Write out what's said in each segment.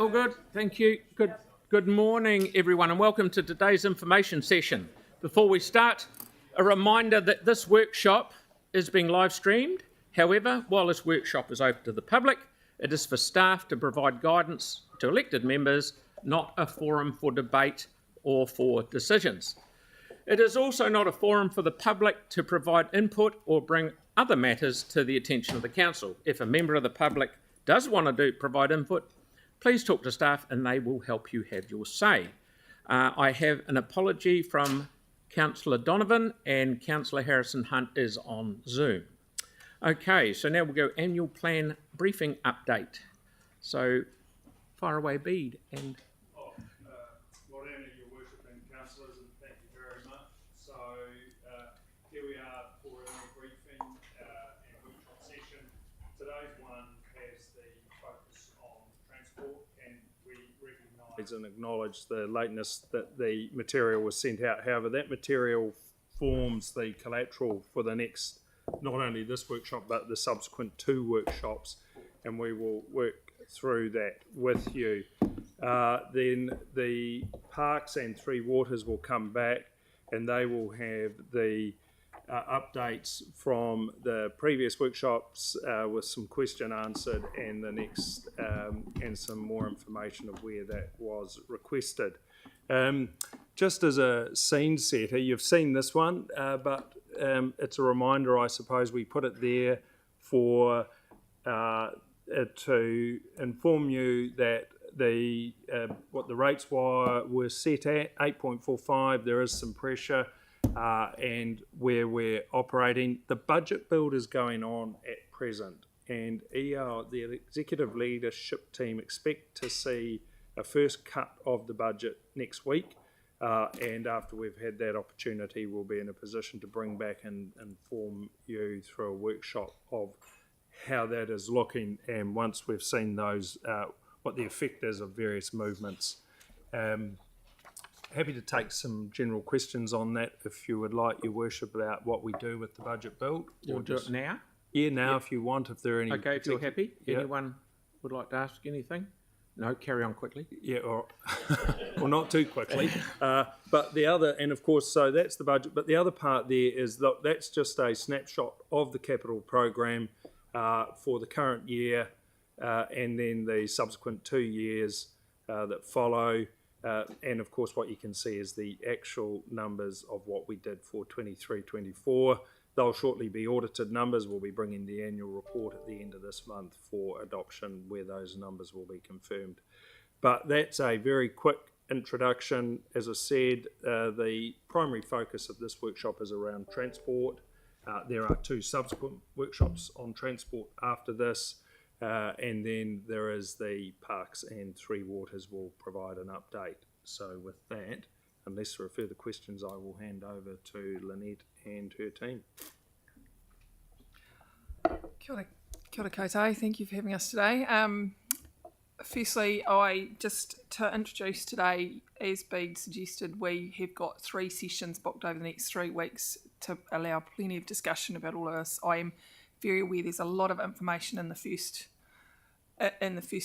All good, thank you. Good morning, everyone, and welcome to today's information session. Before we start, a reminder that this workshop is being live streamed. However, while this workshop is open to the public, it is for staff to provide guidance to elected members, not a forum for debate or for decisions. It is also not a forum for the public to provide input or bring other matters to the attention of the council. If a member of the public does want to provide input, please talk to staff and they will help you have your say. I have an apology from Councillor Donovan, and Councillor Harrison Hunt is on Zoom. Okay, so now we'll go annual plan briefing update. So fire away, Bede. And Well, your worship and councillors, and thank you very much. So here we are for a briefing and workshop session. Today's one has the focus on transport, and we recognise and acknowledge the lateness that the material was sent out. However, that material forms the collateral for the next, not only this workshop, but the subsequent 2 workshops, and we will work through that with you. Then the parks and 3 waters will come back, and they will have the updates from the previous workshops with some question answered, and the next and some more information of where that was requested. Just as a scene setter, you've seen this one, but it's a reminder, I suppose. We put it there for to inform you that the what the rates were set at 8.45. There is some pressure, and where we're operating, the budget build is going on at present, and the executive leadership team expect to see a first cut of the budget next week. And after we've had that opportunity, we'll be in a position to bring back and inform you through a workshop of how that is looking, and once we've seen those, what the effect is of various movements. Happy to take some general questions on that if you would like, your worship, about what we do with the budget build. We'll do it now? Yeah, now if you want, if there are any... Okay, if you're happy. Anyone would like to ask anything? No, carry on quickly. Yeah, or well, not too quickly. But the other, and of course, so that's the budget, but the other part there is that that's just a snapshot of the capital program for the current year, and then the subsequent 2 years that follow. And of course, what you can see is the actual numbers of what we did for 23-24. They'll shortly be audited numbers. We'll be bringing the annual report at the end of this month for adoption, where those numbers will be confirmed. But that's a very quick introduction. As I said, the primary focus of this workshop is around transport. There are 2 subsequent workshops on transport after this, and then there is the parks and 3 waters will provide an update. So with that, unless there are further questions, I will hand over to Lynette and her team. Kia ora koutou, thank you for having us today. Firstly, to introduce today, as Bede suggested, we have got 3 sessions booked over the next 3 weeks to allow plenty of discussion about all of this. I am very aware there's a lot of information in the first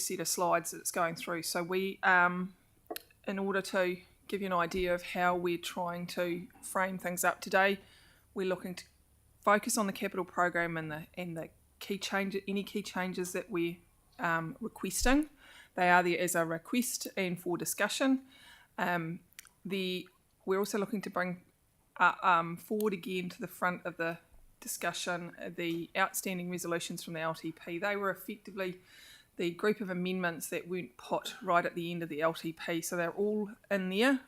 set of slides that it's going through. So we, in order to give you an idea of how we're trying to frame things up today, we're looking to focus on the capital program and the key changes, any key changes that we're requesting. They are there as a request and for discussion. We're also looking to bring forward again to the front of the discussion the outstanding resolutions from the LTP. They were effectively the group of amendments that weren't put right at the end of the LTP, so they're all in there.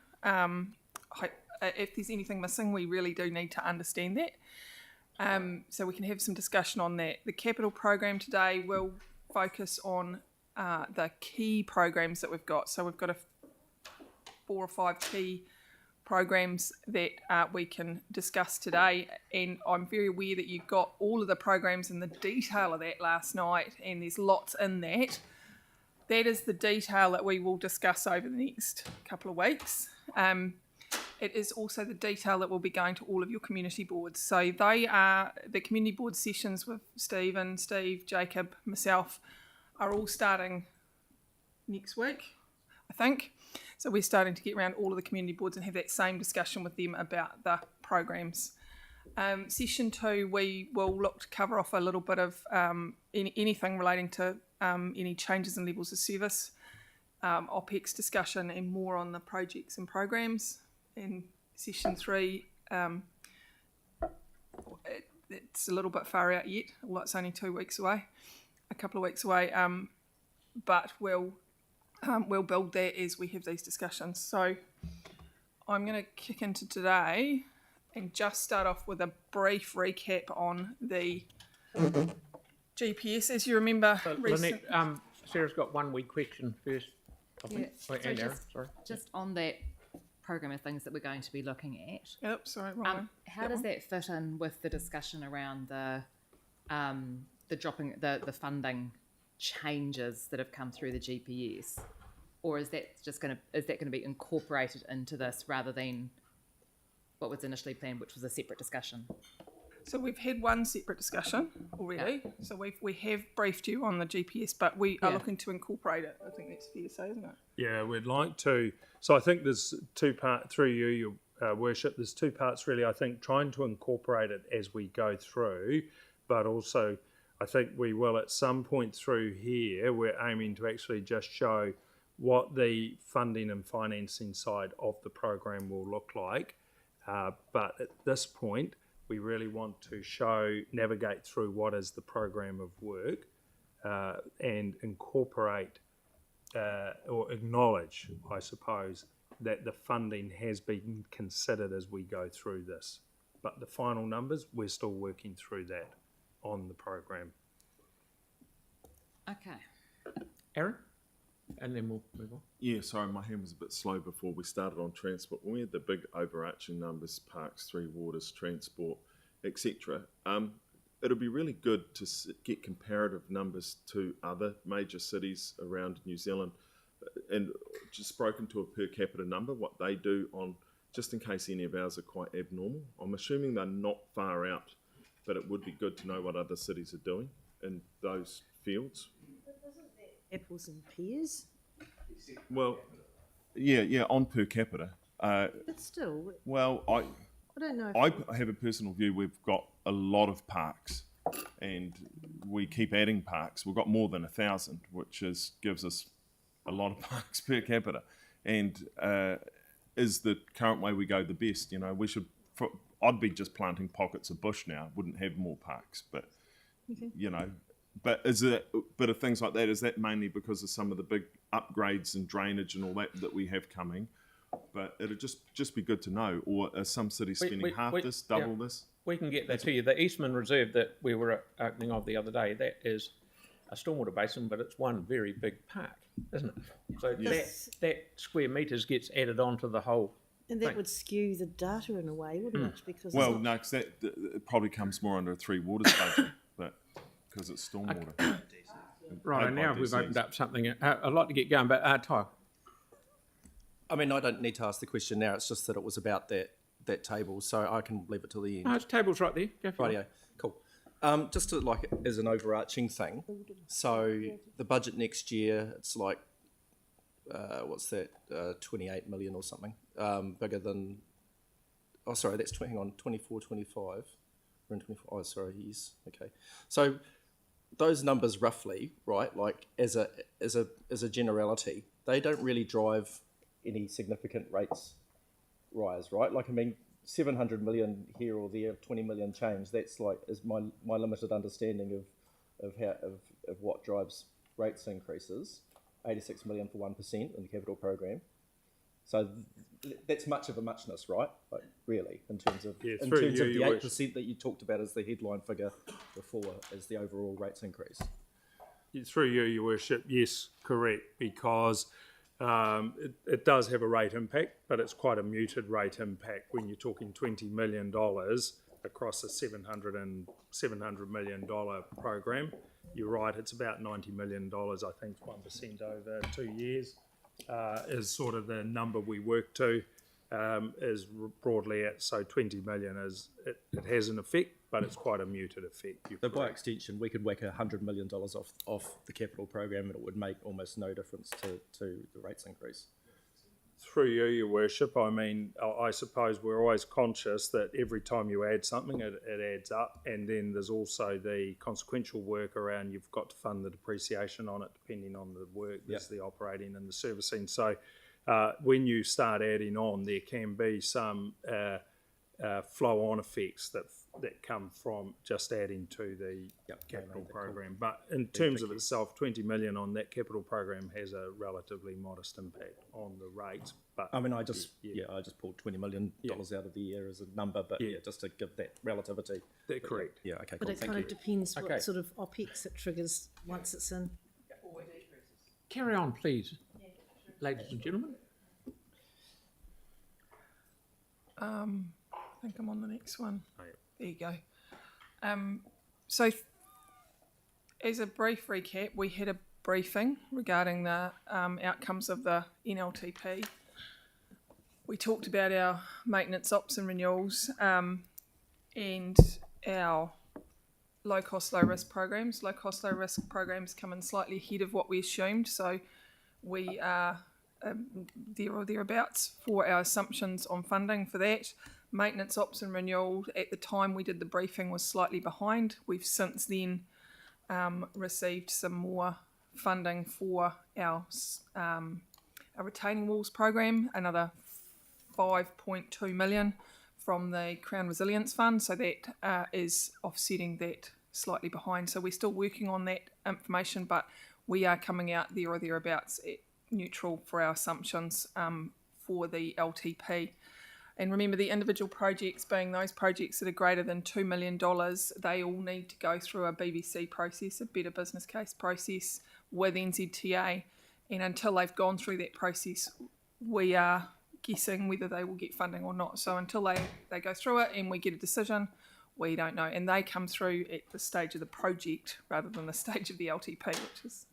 If there's anything missing, we really do need to understand that. So we can have some discussion on that. The capital program today will focus on the key programs that we've got. So we've got 4 or 5 key programs that we can discuss today, and I'm very aware that you got all of the programs and the detail of that last night, and there's lots in that. That is the detail that we will discuss over the next couple of weeks. It is also the detail that will be going to all of your community boards. So they are the community board sessions with Steve, Jacob, myself, are all starting next week, I think. So we're starting to get around all of the community boards and have that same discussion with them about the programs. Session 2, we will look to cover off a little bit of anything relating to any changes in levels of service, OPEX discussion, and more on the projects and programs. In Session 3, it's a little bit far out yet, although it's only 2 weeks away, a couple of weeks away, but we'll build that as we have these discussions. So I'm going to kick into today and just start off with a brief recap on the GPS. As you remember, Lynette, Sarah's got one wee question first. I think. Yeah, Wait, so and Aaron, sorry. Just on that program of things that we're going to be looking at, sorry, wrong one. how does that fit in with the discussion around the dropping the funding changes that have come through the GPS, or is that going to be incorporated into this rather than what was initially planned, which was a separate discussion? So we've had one separate discussion already. Yeah. So we have briefed you on the GPS, but we are looking to incorporate it. I think that's fair to say, isn't it? Yeah, we'd like to. So I think there's two parts, through you, your worship, there's two parts really. I think trying to incorporate it as we go through, but also I think we will at some point through here, we're aiming to actually just show what the funding and financing side of the program will look like. But at this point, we really want to navigate through what is the program of work and incorporate or acknowledge, I suppose, that the funding has been considered as we go through this. But the final numbers, we're still working through that on the program. Okay. Aaron? And then we'll move on. Yeah, sorry, my hand was a bit slow before we started on transport. When we had the big overarching numbers, parks, 3 waters, transport, etc., it'll be really good to get comparative numbers to other major cities around New Zealand and just broken to a per capita number, what they do on, just in case any of ours are quite abnormal. I'm assuming they're not far out, but it would be good to know what other cities are doing in those fields. Apples and pears. Well, yeah, on per capita. But still, Well, I don't know. I have a personal view. We've got a lot of parks, and we keep adding parks. We've got more than 1,000, which gives us a lot of parks per capita. And is the current way we go the best? You know, we should. I'd be just planting pockets of bush now. Wouldn't have more parks, but you know. But is it? But of things like that, is that mainly because of some of the big upgrades and drainage and all that we have coming? But it'd just be good to know. Or are some cities spending half this, double this? We can get that to you. The Eastman Reserve that we were opening of the other day, that is a stormwater basin, but it's one very big park, isn't it? So that square metres gets added onto the whole. And that would skew the data in a way, wouldn't it? Because Well, no, because it probably comes more under a 3 waters budget, but because it's stormwater. Right, now we've opened up something. I'd like to get going, but Ty. I mean, I don't need to ask the question now. It's just that it was about that table, so I can leave it till the end. No, it's table's right there. Go for it. Rightio, cool. Just to, like, as an overarching thing. So the budget next year, it's like, what's that? 28 million or something. Bigger than. Oh, sorry, that's 24, 25. We're in 24. Oh, sorry, yes. Okay. So those numbers roughly, right? Like as a generality, they don't really drive any significant rates rise, right? Like, I mean, 700 million here or there, 20 million change. That's like is my limited understanding of what drives rates increases. 86 million for 1% in the capital program. So that's much of a muchness, right? Like, really, in terms of the 8% that you talked about as the headline figure before as the overall rates increase. Through you, Your Worship, yes, correct, because it does have a rate impact, but it's quite a muted rate impact when you're talking $20 million across a $700 million program. You're right, it's about $90 million, I think 1% over 2 years is sort of the number we work to. is broadly at, so 20 million is, it has an effect, but it's quite a muted effect. You're So by correct. extension, we could whack $100 million off the capital program, and it would make almost no difference to the rates increase. Through you, Your Worship, I mean, I suppose we're always conscious that every time you add something, it adds up, and then there's also the consequential work around you've got to fund the depreciation on it, depending on the work, there's the operating and the servicing. So when you start adding on, there can be some flow-on effects that come from just adding to the capital program. But in terms of itself, 20 million on that capital program has a relatively modest impact on the rate. But I mean, I just pulled $20 million out of the year as a number, but just to give that relativity. they're correct. Yeah, okay, But cool, it thank kind you. of depends Okay. what sort of OPEX it triggers once it's in. Carry on, please, ladies and gentlemen. I think I'm on the next one. Oh, yeah. There you go. So, as a brief recap, we had a briefing regarding the outcomes of the NLTP. We talked about our maintenance ops and renewals and our low cost, low risk programs. Low cost, low risk programs come in slightly ahead of what we assumed, so we are there or thereabouts for our assumptions on funding for that. Maintenance ops and renewal, at the time we did the briefing, was slightly behind. We've since then received some more funding for our retaining walls program, another 5.2 million from the Crown Resilience Fund, so that is offsetting that slightly behind. So we're still working on that information, but we are coming out there or thereabouts at neutral for our assumptions for the LTP. And remember, the individual projects, being those projects that are greater than $2 million, they all need to go through a BBC process, a Better Business Case process with NZTA. And until they've gone through that process, we are guessing whether they will get funding or not. So until they go through it and we get a decision, we don't know. And they come through at the stage of the project rather than the stage of the LTP, which is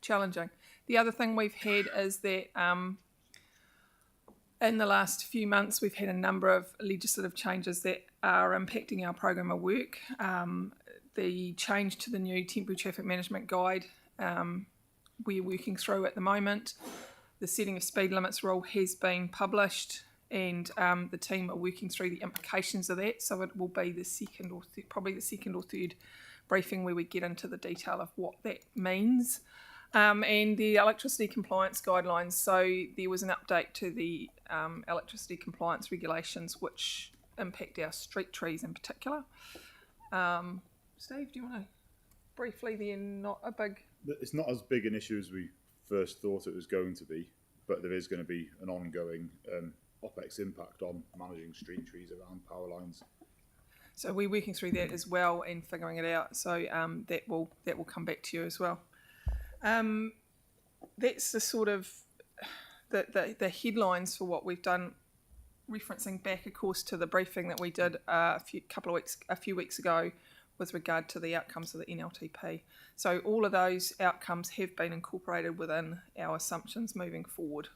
challenging. The other thing we've had is that in the last few months, we've had a number of legislative changes that are impacting our program of work. The change to the new temporary traffic management guide we're working through at the moment. The setting of speed limits rule has been published, and the team are working through the implications of that. So it will be the second or third briefing where we get into the detail of what that means. And the electricity compliance guidelines. So there was an update to the electricity compliance regulations, which impact our street trees in particular. Steve, do you want to briefly? They're not a big. It's not as big an issue as we first thought it was going to be, but there is going to be an ongoing OPEX impact on managing street trees around power lines. So we're working through that as well and figuring it out. So that will come back to you as well. That's the sort of the headlines for what we've done, referencing back, of course, to the briefing that we did a few weeks ago with regard to the outcomes of the NLTP. So all of those outcomes have been incorporated within our assumptions moving forward,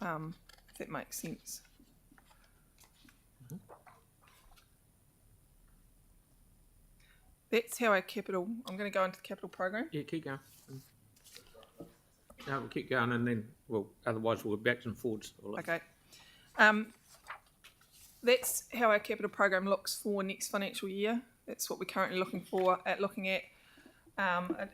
if that makes sense. That's how our capital, I'm going to go into the capital program. Yeah, keep going. No, we'll keep going, and then otherwise we'll go backwards and forwards. Okay. That's how our capital program looks for next financial year. That's what we're currently looking at a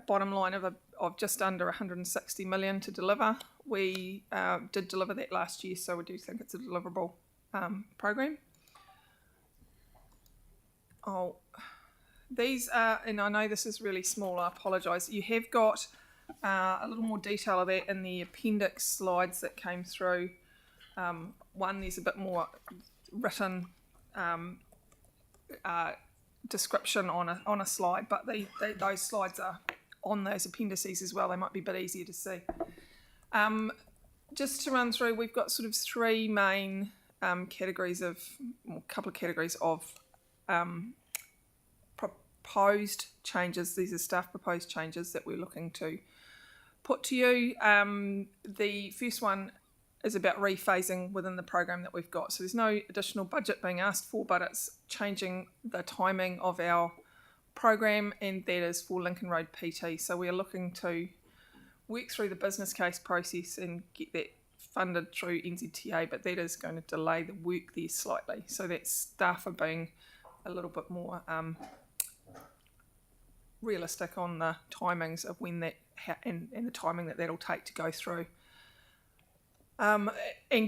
bottom line of just under 160 million to deliver. We did deliver that last year, so we do think it's a deliverable program. These are, and I know this is really small, I apologise. You have got a little more detail of that in the appendix slides that came through. One, there's a bit more written description on a slide, but those slides are on those appendices as well. They might be a bit easier to see. Just to run through, we've got sort of three main categories of, well, a couple of categories of proposed changes. These are staff proposed changes that we're looking to put to you. The first one is about rephasing within the program that we've got. So there's no additional budget being asked for, but it's changing the timing of our program, and that is for Lincoln Road PT. So we are looking to work through the business case process and get that funded through NZTA, but that is going to delay the work there slightly. So that staff are being a little bit more realistic on the timings of when that and the timing that that'll take to go through. And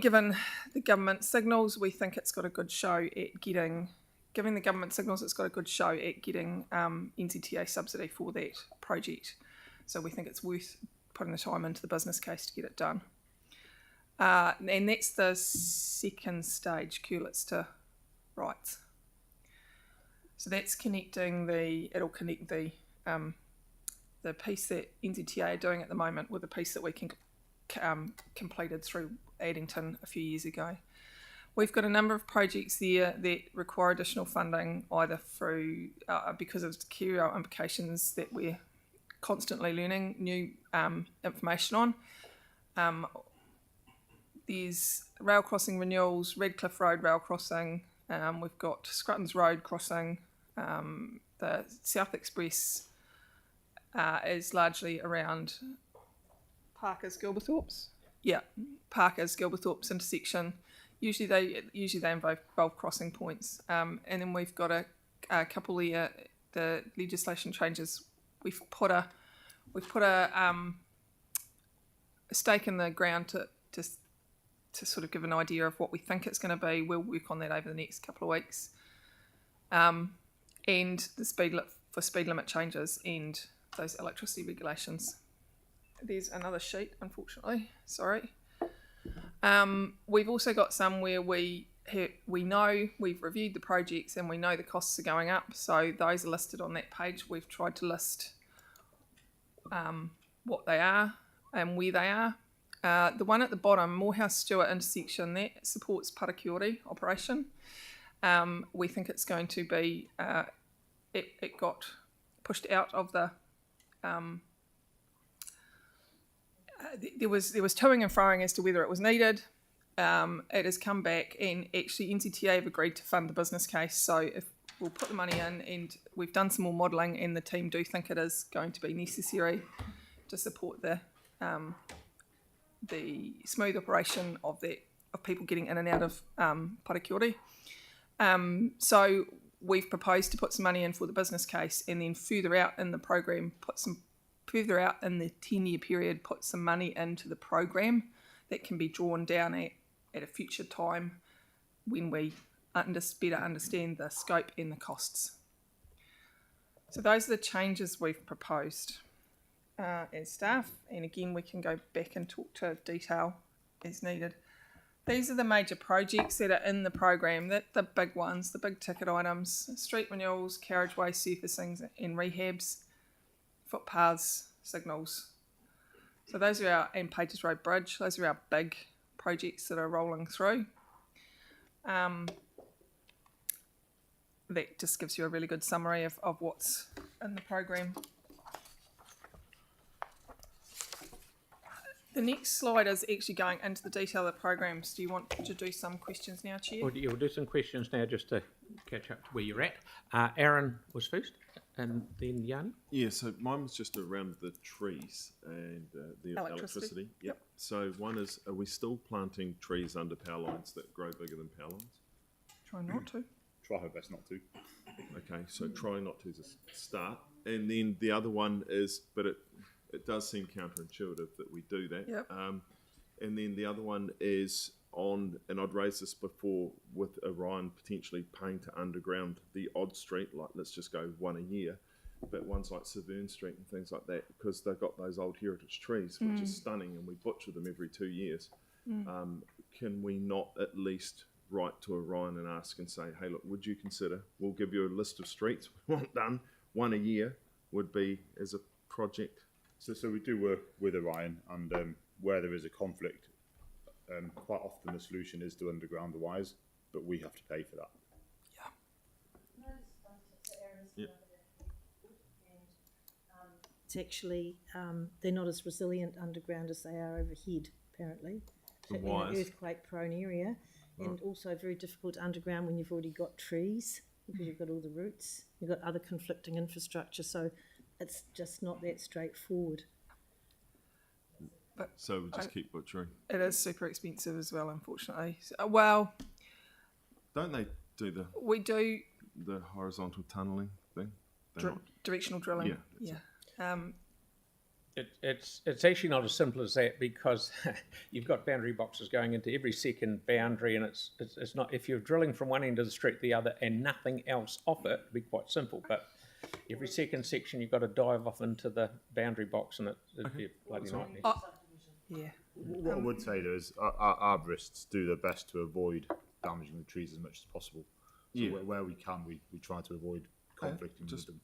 given the government signals, we think it's got a good show at getting. Given the government signals, it's got a good show at getting NZTA subsidy for that project. So we think it's worth putting the time into the business case to get it done. And that's the second stage, Culets to rights. So that's connecting it'll connect the piece that NZTA are doing at the moment with the piece that we completed through Addington a few years ago. We've got a number of projects there that require additional funding, either through because of carry-out implications that we're constantly learning new information on. There's rail crossing renewals, Redcliffe Road rail crossing. We've got Scrutton's Road crossing. The South Express is largely around Parker's Gilberthorpe's. Yeah, Parker's Gilberthorpe's intersection. Usually they involve crossing points, and then we've got a couple of the legislation changes. We've put a stake in the ground to sort of give an idea of what we think it's going to be. We'll work on that over the next couple of weeks, and the speed limit changes and those electricity regulations. There's another sheet, unfortunately. Sorry. We've also got some where we know we've reviewed the projects and we know the costs are going up, so those are listed on that page. We've tried to list what they are and where they are. The one at the bottom, Morehouse Stewart intersection, that supports Parakiori operation. We think it's going to be, it got pushed out of the, there was toing and froing as to whether it was needed. It has come back, and actually NZTA have agreed to fund the business case. So if we'll put the money in, and we've done some more modelling, and the team do think it is going to be necessary to support the smooth operation of people getting in and out of Parakiori. So we've proposed to put some money in for the business case, and then further out in the program, further out in the 10-year period, put some money into the program that can be drawn down at a future time when we better understand the scope and the costs. So those are the changes we've proposed as staff, and again we can go back and talk to detail as needed. These are the major projects that are in the program, the big ones, the big ticket items: street renewals, carriageway surfacings and rehabs, footpaths, signals. So those are and Pages Road Bridge, those are our big projects that are rolling through. That just gives you a really good summary of what's in the program. The next slide is actually going into the detail of the programs. Do you want to do some questions now, Chair? Well, you'll do some questions now just to catch up to where you're at. Aaron was first, and then Jan. Yeah, so mine was just around the trees and the electricity. Yep. So one is, are we still planting trees under power lines that grow bigger than power lines? Try not to. Try our best not to. Okay, so try not to is a start. And then the other one is, but it does seem counterintuitive that we do that. Yep. And then the other one is on, and I'd raised this before with Orion potentially paying to underground the odd street, like let's just go one a year, but ones like Severn Street and things like that, because they've got those old heritage trees, which is stunning, and we butcher them every 2 years. Can we not at least write to Orion and ask and say, hey, look, would you consider, we'll give you a list of streets we want done, one a year would be as a project. So we do work with Orion, and where there is a conflict, quite often the solution is to underground the wires, but we have to pay for that. Yeah. It's actually, they're not as resilient underground as they are overhead, apparently. particularly in an wires. earthquake-prone area, and also very difficult underground when you've already got trees because you've got all the roots, you've got other conflicting infrastructure, so it's just not that straightforward. So we just keep butchering. It is super expensive as well, unfortunately. So, well, Don't they do we do the horizontal tunnelling thing? They're not- directional drilling. Yeah, that's Yeah. It's actually not as simple as that, because you've got boundary boxes going into every second boundary, and it's not, if you're drilling from one end of the street to the other and nothing else off it, it'd be quite simple, but every second section you've got to dive off into the boundary box, and it'd be a bloody nightmare. Yeah. What I would say though is our arborists do their best to avoid damaging the trees as much as possible. So Yeah. where we can, we try to avoid conflicting with them.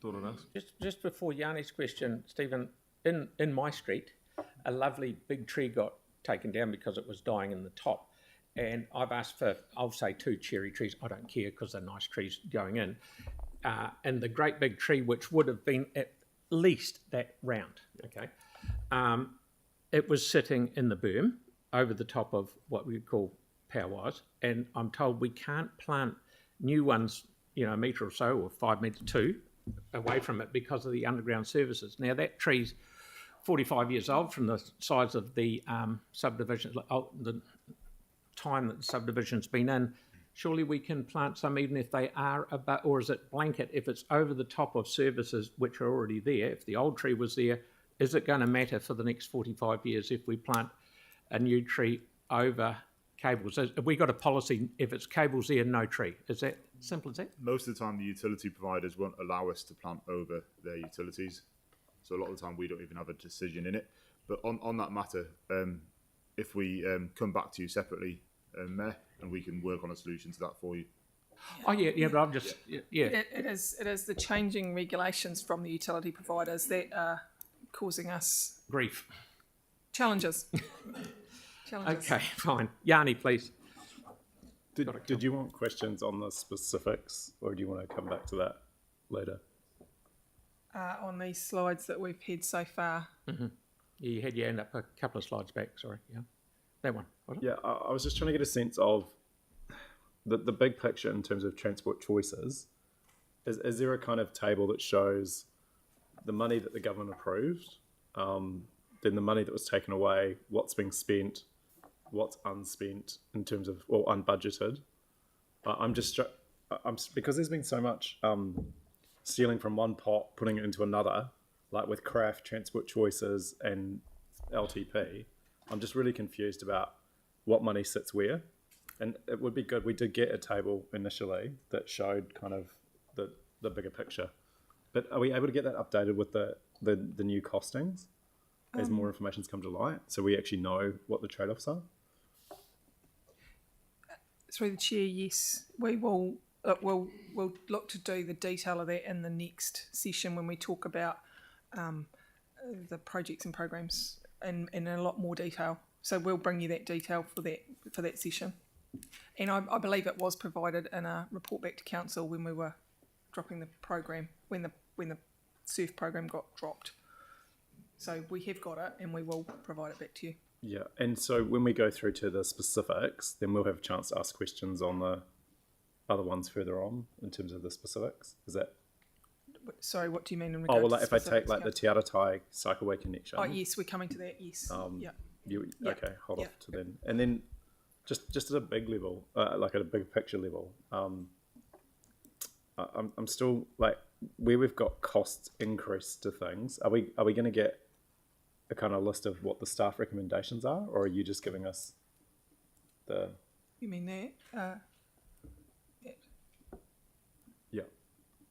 Thought I'd ask. Just before Yanni's question, Stephen, in my street, a lovely big tree got taken down because it was dying in the top. And I've asked for, I'll say 2 cherry trees. I don't care because they're nice trees going in. And the great big tree, which would have been at least that round, okay, it was sitting in the berm over the top of what we would call power wires. And I'm told we can't plant new ones, a metre or so, or 5 metres, 2, away from it because of the underground services. Now, that tree's 45 years old from the size of the subdivision, the time that the subdivision's been in. Surely we can plant some even if they are about, or is it blanket if it's over the top of services which are already there? If the old tree was there, is it going to matter for the next 45 years if we plant a new tree over cables? Have we got a policy, if it's cables there, no tree? Is that simple as that? Most of the time, the utility providers won't allow us to plant over their utilities. So a lot of the time, we don't even have a decision in it. But on that matter, if we come back to you separately, Mayor, and we can work on a solution to that for you. Oh, yeah, but I'm just, yeah. It is the changing regulations from the utility providers that are causing us Grief. challenges. Okay, fine. Yanni, please. Did you want questions on the specifics, or do you want to come back to that later? On these slides that we've had so far. You had your hand up a couple of slides back, sorry. Yeah, that one. Was it? Yeah, I was just trying to get a sense of the big picture in terms of transport choices. Is there a kind of table that shows the money that the government approved, then the money that was taken away, what's being spent, what's unspent in terms of, or unbudgeted? Because there's been so much stealing from one pot, putting it into another, like with craft, transport choices, and LTP. I'm just really confused about what money sits where. And it would be good, we did get a table initially that showed kind of the bigger picture. But are we able to get that updated with the new costings as more information's come to light, so we actually know what the trade-offs are? Through the chair, yes, we will. We'll look to do the detail of that in the next session when we talk about the projects and programs in a lot more detail. So we'll bring you that detail for that session. And I believe it was provided in a report back to council when we were dropping the program, when the surf program got dropped. So we have got it, and we will provide it back to you. Yeah, and so when we go through to the specifics, then we'll have a chance to ask questions on the other ones further on in terms of the specifics. Is that? Sorry, what do you mean in Oh, regard well, to like if I take specifics? like the Te Aratai cycleway connection. Oh, yes, we're coming to that. Yes. Yeah. Yeah. Okay, hold off to then. And then just at a big level, like at a big picture level, I'm still like, where we've got cost increase to things, are we going to get a kind of list of what the staff recommendations are, or are you just giving us the? You mean that? Yeah.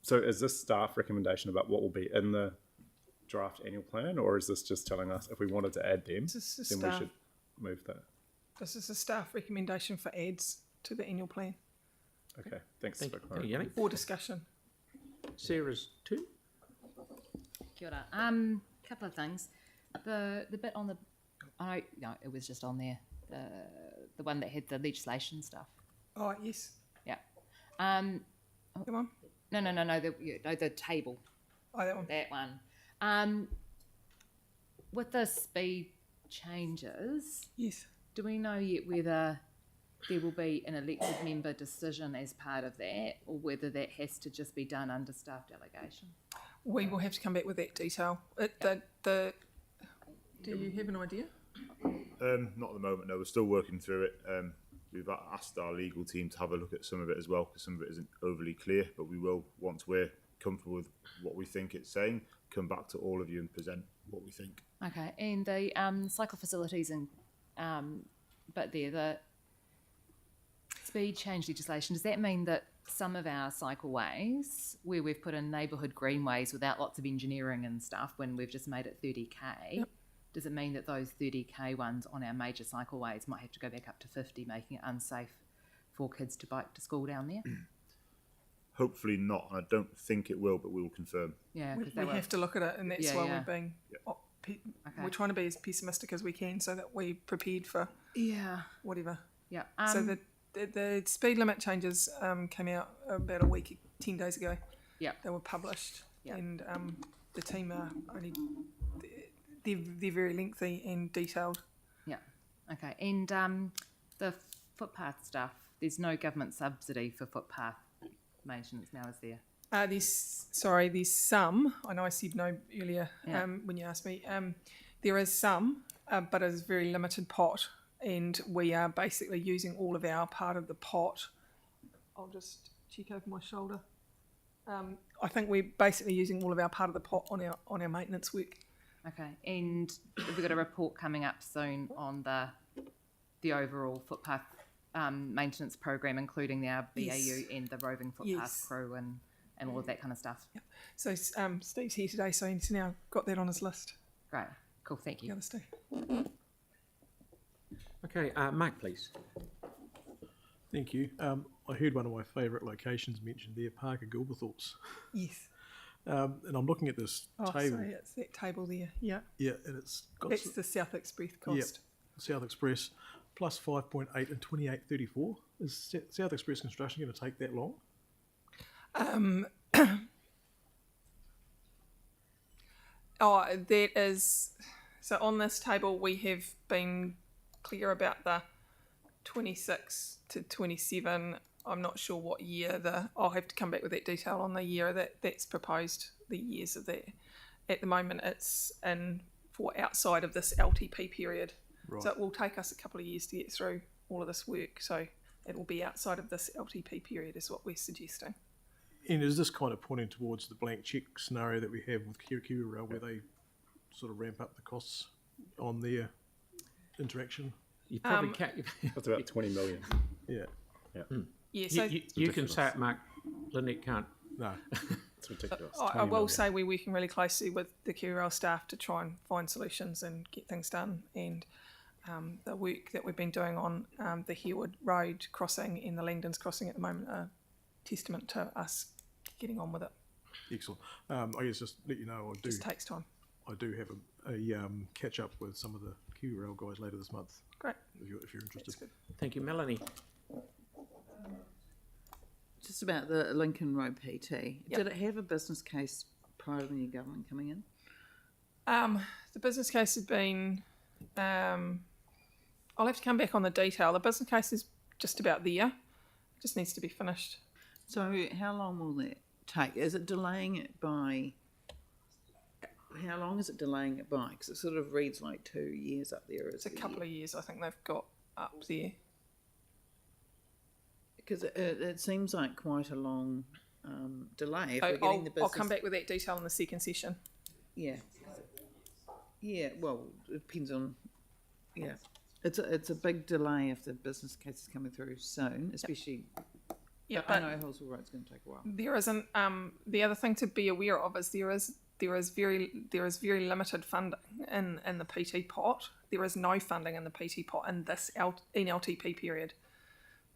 So is this staff recommendation about what will be in the draft annual plan, or is this just telling us if we wanted to add them, This is then staff. we should move that? This is a staff recommendation for adds to the annual plan Okay, thanks for Thank you, clarifying. Yanni. or discussion. Sarah's 2. Kia ora. Couple of things. The bit on the, no, it was just on there. The one that had the legislation stuff. Oh, yes. Yeah. Come on. No. The table. Oh, that one. That one. With the speed changes, Yes. do we know yet whether there will be an elected member decision as part of that, or whether that has to just be done under staff delegation? We will have to come back with that detail. Do you have an idea? Not at the moment, no. We're still working through it. We've asked our legal team to have a look at some of it as well, because some of it isn't overly clear, but we will, once we're comfortable with what we think it's saying, come back to all of you and present what we think. Okay, and the cycle facilities and but the speed change legislation, does that mean that some of our cycleways, where we've put in neighbourhood greenways without lots of engineering and stuff, when we've just made it 30k, Yep. does it mean that those 30k ones on our major cycleways might have to go back up to 50, making it unsafe for kids to bike to school down there? Hopefully not, and I don't think it will, but we will confirm. Yeah, We because have to look at it, and that's Yeah, why yeah. we're being. Okay. We're trying to be as pessimistic as we can, so that we're prepared for Yeah, whatever. yeah. So the speed limit changes came out about a week, 10 days ago. Yeah. They were published, Yeah. and the team are only they're very lengthy and detailed. Yeah. Okay. And the footpath stuff, there's no government subsidy for footpath maintenance now, is there? There's some. I know I said no earlier Yeah. when you asked me. There is some, but it is a very limited pot, and we are basically using all of our part of the pot. I'll just check over my shoulder. I think we're basically using all of our part of the pot on our maintenance work. Okay. And we've got a report coming up soon on the overall footpath maintenance program, including our BAU Yes. and the roving footpath Yes. crew and all of that kind of stuff. So Steve's here today, so he's now got that on his list. Great. Cool. Thank The you. other Steve. Okay, Mark, please. Thank you. I heard one of my favourite locations mentioned there, Parker Gilberthorpe's. Yes. And I'm looking at this Oh, table. sorry, it's that table there. Yeah. Yeah, and it's got That's the South Express cost. South Express plus 5.8 and 28.34. Is South Express construction going to take that long? That is. So on this table, we have been clear about the 26 to 27. I'm not sure what year I'll have to come back with that detail on the year that's proposed, the years of that. At the moment, it's in for outside of this LTP period. Right. So it will take us a couple of years to get through all of this work. So it will be outside of this LTP period is what we're suggesting. And is this kind of pointing towards the blank check scenario that we have with Kiwi Rail, where they sort of ramp up the costs on their interaction? You probably can't. That's about 20 million. Yeah. Yeah, so you can say it, Mark. Lynette can't. No. It's ridiculous. I 20 will million. say we're working really closely with the QRL staff to try and find solutions and get things done. And the work that we've been doing on the Harewood Road crossing and the Langdons crossing at the moment are testament to us getting on with it. Excellent. I guess just let you know, It just takes time. I do have a catch up with some of the Kiwi Rail guys later this month, Great. if you're interested. That's good. Thank you, Melanie. Just about the Lincoln Road PT. Yep. Did it have a business case prior to the new government coming in? The business case has been. I'll have to come back on the detail. The business case is just about there. It just needs to be finished. So how long will that take? Is it delaying it by? How long is it delaying it by? Because it sort of reads like 2 years up there. It's a couple of years I think they've got up there. Because it seems like quite a long delay. If we're getting the business, I'll come back with that detail in the second session. Yeah. Yeah. Well, it depends on. Yeah. It's a big delay if the business case is coming through soon, especially. Yeah, I but know Hillsville Road's going to take a while. there isn't. The other thing to be aware of is there is very limited funding in the PT pot. There is no funding in the PT pot in this NLTP period.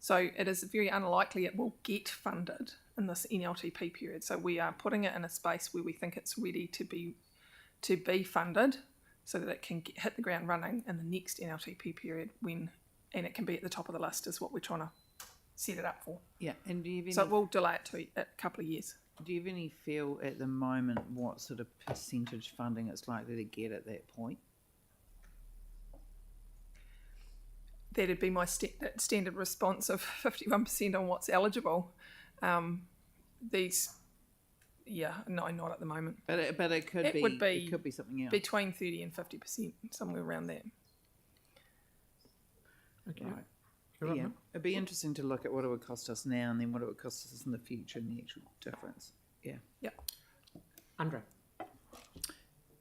So it is very unlikely it will get funded in this NLTP period. So we are putting it in a space where we think it's ready to be funded, so that it can hit the ground running in the next NLTP period and it can be at the top of the list is what we're trying to set it up for. Yeah, and do you have any, So it will delay it to a couple of years. do you have any feel at the moment what sort of percentage funding it's likely to get at that point? that'd be my standard response of 51% on what's eligible. No, not at the moment. But it could It be would be it could be something else. Between 30 and 50%, somewhere around that. Okay. Right. You're up, Yeah, Mel. it'd be interesting to look at what it would cost us now and then what it would cost us in the future and the actual difference. Yeah. Andre.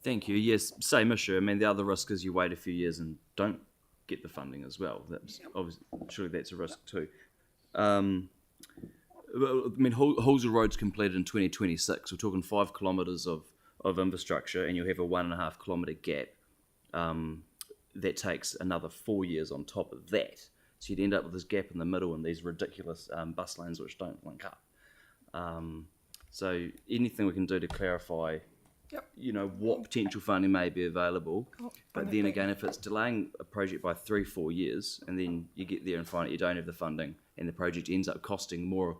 Thank you. Yes, same issue. I mean, the other risk is you wait a few years and don't get the funding as well. That's obviously, surely that's a risk too. Well, I mean, Halsey Road's completed in 2026. We're talking 5 kilometres of infrastructure, and you'll have a 1.5 kilometre gap. That takes another 4 years on top of that. So you'd end up with this gap in the middle and these ridiculous bus lanes which don't link up. So anything we can do to clarify, what potential funding may be available. But then again, if it's delaying a project by 3-4 years, and then you get there and find out you don't have the funding, and the project ends up costing more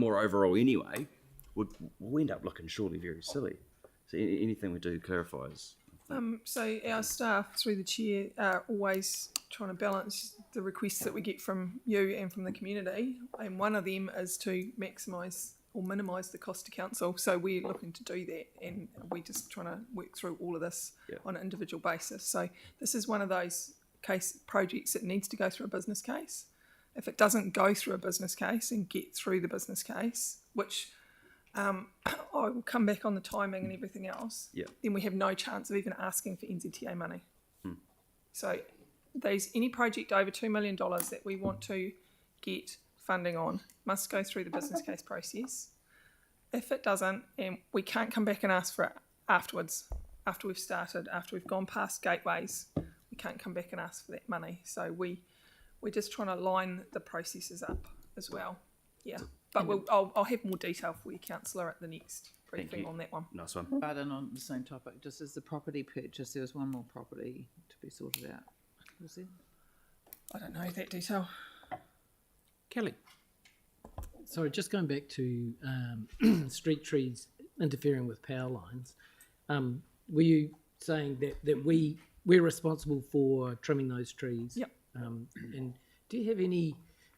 overall anyway, we'll end up looking surely very silly. So anything we do clarifies. So our staff, through the chair, are always trying to balance the requests that we get from you and from the community, and one of them is to maximise or minimise the cost to council. So we're looking to do that, and we're just trying to work through all of this on an individual basis. So this is one of those projects that needs to go through a business case. If it doesn't go through a business case and get through the business case, which I will come back on the timing and everything else, then we have no chance of even asking for NZTA money. So any project over $2 million that we want to get funding on must go through the business case process. If it doesn't, and we can't come back and ask for it afterwards, after we've started, after we've gone past gateways, we can't come back and ask for that money. So we're just trying to line the processes up as well. Yeah. But I'll have more detail for you, councillor, at the next briefing on that one. Nice one. But on the same topic, just as the property purchase, there was one more property to be sorted out. Was there? I don't know that detail. Kelly. Sorry, just going back to street trees interfering with power lines. Were you saying that we're responsible for trimming those trees? Yep. And do you have any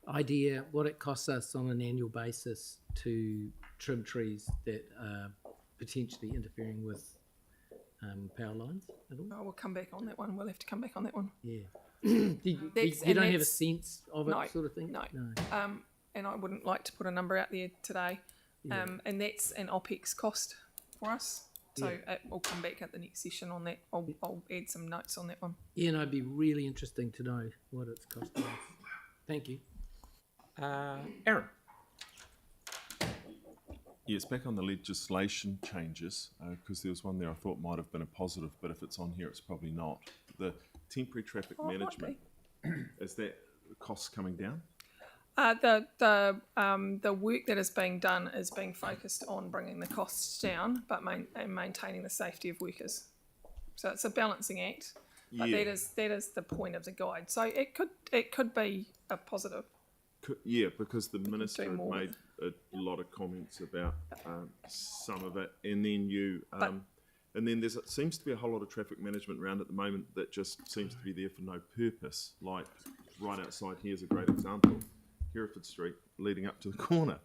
idea what it costs us on an annual basis to trim trees that are potentially interfering with power lines at all? Oh, we'll come back on that one. We'll have to come back on that one. Yeah. You don't have a sense of it, sort of thing? No. And I wouldn't like to put a number out there today. And that's an OPEX cost for us. So we'll come back at the next session on that. I'll add some notes on that one. Yeah, and it'd be really interesting to know what it's costing us. Thank you. Aaron. Yes, back on the legislation changes, because there was one there I thought might have been a positive, but if it's on here, it's probably not. The temporary traffic management, is that costs coming down? The work that is being done is being focused on bringing the costs down, but maintaining the safety of workers. So it's a balancing act, but that is the point of the guide. So it could be a positive. Because the minister had made a lot of comments about some of it, and then and then it seems to be a whole lot of traffic management around at the moment that just seems to be there for no purpose. Like right outside here is a great example. Hereford Street leading up to the corner.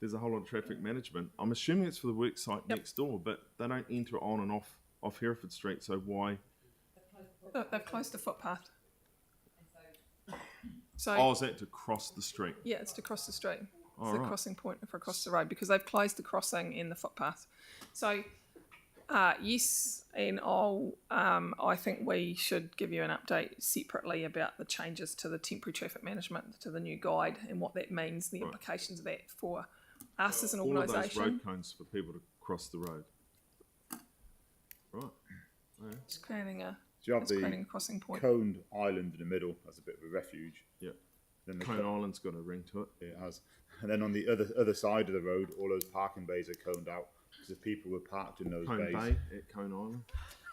There's a whole lot of traffic management. I'm assuming it's for the work site next door, but they don't enter on and off Hereford Street, so why? They've closed the footpath. So, is that to cross the street? Yeah, it's to cross the street. It's the crossing point for across the road because they've closed the crossing in the footpath. So, yes, and I think we should give you an update separately about the changes to the temporary traffic management, to the new guide, and what that means, the implications of that for us as an organisation. All of those road cones for people to cross the road. Right. Yeah. It's creating a crossing point. Coned island in the middle as a bit of a refuge. Yeah. Then Cone Island's got a ring to it. It has. And then on the other side of the road, all those parking bays are coned out. Because if people were parked in those bays... Bay at Cone Island.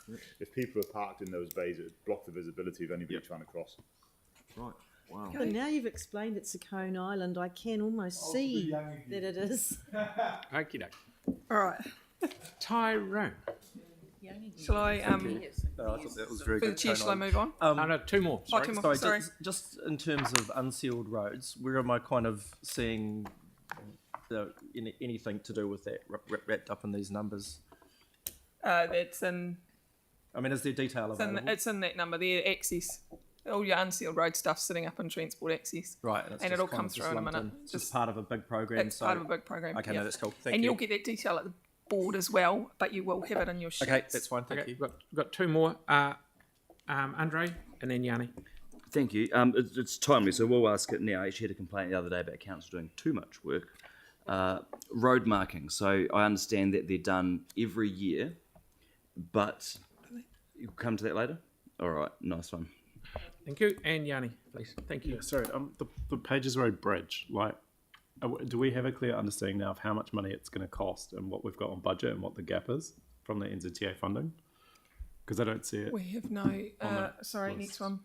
Yep. If people were parked in those bays, it would block the visibility of anybody trying to cross. Right. Wow. But now you've explained it's a cone island, I can almost see that it is. Okie doke. All right. Tyrone. Shall I, No, I thought that was very for the good. chair, shall I move on? No, two more. Oh, Sorry. two more, Sorry, sorry. just in terms of unsealed roads, where am I kind of seeing anything to do with that wrapped up in these numbers? That's in, I mean, is there detail available? it's in that number there, access. All your unsealed road stuff sitting up in transport access. Right, and, it's And just it'll kind come of through just in a lumped minute. It's just part of a big program. It's So part of a big program. okay, yeah. no, that's cool. Thank And you. you'll get that detail at the board as well, but you will have it in your sheets. Okay, that's fine. Thank Okay, you. we've got two more. Andre and then Yanni. Thank you. It's timely, so we'll ask it now. I actually had a complaint the other day about council doing too much work. Road marking. So I understand that they're done every year, but you'll come to that later? All right, nice one. Thank you. And Yanni, please. Thank you. Yeah, sorry, the Pages Road Bridge, like, do we have a clear understanding now of how much money it's going to cost and what we've got on budget and what the gap is from the NZTA funding? Because I don't see it. We have no, sorry, next one.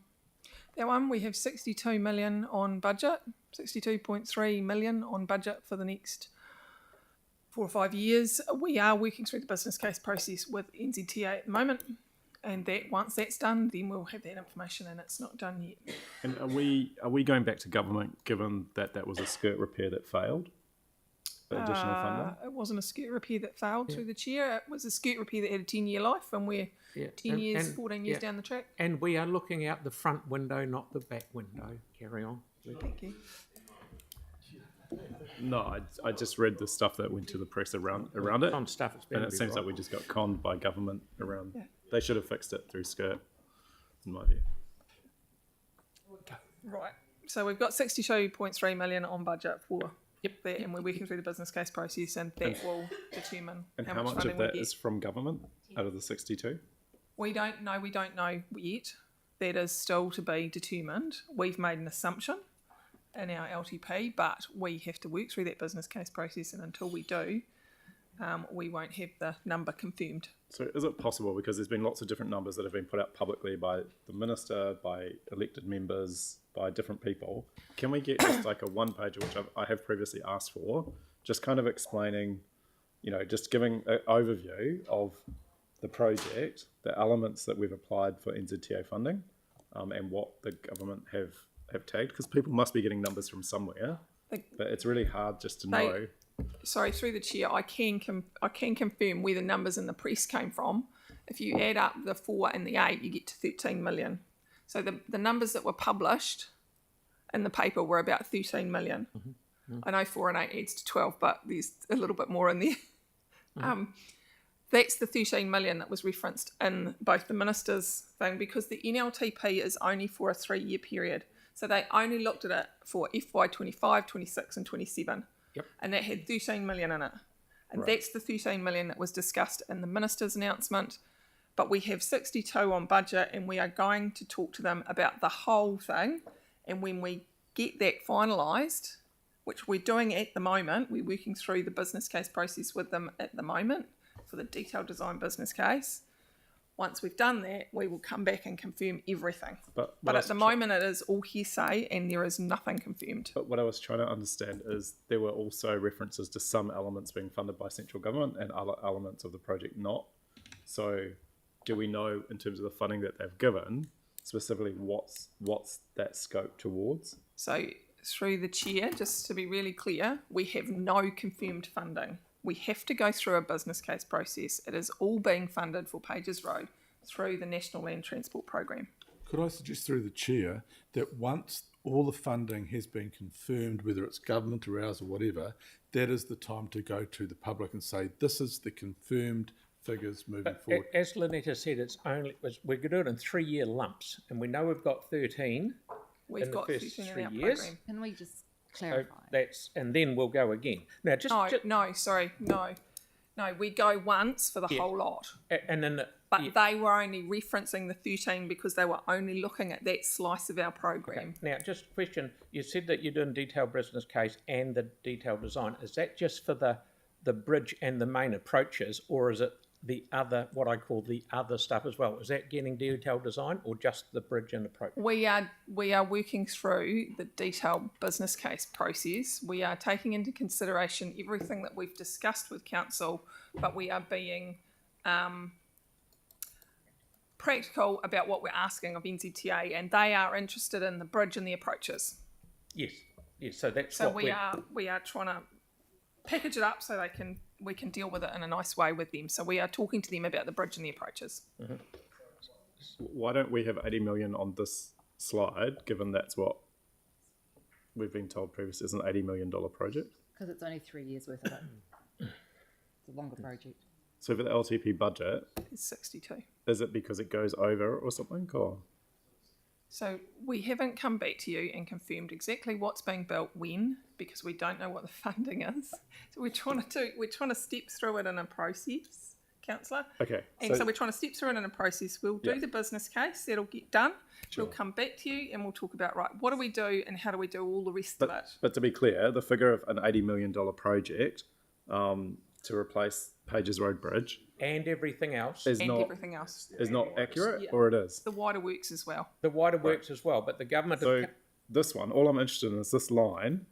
That one, we have 62 million on budget, 62.3 million on budget for the next 4 or 5 years. We are working through the business case process with NZTA at the moment. And that once that's done, then we'll have that information, and it's not done yet. And are we going back to government given that that was a skirt repair that failed? The additional funding? It wasn't a skirt repair that failed through the chair. It was a skirt repair that had a 10-year life, and we're 10 years, 14 years down the track. And we are looking out the front window, not the back window. Carry on. Thank you. No, I just read the stuff that went to the press around it. On stuff. It's And it seems like we just got conned by government around. Yeah. They should have fixed it through skirt, in my view. Right. So we've got 62.3 million on budget for that, and we're working through the business case process, and that will determine And how much of funding that we get. is from government out of the 62? We don't know yet. That is still to be determined. We've made an assumption in our LTP, but we have to work through that business case process, and until we do, we won't have the number confirmed. So is it possible, because there's been lots of different numbers that have been put out publicly by the minister, by elected members, by different people, can we get just like a one page, which I have previously asked for, just kind of explaining, just giving an overview of the project, the elements that we've applied for NZTA funding, and what the government have tagged, because people must be getting numbers from somewhere, but it's really hard just to know. Sorry, through the chair, I can confirm where the numbers in the press came from. If you add up the 4 and the 8, you get to 13 million. So the numbers that were published in the paper were about 13 million. I know 4 and 8 adds to 12, but there's a little bit more in there. That's the 13 million that was referenced in both the minister's thing, because the NLTP is only for a 3-year period. So they only looked at it for FY 25, 26 and 27. Yep. And that had 13 million in it. And that's the 13 million that was discussed in the minister's announcement. But we have 62 on budget, and we are going to talk to them about the whole thing. And when we get that finalised, which we're doing at the moment, we're working through the business case process with them at the moment for the detailed design business case. Once we've done that, we will come back and confirm everything. But at the moment, it is all hearsay, and there is nothing confirmed. But what I was trying to understand is there were also references to some elements being funded by central government and other elements of the project not. So do we know, in terms of the funding that they've given, specifically what's that scope towards? So through the chair, just to be really clear, we have no confirmed funding. We have to go through a business case process. It is all being funded for Pages Road through the National Land Transport Program. Could I suggest through the chair that once all the funding has been confirmed, whether it's government or ours or whatever, that is the time to go to the public and say, this is the confirmed figures moving forward. As Lynetta said, we're going to do it in 3-year lumps, and we know we've got 13 We've in got the first 13 in 3 our years. program. Can we just clarify? And then we'll go again. Now, No, we go once for the whole lot. And then, they were only referencing the 13 because they were only looking at that slice of our program. Now, just a question. You said that you're doing detailed business case and the detailed design. Is that just for the bridge and the main approaches, or is it the other, what I call the other stuff as well? Is that getting detailed design or just the bridge and approach? We are working through the detailed business case process. We are taking into consideration everything that we've discussed with council, but we are being practical about what we're asking of NZTA, and they are interested in the bridge and the approaches. Yes, yes. So that's So what we are trying to package it up so we can deal with it in a nice way with them. So we are talking to them about the bridge and the approaches. Why don't we have 80 million on this slide, given that's what we've been told previously is an $80 million project? Because it's only 3 years worth of it. It's a longer project. So for the LTP budget, It's 62. is it because it goes over or something? Or So we haven't come back to you and confirmed exactly what's being built when, because we don't know what the funding is. So we're trying to step through it in a process, councillor. okay, And so we're trying to step through it in a process. We'll do Yeah. the business case, that'll get done. Sure. We'll come back to you and we'll talk about, right, what do we do and how do we do all the rest of it? but to be clear, the figure of an $80 million project to replace Pages Road Bridge and everything else. is And not everything else. accurate, Yeah. or it is. The wider works as well. The wider works as well, but the government. So this one, all I'm interested in is this line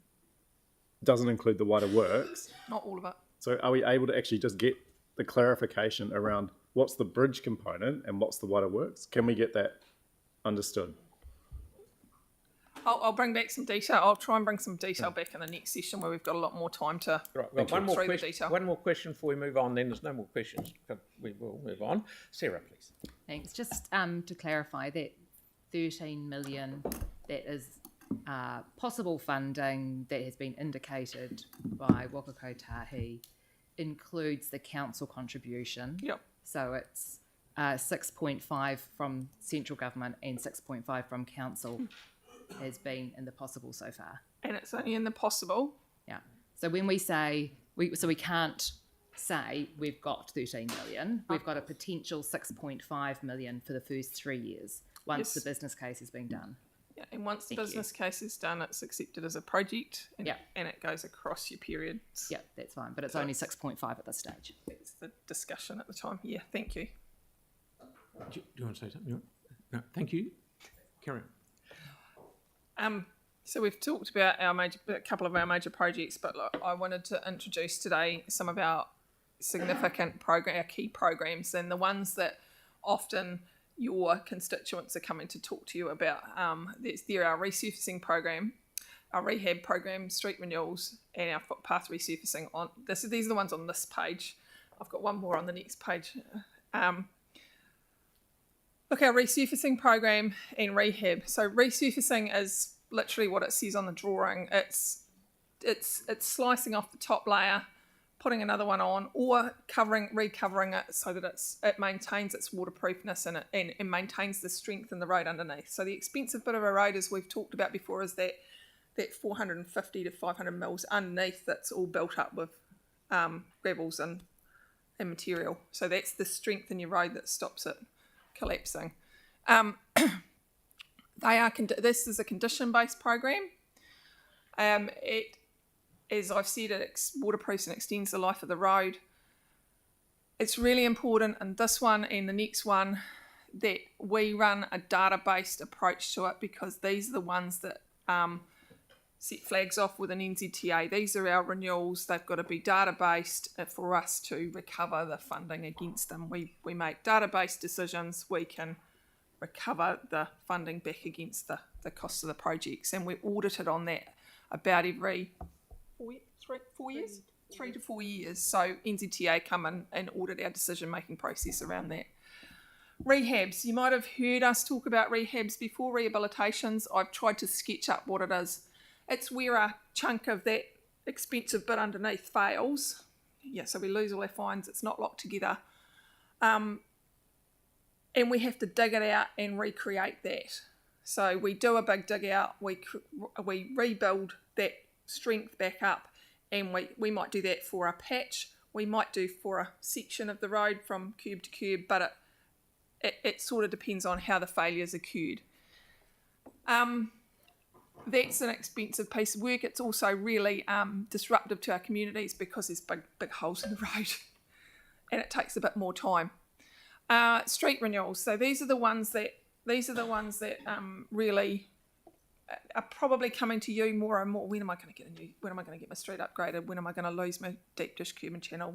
doesn't include the wider works. Not all of it. So are we able to actually just get the clarification around what's the bridge component and what's the wider works? Can we get that understood? I'll bring back some detail. I'll try and bring some detail back in the next session where we've got a lot more time to Right, we've got one more through the question. detail. One more question before we move on. Then there's no more questions. We will move on. Sarah, please. Thanks. Just to clarify, that 13 million, that is possible funding that has been indicated by Waka Kotahi, includes the council contribution. Yep. So it's 6.5 from central government and 6.5 from council has been in the possible so far. And it's only in the possible. Yeah. So when we say, we can't say we've got 13 million, we've got a potential 6.5 million for the first 3 years once Yes. the business case has been done. Yeah, and once the Thank you. business case is done, it's accepted as a project and, Yeah. and it goes across your periods. Yeah, that's fine. But it's So only it's- 6.5 at this stage. That's the discussion at the time. Yeah, thank you. Do you want to say something? No, thank you. Carry on. So we've talked about a couple of our major projects, but look, I wanted to introduce today some of our significant our key programs, and the ones that often your constituents are coming to talk to you about. They're our resurfacing program, our rehab program, street renewals, and our footpath resurfacing. These are the ones on this page. I've got one more on the next page. Look, our resurfacing program and rehab. So resurfacing is literally what it says on the drawing. It's slicing off the top layer, putting another one on, or recovering it so that it maintains its waterproofness and maintains the strength in the road underneath. So the expensive bit of a road, as we've talked about before, is that 450 to 500 mils underneath that's all built up with gravels and material. So that's the strength in your road that stops it collapsing. This is a condition-based program. As I've said, it waterproofs and extends the life of the road. It's really important in this one and the next one that we run a data-based approach to it, because these are the ones that set flags off with an NZTA. These are our renewals. They've got to be data-based for us to recover the funding against them. We make data-based decisions. We can recover the funding back against the costs of the projects, and we're audited on that about every 3 to 4 years. So NZTA come in and audit our decision-making process around that. Rehabs. You might have heard us talk about rehabs before, rehabilitations. I've tried to sketch up what it is. It's where a chunk of that expensive bit underneath fails. Yeah, so we lose all our fines. It's not locked together. And we have to dig it out and recreate that. So we do a big dig out. We rebuild that strength back up, and we might do that for a patch. We might do for a section of the road from curb to curb, but it sort of depends on how the failures occurred. That's an expensive piece of work. It's also really disruptive to our communities because there's big holes in the road, and it takes a bit more time. Street renewals. So these are the ones that really are probably coming to you more and more. When am I going to get my street upgraded? When am I going to lose my deep dish curb and channel?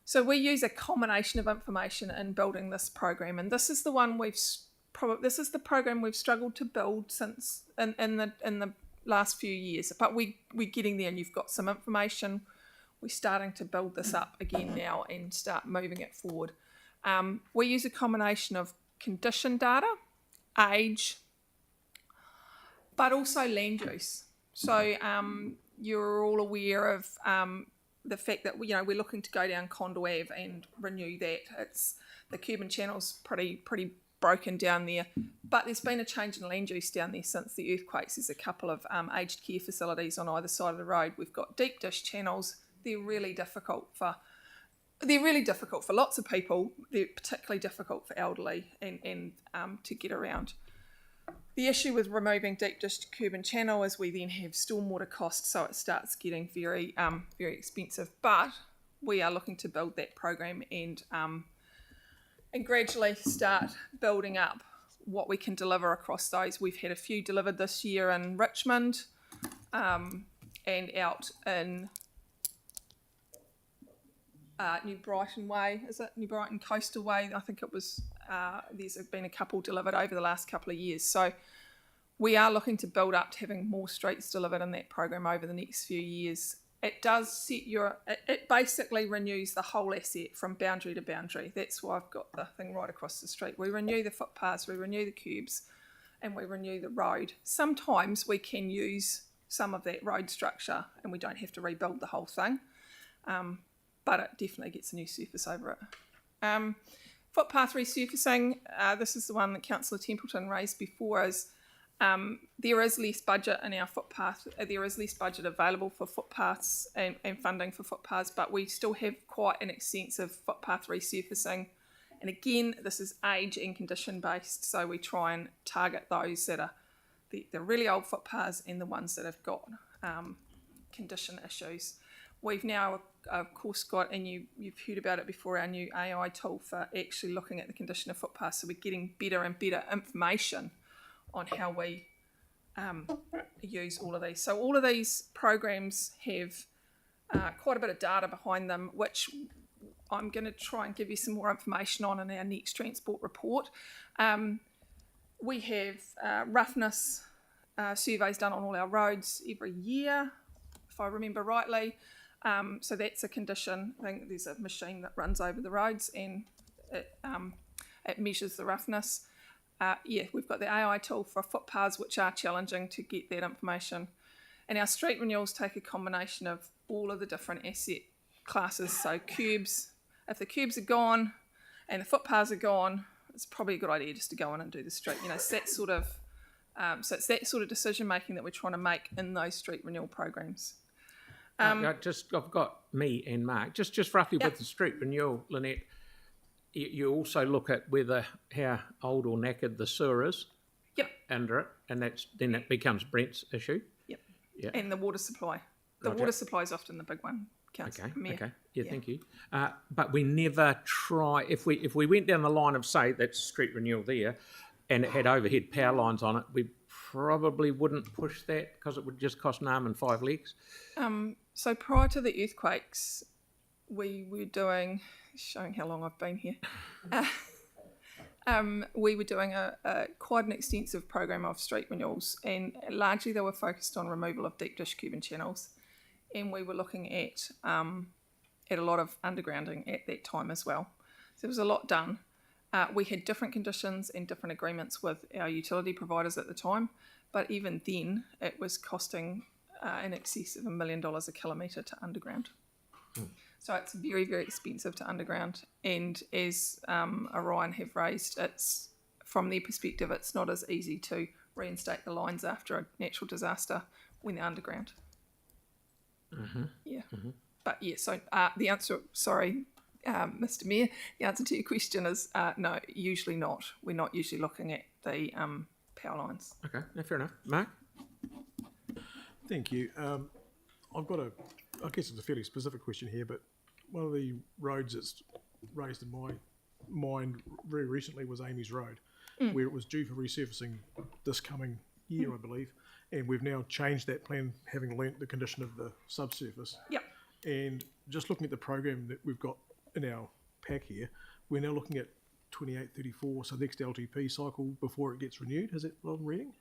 So we use a combination of information in building this program, and this is the one this is the program we've struggled to build since in the last few years. But we're getting there, and you've got some information. We're starting to build this up again now and start moving it forward. We use a combination of condition data, age, but also land use. So you're all aware of the fact that we're looking to go down Condor Ave and renew that. It's the Cuban Channel's pretty broken down there, but there's been a change in land use down there since the earthquakes. There's a couple of aged care facilities on either side of the road. We've got deep dish channels. They're really difficult for lots of people. They're particularly difficult for elderly and to get around. The issue with removing deep dish Cuban Channel is we then have stormwater costs, so it starts getting very expensive. But we are looking to build that program and gradually start building up what we can deliver across those. We've had a few delivered this year in Richmond and out in New Brighton Way. Is it New Brighton Coastal Way? I think it was. There's been a couple delivered over the last couple of years. So we are looking to build up to having more streets delivered in that program over the next few years. It does it basically renews the whole asset from boundary to boundary. That's why I've got the thing right across the street. We renew the footpaths, we renew the curbs, and we renew the road. Sometimes we can use some of that road structure and we don't have to rebuild the whole thing, but it definitely gets a new surface over it. Footpath resurfacing, this is the one that Councillor Templeton raised before, is there is less budget in our footpath. There is less budget available for footpaths and funding for footpaths, but we still have quite an extensive footpath resurfacing. And again, this is age and condition based, so we try and target those that are the really old footpaths and the ones that have got condition issues. We've now, of course, got, and you've heard about it before, our new AI tool for actually looking at the condition of footpaths. So we're getting better and better information on how we use all of these. So all of these programs have quite a bit of data behind them, which I'm going to try and give you some more information on in our next transport report. We have roughness surveys done on all our roads every year, if I remember rightly. So that's a condition. I think there's a machine that runs over the roads and it measures the roughness. We've got the AI tool for footpaths, which are challenging to get that information. And our street renewals take a combination of all of the different asset classes. So curbs, if the curbs are gone and the footpaths are gone, it's probably a good idea just to go in and do the street. It's that sort of it's that sort of decision making that we're trying to make in those street renewal programs. I've got me and Mark. Just roughly with the street renewal, Lynette, you also look at how old or knackered the sewer is. Yep. Under it, and then it becomes Brent's issue. Yep. Yeah. And the water supply. The water supply is often the big one. Okay. Yeah, thank you. But we never try, if we went down the line of, say, that's street renewal there, and it had overhead power lines on it, we probably wouldn't push that because it would just cost an arm and 5 legs. So prior to the earthquakes, we were doing, showing how long I've been here, we were doing a quite an extensive program of street renewals, and largely they were focused on removal of deep dish Cuban channels, and we were looking at a lot of undergrounding at that time as well. So there was a lot done. We had different conditions and different agreements with our utility providers at the time, but even then it was costing in excess of $1 million a kilometre to underground. So it's very, very expensive to underground. And as Orion have raised, it's from their perspective, it's not as easy to reinstate the lines after a natural disaster when they're underground. But so the answer, Mr. Mayor, the answer to your question is no, usually not. We're not usually looking at the power lines. Okay, fair enough. Mark? Thank you. I've got I guess it's a fairly specific question here, but one of the roads that's raised in my mind very recently was Amy's Road, where it was due for resurfacing this coming year, I believe, and we've now changed that plan, having learnt the condition of the subsurface. Yep. And just looking at the program that we've got in our pack here, we're now looking at 28-34, so next LTP cycle before it gets renewed. Is it what I'm reading?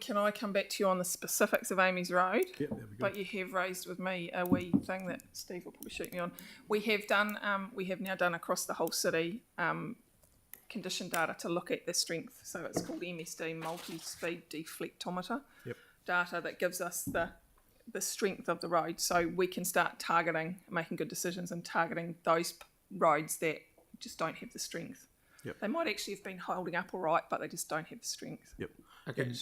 Can I come back to you on the specifics of Amy's Road? Yep, there we go. But you have raised with me a wee thing that Steve will probably shoot me on. We have now done across the whole city condition data to look at the strength. So it's called MSD, multi-speed deflectometer data that gives us the strength of the road. So we can start making good decisions and targeting those roads that just don't have the strength. Yep. They might actually have been holding up all right, but they just don't have the strength. Yep. Okay,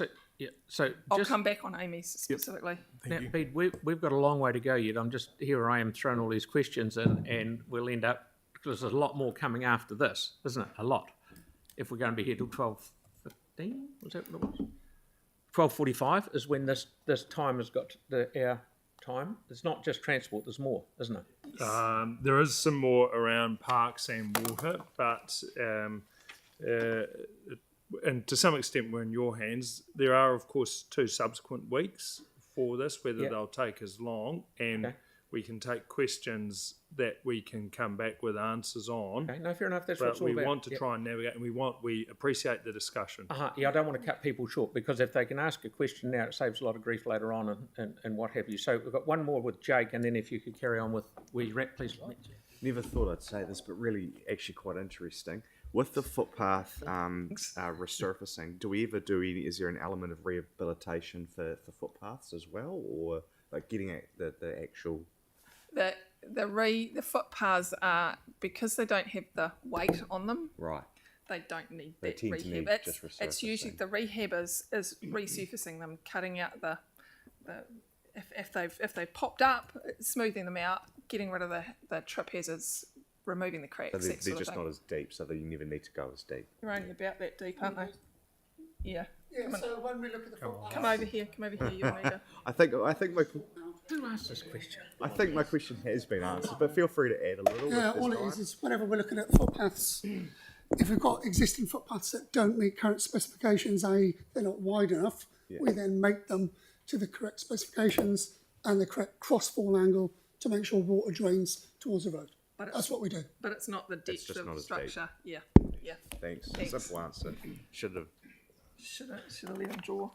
so I'll come back on Amy's specifically. Now, Pete, we've got a long way to go yet. I'm just here. I am throwing all these questions in, and we'll end up because there's a lot more coming after this, isn't it? A lot. If we're going to be here till 12:15, was that what it was? 12:45 is when this time has got our time. It's not just transport. There's more, isn't it? There is some more around parks and water, but and to some extent we're in your hands. There are, of course, 2 subsequent weeks for this, whether they'll take as long, and we can take questions that we can come back with answers on. Okay, no, fair enough. That's what it's all we about. want to try and navigate, and we appreciate the discussion. Yeah, I don't want to cut people short because if they can ask a question now, it saves a lot of grief later on and what have you. So we've got one more with Jake, and then if you could carry on with where you're at, please. Never thought I'd say this, but really actually quite interesting. With the footpath resurfacing, is there an element of rehabilitation for footpaths as well, or like getting at the actual... The footpaths are, because they don't have the weight on them, right? They don't need They that tend to rehab. need just It's usually the rehab is resurfacing them, cutting out the if they've popped up, smoothing them out, getting rid of the trip hazards, removing the cracks. So they're that sort just of not thing. as deep, so that you never need to go as deep. They're only about that deep, aren't they? Yeah. Yeah, so when we look at the footpath... Come over here, you Anita. I think my... Who asked this question? I think my question has been answered, but feel free to add a little. Yeah, all it is whenever we're looking at footpaths, if we've got existing footpaths that don't meet current specifications, i.e. they're not wide enough, we then make them to the correct specifications and the correct cross-fall angle to make sure water drains towards the road. That's what we do. But it's not the depth of the structure. Yeah. Thanks. Simple answer. Should have let him draw.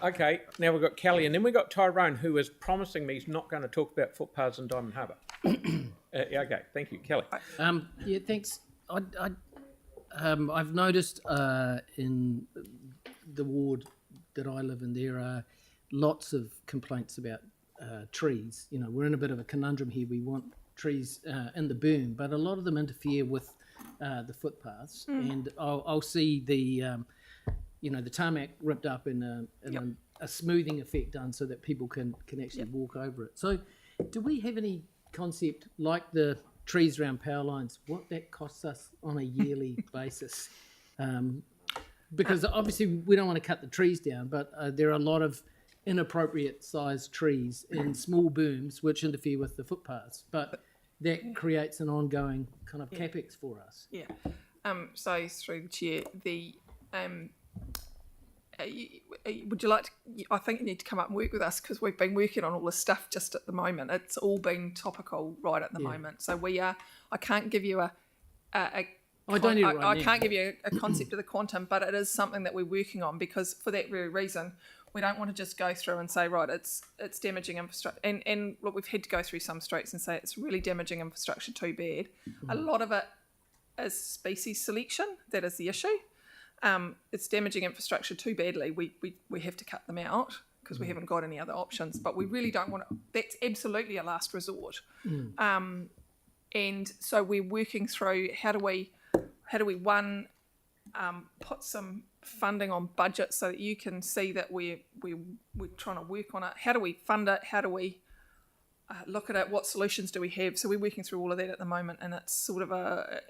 Okay, now we've got Kelly, and then we've got Tyrone, who is promising me he's not going to talk about footpaths in Diamond Harbour. Okay, thank you, Kelly. Yeah, thanks. I've noticed in the ward that I live in, there are lots of complaints about trees. You know, we're in a bit of a conundrum here. We want trees in the boom, but a lot of them interfere with the footpaths, and I'll see the the tarmac ripped up and a smoothing effect done so that people can actually walk over it. So do we have any concept, like the trees around power lines, what that costs us on a yearly basis? Because obviously we don't want to cut the trees down, but there are a lot of inappropriate sized trees in small booms which interfere with the footpaths, but that creates an ongoing kind of capex for us. Yeah. So through the chair, would you like to, I think you need to come up and work with us because we've been working on all this stuff just at the moment. It's all been topical right at the moment. So I can't give you I can't give you a concept of the quantum, but it is something that we're working on because for that very reason, we don't want to just go through and say, right, it's damaging infrastructure. And look, we've had to go through some streets and say it's really damaging infrastructure too bad. A lot of it is species selection. That is the issue. It's damaging infrastructure too badly. We have to cut them out because we haven't got any other options. But we really don't want to. That's absolutely a last resort. And so we're working through how do we put some funding on budget so that you can see that we're trying to work on it. How do we fund it? How do we look at it? What solutions do we have? So we're working through all of that at the moment, and it's sort of a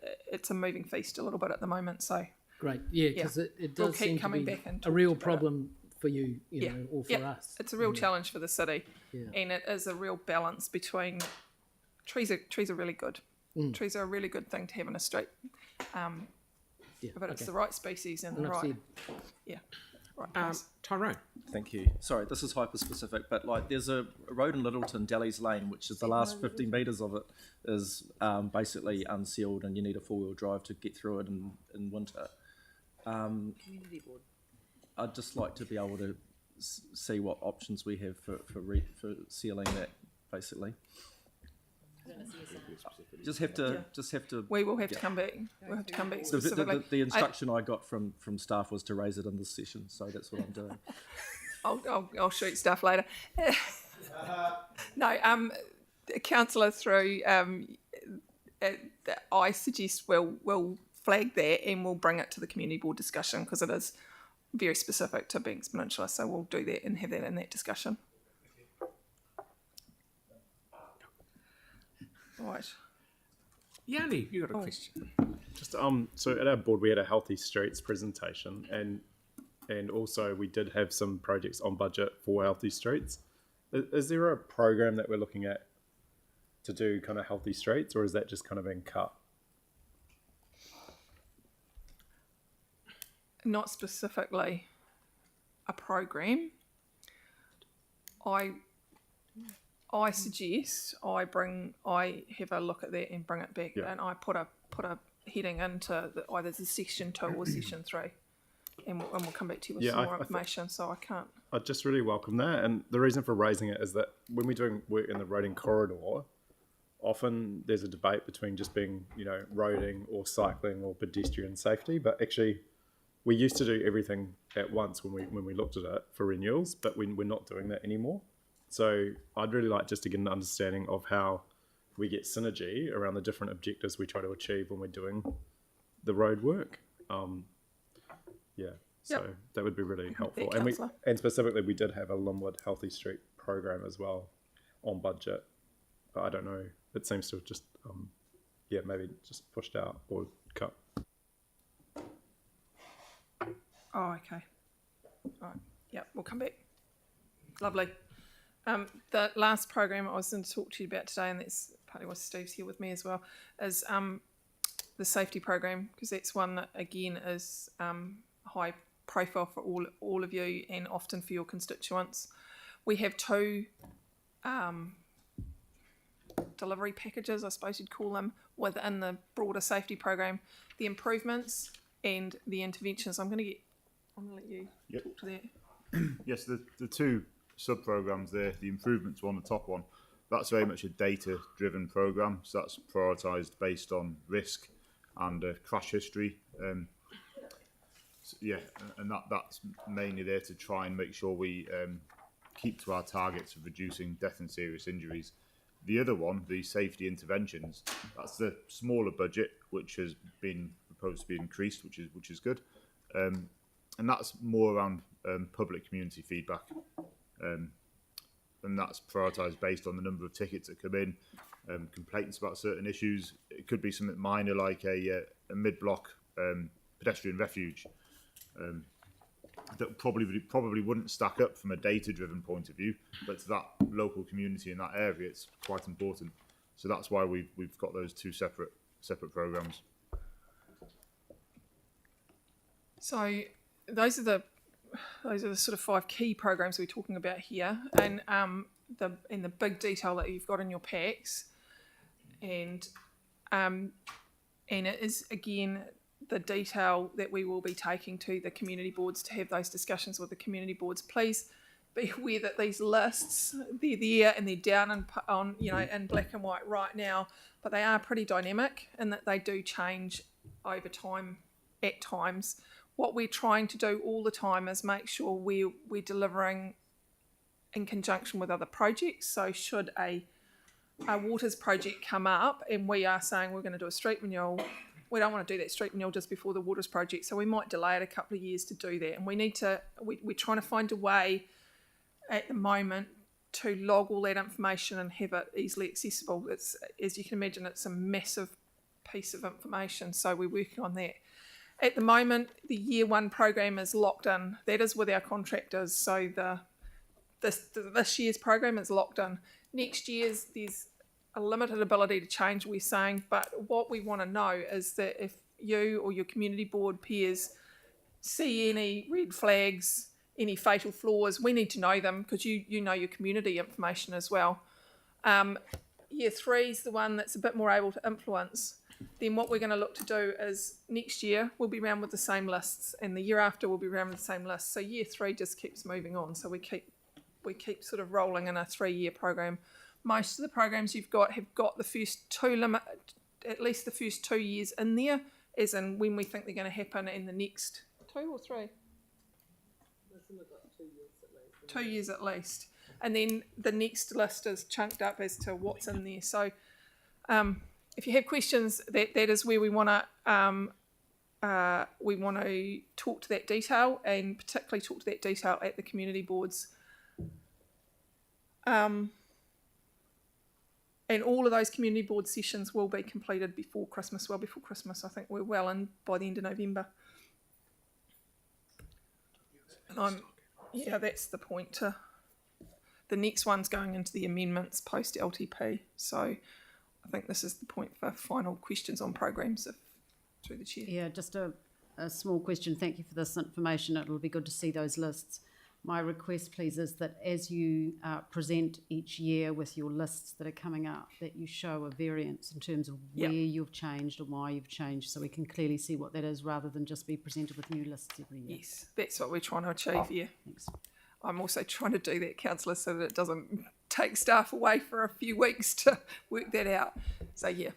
moving feast a little bit at the moment. So. Great, yeah, because it does seem to be a real problem for you, you know, or for us. It's a real challenge for the city, and it is a real balance between trees are really good. Trees are a really good thing to have in a street, but it's the right species and the right. right place. Tyrone. Thank you. Sorry, this is hyper specific, but like there's a road in Littleton, Daly's Lane, which is the last 50 metres of it is basically unsealed, and you need a 4-wheel drive to get through it in winter. Community board. I'd just like to be able to see what options we have for sealing that, basically. Just have to. We will have to come back. We'll have to come back The, specifically. the instruction I got from staff was to raise it in this session, so that's what I'm doing. I'll shoot stuff later. No, councillor through. I suggest we'll flag that and we'll bring it to the community board discussion because it is very specific to Banks Peninsula. So we'll do that and have that in that discussion. Right. Yanni, you got a question? Just so at our board we had a healthy streets presentation, and also we did have some projects on budget for healthy streets. Is there a program that we're looking at to do kind of healthy streets, or is that just kind of been cut? Not specifically a program. I suggest I have a look at that and bring it back, and I put a heading into either the section 2 or section 3, and we'll come back to you with some more information. So I can't. I just really welcome that, and the reason for raising it is that when we're doing work in the roading corridor, often there's a debate between just being, roading or cycling or pedestrian safety, but actually we used to do everything at once when we looked at it for renewals, but we're not doing that anymore. So I'd really like just to get an understanding of how we get synergy around the different objectives we try to achieve when we're doing the road work. So that would be really helpful. And specifically, we did have a Linwood Healthy Street program as well on budget, but I don't know. It seems to have just, maybe just pushed out or cut. Oh, okay. All right. Yeah, we'll come back. Lovely. The last program I was going to talk to you about today, and that's partly why Steve's here with me as well, is the safety program, because that's one that again is high profile for all of you and often for your constituents. We have 2 delivery packages, I suppose you'd call them, within the broader safety program: the improvements and the interventions. I'm going to let you talk to that. Yes, the 2 sub-programs there, the improvements one, the top one, that's very much a data-driven program, so that's prioritised based on risk and crash history. And that's mainly there to try and make sure we keep to our targets of reducing death and serious injuries. The other one, the safety interventions, that's the smaller budget, which has been proposed to be increased, which is good, and that's more around public community feedback. And that's prioritised based on the number of tickets that come in, complaints about certain issues. It could be something minor like a mid-block pedestrian refuge that probably wouldn't stack up from a data-driven point of view, but to that local community in that area, it's quite important. So that's why we've got those 2 separate programmes. So those are the sort of 5 key programs we're talking about here, and the big detail that you've got in your packs, and it is again the detail that we will be taking to the community boards to have those discussions with the community boards. Please be aware that these lists, they're there and they're down on in black and white right now, but they are pretty dynamic in that they do change over time at times. What we're trying to do all the time is make sure we're delivering in conjunction with other projects. So should a waters project come up and we are saying we're going to do a street renewal, we don't want to do that street renewal just before the waters project, so we might delay it a couple of years to do that. And we're trying to find a way at the moment to log all that information and have it easily accessible. It's, as you can imagine, it's a massive piece of information, so we're working on that. At the moment, the year 1 program is locked in. That is with our contractors. So this year's program is locked in. Next year's, there's a limited ability to change, we're saying. But what we want to know is that if you or your community board peers see any red flags, any fatal flaws, we need to know them because you know your community information as well. Year 3 is the one that's a bit more able to influence. Then what we're going to look to do is next year we'll be around with the same lists, and the year after we'll be around with the same lists. So year 3 just keeps moving on. So we keep sort of rolling in a 3-year program. Most of the programs you've got have got the first at least the first 2 years in there, as in when we think they're going to happen in the next 2 or 3. 2 years at least. And then the next list is chunked up as to what's in there. So if you have questions, that is where we want to talk to that detail, and particularly talk to that detail at the community boards. And all of those community board sessions will be completed before Christmas, well before Christmas. I think we're well in by the end of November. And that's the point. The next one's going into the amendments post LTP. So I think this is the point for final questions on programs through the chair. Yeah, just a small question. Thank you for this information. It'll be good to see those lists. My request, please, is that as you present each year with your lists that are coming up, that you show a variance in terms of where you've changed and why you've changed, so we can clearly see what that is rather than just be presented with new lists every year. Yes, that's what we're trying to achieve, Thanks. I'm also trying to do that, councillor, so that it doesn't take staff away for a few weeks to work that out. So, yeah.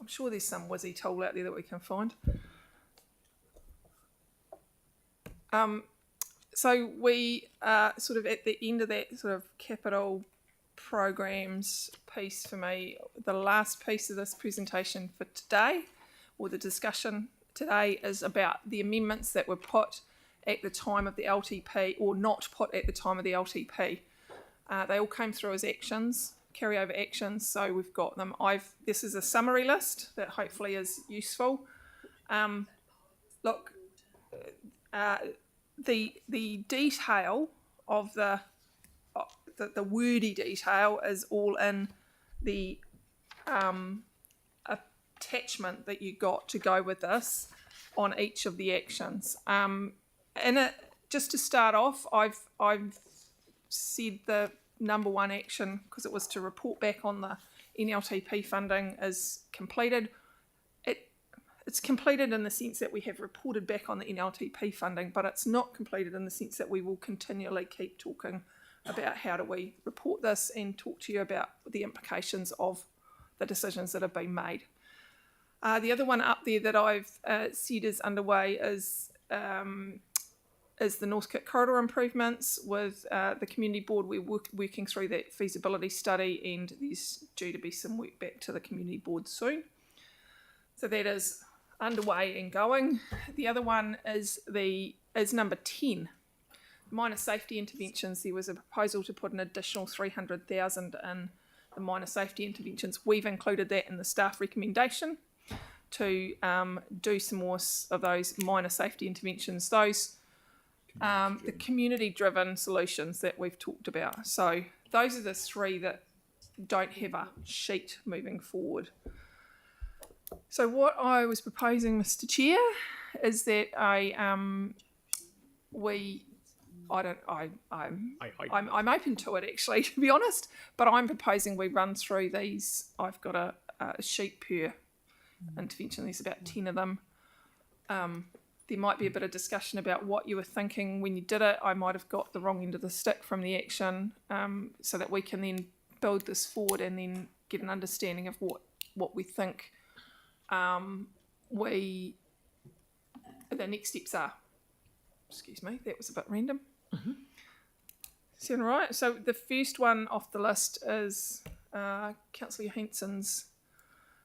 I'm sure there's some whizzy tool out there that we can find. So we are sort of at the end of that sort of capital programs piece for me. The last piece of this presentation for today, or the discussion today, is about the amendments that were put at the time of the LTP, or not put at the time of the LTP. They all came through as actions, carryover actions, so we've got them. This is a summary list that hopefully is useful. Look, the detail of the wordy detail is all in the attachment that you got to go with this on each of the actions. Just to start off, I've said the number one action, because it was to report back on the NLTP funding, is completed. It's completed in the sense that we have reported back on the NLTP funding, but it's not completed in the sense that we will continually keep talking about how do we report this and talk to you about the implications of the decisions that have been made. The other one up there that I've said is underway is the Northcote corridor improvements with the community board. We're working through that feasibility study, and there's due to be some work back to the community board soon. So that is underway and going. The other one is number 10, minor safety interventions. There was a proposal to put an additional 300,000 in the minor safety interventions. We've included that in the staff recommendation to do some more of those minor safety interventions. Those the community-driven solutions that we've talked about. So those are the 3 that don't have a sheet moving forward. So what I was proposing, Mr. Chair, is that I'm open to it, actually, to be honest. But I'm proposing we run through these. I've got a sheet per intervention. There's about 10 of them. There might be a bit of discussion about what you were thinking when you did it. I might have got the wrong end of the stick from the action, so that we can then build this forward and then get an understanding of what we think the next steps are. Excuse me, that was a bit random. Mm-hmm. Sound right? So the first one off the list is Councillor Johansson's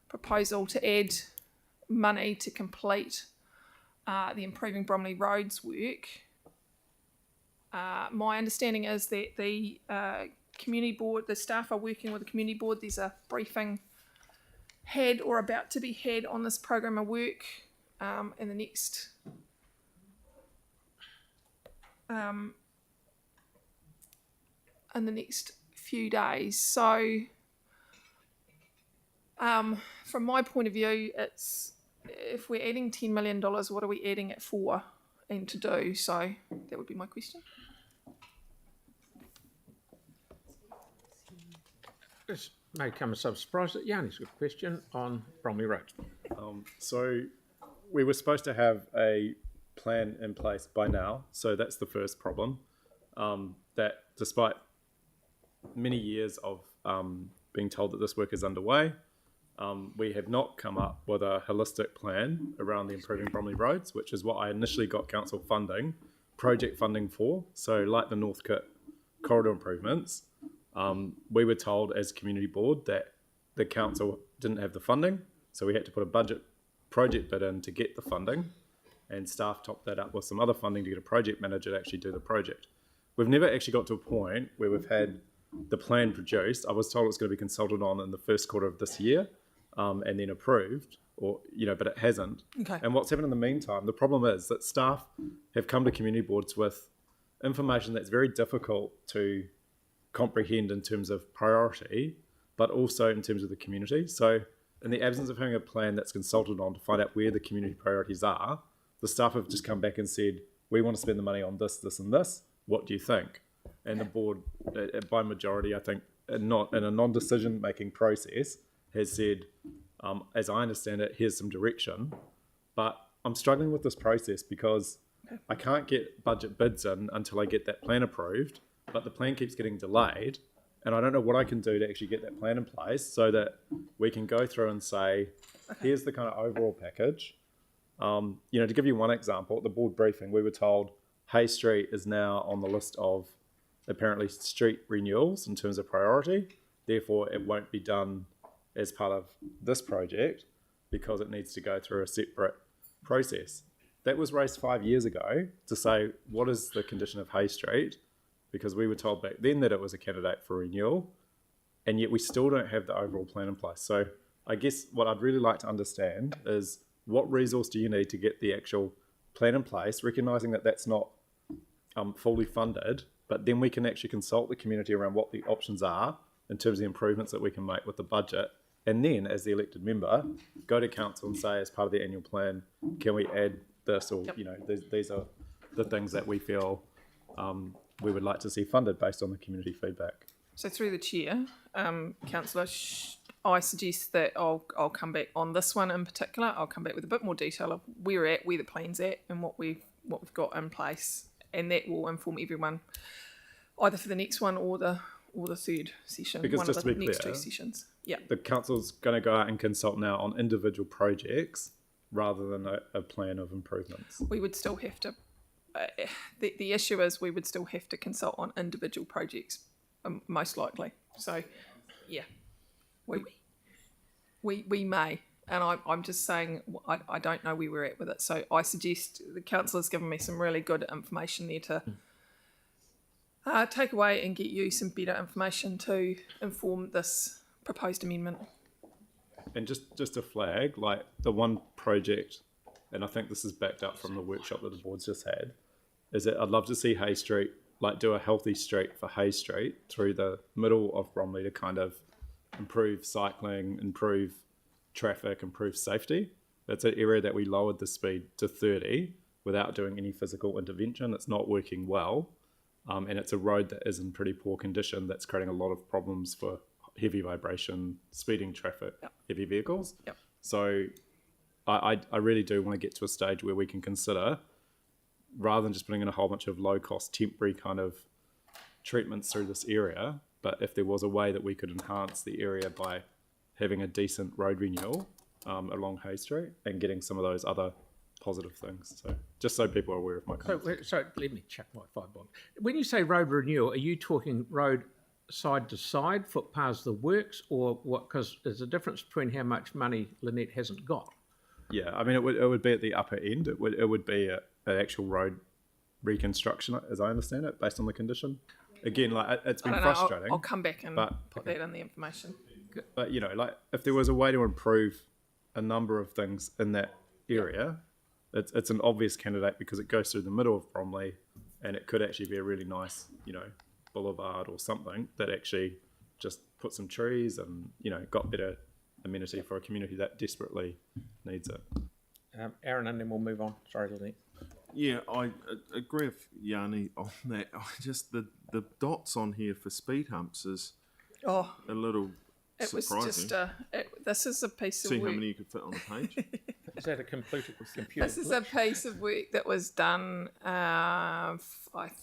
proposal to add money to complete the Improving Bromley Roads work. My understanding is that the community board, the staff are working with the community board. There's a briefing had or about to be had on this program of work in the next few days. So from my point of view, it's if we're adding $10 million, what are we adding it for and to do? So that would be my question. This may come as some surprise that Yanni's got a question on Bromley Road. So we were supposed to have a plan in place by now. So that's the first problem. That despite many years of being told that this work is underway, we have not come up with a holistic plan around the improving Bromley roads, which is what I initially got council project funding for. So like the North Kit corridor improvements, we were told as community board that the council didn't have the funding, so we had to put a project bid in to get the funding, and staff topped that up with some other funding to get a project manager to actually do the project. We've never actually got to a point where we've had the plan produced. I was told it's going to be consulted on in the first quarter of this year, and then approved, or but it hasn't. Okay. And what's happened in the meantime, the problem is that staff have come to community boards with information that's very difficult to comprehend in terms of priority, but also in terms of the community. So in the absence of having a plan that's consulted on to find out where the community priorities are, the staff have just come back and said, we want to spend the money on this, this and this. What do you think? And the board, by majority, I think, not in a non-decision making process, has said, as I understand it, here's some direction. But I'm struggling with this process because I can't get budget bids in until I get that plan approved, but the plan keeps getting delayed, and I don't know what I can do to actually get that plan in place so that we can go through and say, here's the kind of overall package. To give you one example, at the board briefing, we were told Hay Street is now on the list of apparently street renewals in terms of priority. Therefore, it won't be done as part of this project because it needs to go through a separate process. That was raised 5 years ago to say, what is the condition of Hay Street? Because we were told back then that it was a candidate for renewal, and yet we still don't have the overall plan in place. So I guess what I'd really like to understand is what resource do you need to get the actual plan in place, recognising that that's not fully funded, but then we can actually consult the community around what the options are in terms of the improvements that we can make with the budget. And then, as the elected member, go to council and say, as part of the annual plan, can we add this? Or, these are the things that we feel we would like to see funded based on the community feedback. So through the chair, councillor, I suggest that I'll come back on this one in particular. I'll come back with a bit more detail of where we're at, where the plan's at, and what we've got in place, and that will inform everyone either for the next one or the third session. Because one just of the to be next clear, 2 sessions. Yeah. The council's going to go out and consult now on individual projects rather than a plan of improvements. We would still have to. The issue is we would still have to consult on individual projects, most likely. So, yeah, we may, and I'm just saying I don't know where we're at with it. So I suggest the council has given me some really good information there to take away and get you some better information to inform this proposed amendment. And just to flag, like the one project, and I think this is backed up from the workshop that the board's just had, is that I'd love to see Hay Street, like do a healthy street for Hay Street through the middle of Bromley to kind of improve cycling, improve traffic, improve safety. That's an area that we lowered the speed to 30 without doing any physical intervention. It's not working well. And it's a road that is in pretty poor condition that's creating a lot of problems for heavy vibration, speeding traffic, heavy vehicles. So I really do want to get to a stage where we can consider, rather than just putting in a whole bunch of low-cost temporary kind of treatments through this area, but if there was a way that we could enhance the area by having a decent road renewal along Hay Street and getting some of those other positive things. So just so people are aware of my comments. So let me check my 5 bomb. When you say road renewal, are you talking road side to side, footpaths, the works, or what? Because there's a difference between how much money Lynette hasn't got. Yeah, I mean, it would be at the upper end. It would be an actual road reconstruction, as I understand it, based on the condition. Again, like it's been frustrating. I'll come back and put that in the information. But like if there was a way to improve a number of things in that area, it's an obvious candidate because it goes through the middle of Bromley, and it could actually be a really nice, boulevard or something that actually just put some trees and got better amenity for a community that desperately needs it. Aaron, and then we'll move on. Sorry, Lynette. Yeah, I agree with Yanni on that. I just the dots on here for speed humps is Oh, a little it was surprising. just this is a piece of See work. how many you could fit on a page. Is that a computer This is a piece of work that was done, I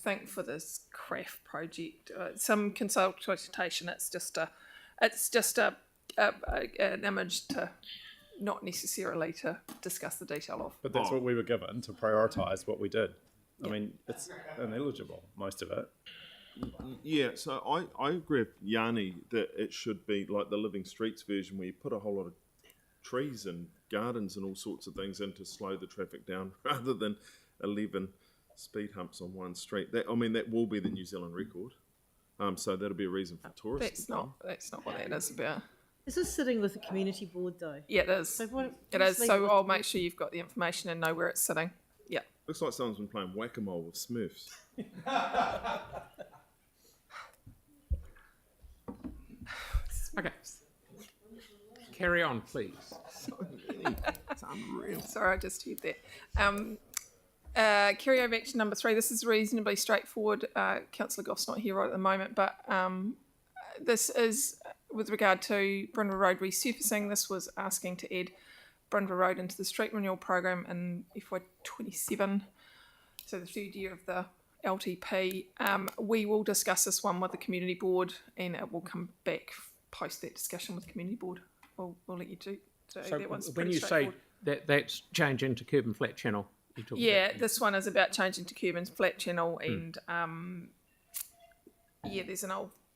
think, for this craft project. Some consultation. It's just an image to, not necessarily to discuss the detail of. But that's what we were given to prioritise what we did. I mean, it's ineligible, most of it. Yeah, so I agree with Yanni that it should be like the Living Streets version where you put a whole lot of trees and gardens and all sorts of things in to slow the traffic down rather than 11 speed humps on one street. That will be the New Zealand record. So that'll be a reason for tourists. That's not what that is about. Is this sitting with the community board though? Yeah, it is. So It is. So I'll make sure you've got the information and know where it's sitting. Yeah. Looks like someone's been playing whack-a-mole with Smurfs. Okay. Carry on, please. It's unreal. Sorry, I just heard that. Carryover action number 3. This is reasonably straightforward. Councillor Goff's not here right at the moment, but this is with regard to Brindle Road resurfacing. This was asking to add Brindle Road into the street renewal program in FY27, so the third year of the LTP. We will discuss this one with the community board, and it will come back post that discussion with the community board. We'll let you do. So that one's when pretty you say straightforward. that's changing to curb and flat channel, you're talking Yeah, about, this one is about changing to curb and flat channel, and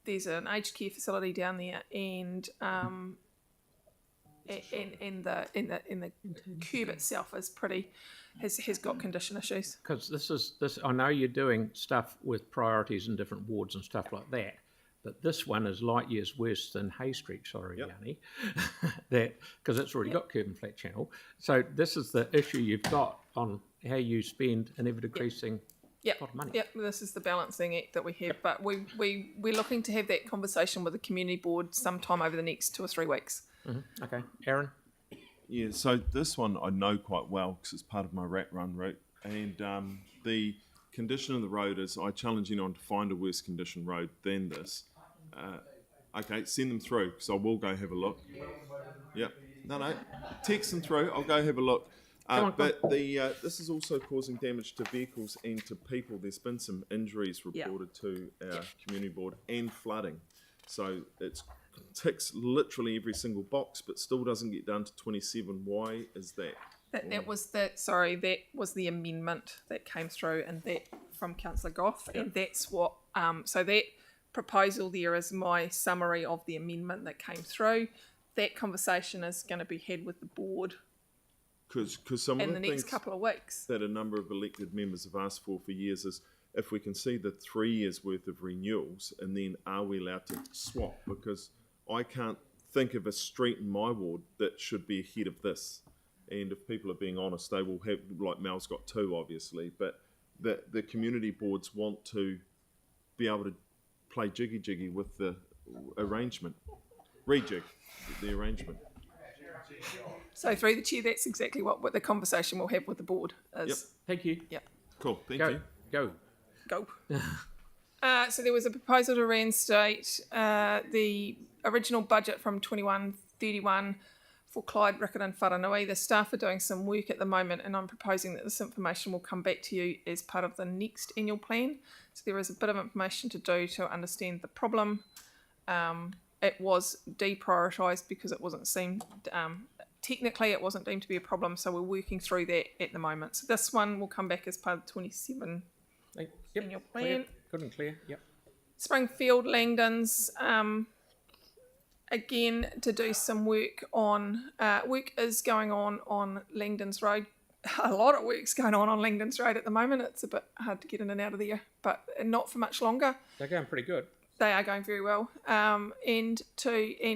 there's an aged care facility down there, and in the curb itself is has got condition issues. because this. I know you're doing stuff with priorities in different wards and stuff like that, but this one is light years worse than Hay Street. Sorry, Yanni, that because it's already got curb and flat channel. So this is the issue you've got on how you spend an ever decreasing pot of money. Yep, this is the balancing act that we have, but we're looking to have that conversation with the community board sometime over the next 2 or 3 weeks. Mm-hmm. Okay, Aaron. Yeah, so this one I know quite well because it's part of my rat run route, and the condition of the road is I challenge anyone to find a worse condition road than this. Okay, send them through because I will go have a look. Yep, no, text them through. I'll go have a look. But this is also causing damage to vehicles and to people. There's been some injuries reported to our community board and flooding. So it ticks literally every single box, but still doesn't get done to 27. Why is that? That was the amendment that came through, and that from Councillor Goff, and that's what. So that proposal there is my summary of the amendment that came through. That conversation is going to be had with the board Because some in of the the next things couple of weeks. that a number of elected members have asked for years is if we can see the 3 years worth of renewals, and then are we allowed to swap? Because I can't think of a street in my ward that should be ahead of this. And if people are being honest, they will have, like Mel's got 2 obviously, but the community boards want to be able to play jiggy with the arrangement, rejig the arrangement. So through the chair, that's exactly what the conversation we'll have with the board is. Yep. Thank you. Yep. Cool. Thank Go. you. Go. So there was a proposal to reinstate the original budget from 21-31 for Clyde, Rickard and Wharanui. The staff are doing some work at the moment, and I'm proposing that this information will come back to you as part of the next annual plan. So there is a bit of information to do to understand the problem. It was deprioritised because it wasn't seen, technically it wasn't deemed to be a problem, so we're working through that at the moment. So this one will come back as part of the 27 annual plan. Clear. Good and clear. Yep. Springfield Langdons, again to do some work on, work is going on Langdons Road. A lot of work's going on Langdons Road at the moment. It's a bit hard to get in and out of there, but not for much longer. They're going pretty good. They are going very well, and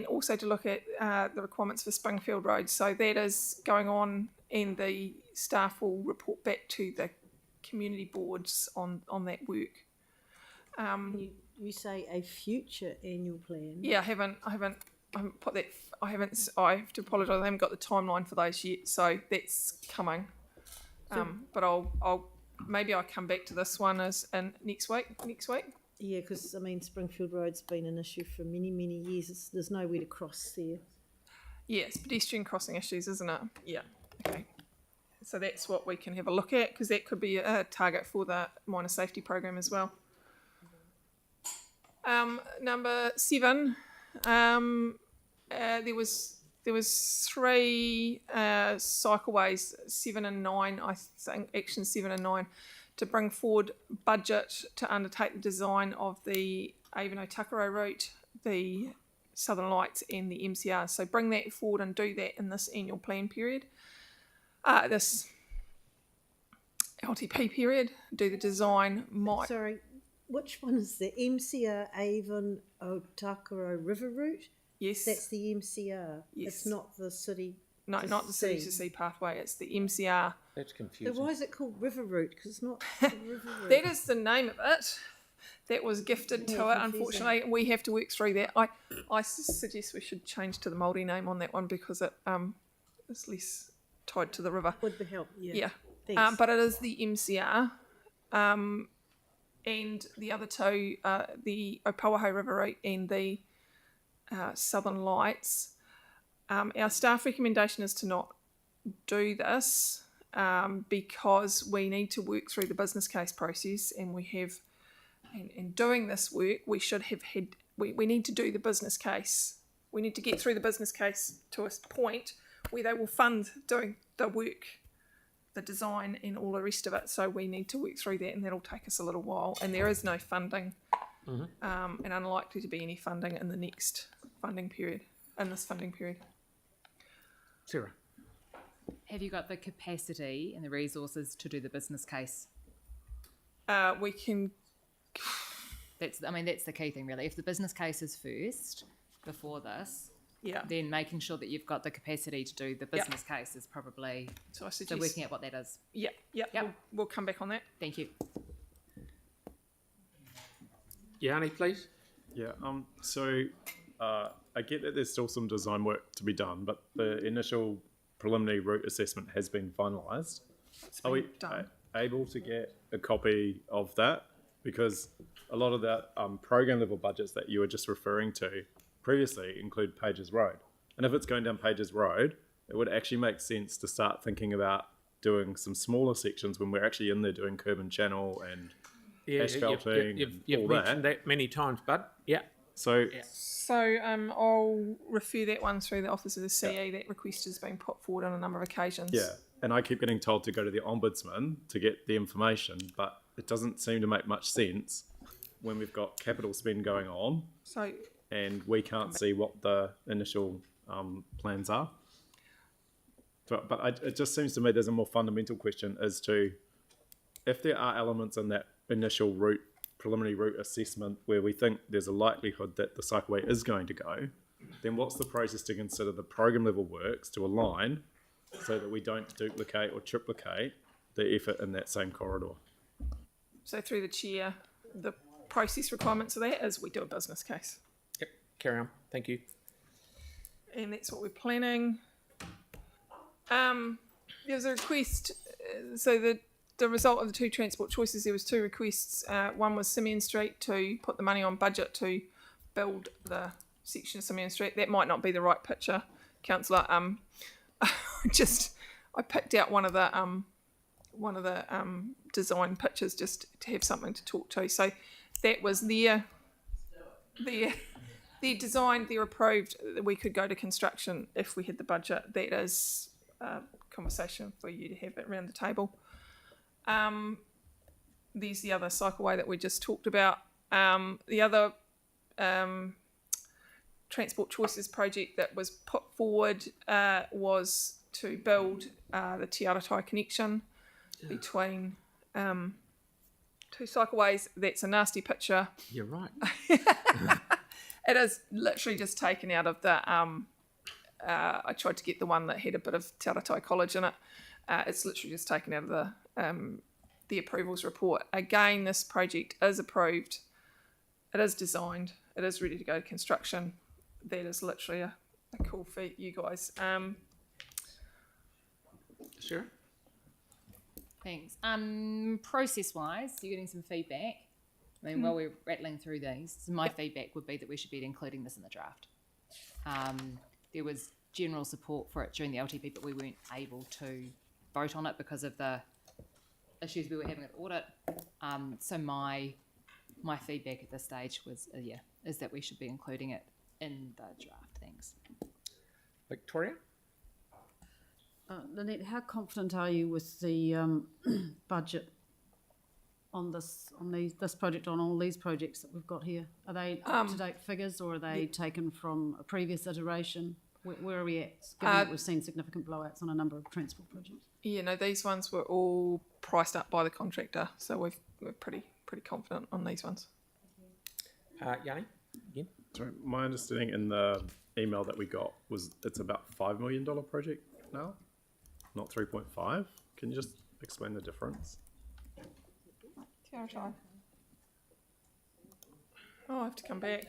also to look at the requirements for Springfield Road. So that is going on, and the staff will report back to the community boards on that work. You say a future annual plan. Yeah, I haven't haven't put that. I have to apologise. I haven't got the timeline for those yet, so that's coming. But I'll maybe I'll come back to this one as in next week. Yeah, because I mean, Springfield Road's been an issue for many, many years. There's nowhere to cross there. Yeah, it's pedestrian crossing issues, isn't it? Yeah. Okay. So that's what we can have a look at, because that could be a target for the minor safety program as well. Number 7, there was 3 cycleways, 7 and 9, I think, action 7 and 9, to bring forward budget to undertake the design of the Avon-Otakaro route, the Southern Lights and the MCR. So bring that forward and do that in this annual plan period. This LTP period, do the design. Sorry, which one is the MCR Avon Otakaro River route? Yes. That's the MCR. Yes. It's not the city. No, not the city to sea pathway. It's the MCR. That's confusing. So why is it called River Route? Because it's not the River Route. That is the name of it. That was gifted to it. Confusing. Unfortunately, we have to work through that. I suggest we should change to the Māori name on that one, because it is less tied to the river. Would be help. Yeah. Yeah. Thanks. But it is the MCR. And the other two, the Opawaho River route and the Southern Lights. Our staff recommendation is to not do this because we need to work through the business case process, and we have, in doing this work, we should have had, we need to do the business case. We need to get through the business case to a point where they will fund doing the work, the design and all the rest of it. So we need to work through that, and that'll take us a little while. And there is no funding, and unlikely to be any funding in the next funding period, in this funding period. Sarah. Have you got the capacity and the resources to do the business case? We can. That's the key thing, really. If the business case is first before this, yeah, then making sure that you've got the capacity to do the business case is probably. So I suggest working out what that is. Yep. We'll come back on that. Thank you. Yanni, please. Yeah. So I get that there's still some design work to be done, but the initial preliminary route assessment has been finalised. Are we able to get a copy of that? Because a lot of that program level budgets that you were just referring to previously include Pages Road. And if it's going down Pages Road, it would actually make sense to start thinking about doing some smaller sections when we're actually in there doing curb and channel and asphalting. You've mentioned that many times, bud. Yeah. So I'll refer that one through the Office of the CE. That request has been put forward on a number of occasions. Yeah, and I keep getting told to go to the Ombudsman to get the information, but it doesn't seem to make much sense when we've got capital spend going on, and we can't see what the initial plans are. But it just seems to me there's a more fundamental question as to if there are elements in that initial preliminary route assessment where we think there's a likelihood that the cycleway is going to go, then what's the process to consider the program level works to align so that we don't duplicate or triplicate the effort in that same corridor? So through the chair, the process requirements of that is we do a business case. Yep, carry on. Thank you. And that's what we're planning. There's a request, so the result of the 2 transport choices, there was 2 requests. One was Simeon Street, to put the money on budget to build the section of Simeon Street. That might not be the right picture, councillor. I picked out one of the design pictures just to have something to talk to. So that was their design. They're approved that we could go to construction if we had the budget. That is a conversation for you to have around the table. There's the other cycleway that we just talked about. The other transport choices project that was put forward was to build the Te Aratai connection between 2 cycleways. That's a nasty picture. You're right. It is literally just taken out of the I tried to get the one that had a bit of Te Aratai College in it. It's literally just taken out of the approvals report. Again, this project is approved. It is designed. It is ready to go to construction. that is literally a cool feat, you guys. Sure. Thanks. Process-wise, you're getting some feedback. I mean, while we're rattling through these, my feedback would be that we should be including this in the draft. There was general support for it during the LTP, but we weren't able to vote on it because of the issues we were having with audit. So my feedback at this stage was, is that we should be including it in the draft. Thanks. Victoria? Lynette, how confident are you with the budget on this project, on all these projects that we've got here? Are they up-to-date figures, or are they taken from a previous iteration? Where are we at, given that we've seen significant blowouts on a number of transport projects? Yeah, no, these ones were all priced up by the contractor, so we're pretty confident on these ones. Yanni? Again? Sorry, my understanding in the email that we got was it's about $5 million project now, not 3.5. Can you just explain the difference? Oh, I have to come back.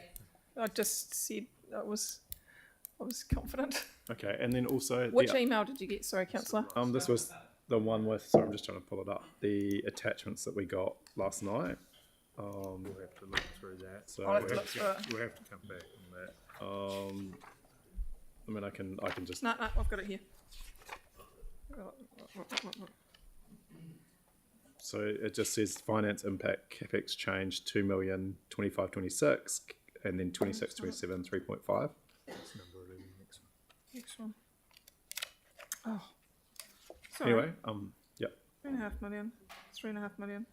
I just said I was confident. Okay, and then also Which email did you get? Sorry, councillor. This was the one with. Sorry, I'm just trying to pull it up. The attachments that we got last night. We'll have to look through that. So I'll have to look through it. We'll have to come back on that. I mean, I can just. No, I've got it here. So it just says finance impact capex change 2 million 25-26, and then 26-27 3.5. Next one. Oh, sorry. Anyway, yeah. 3.5 million. 3.5 million.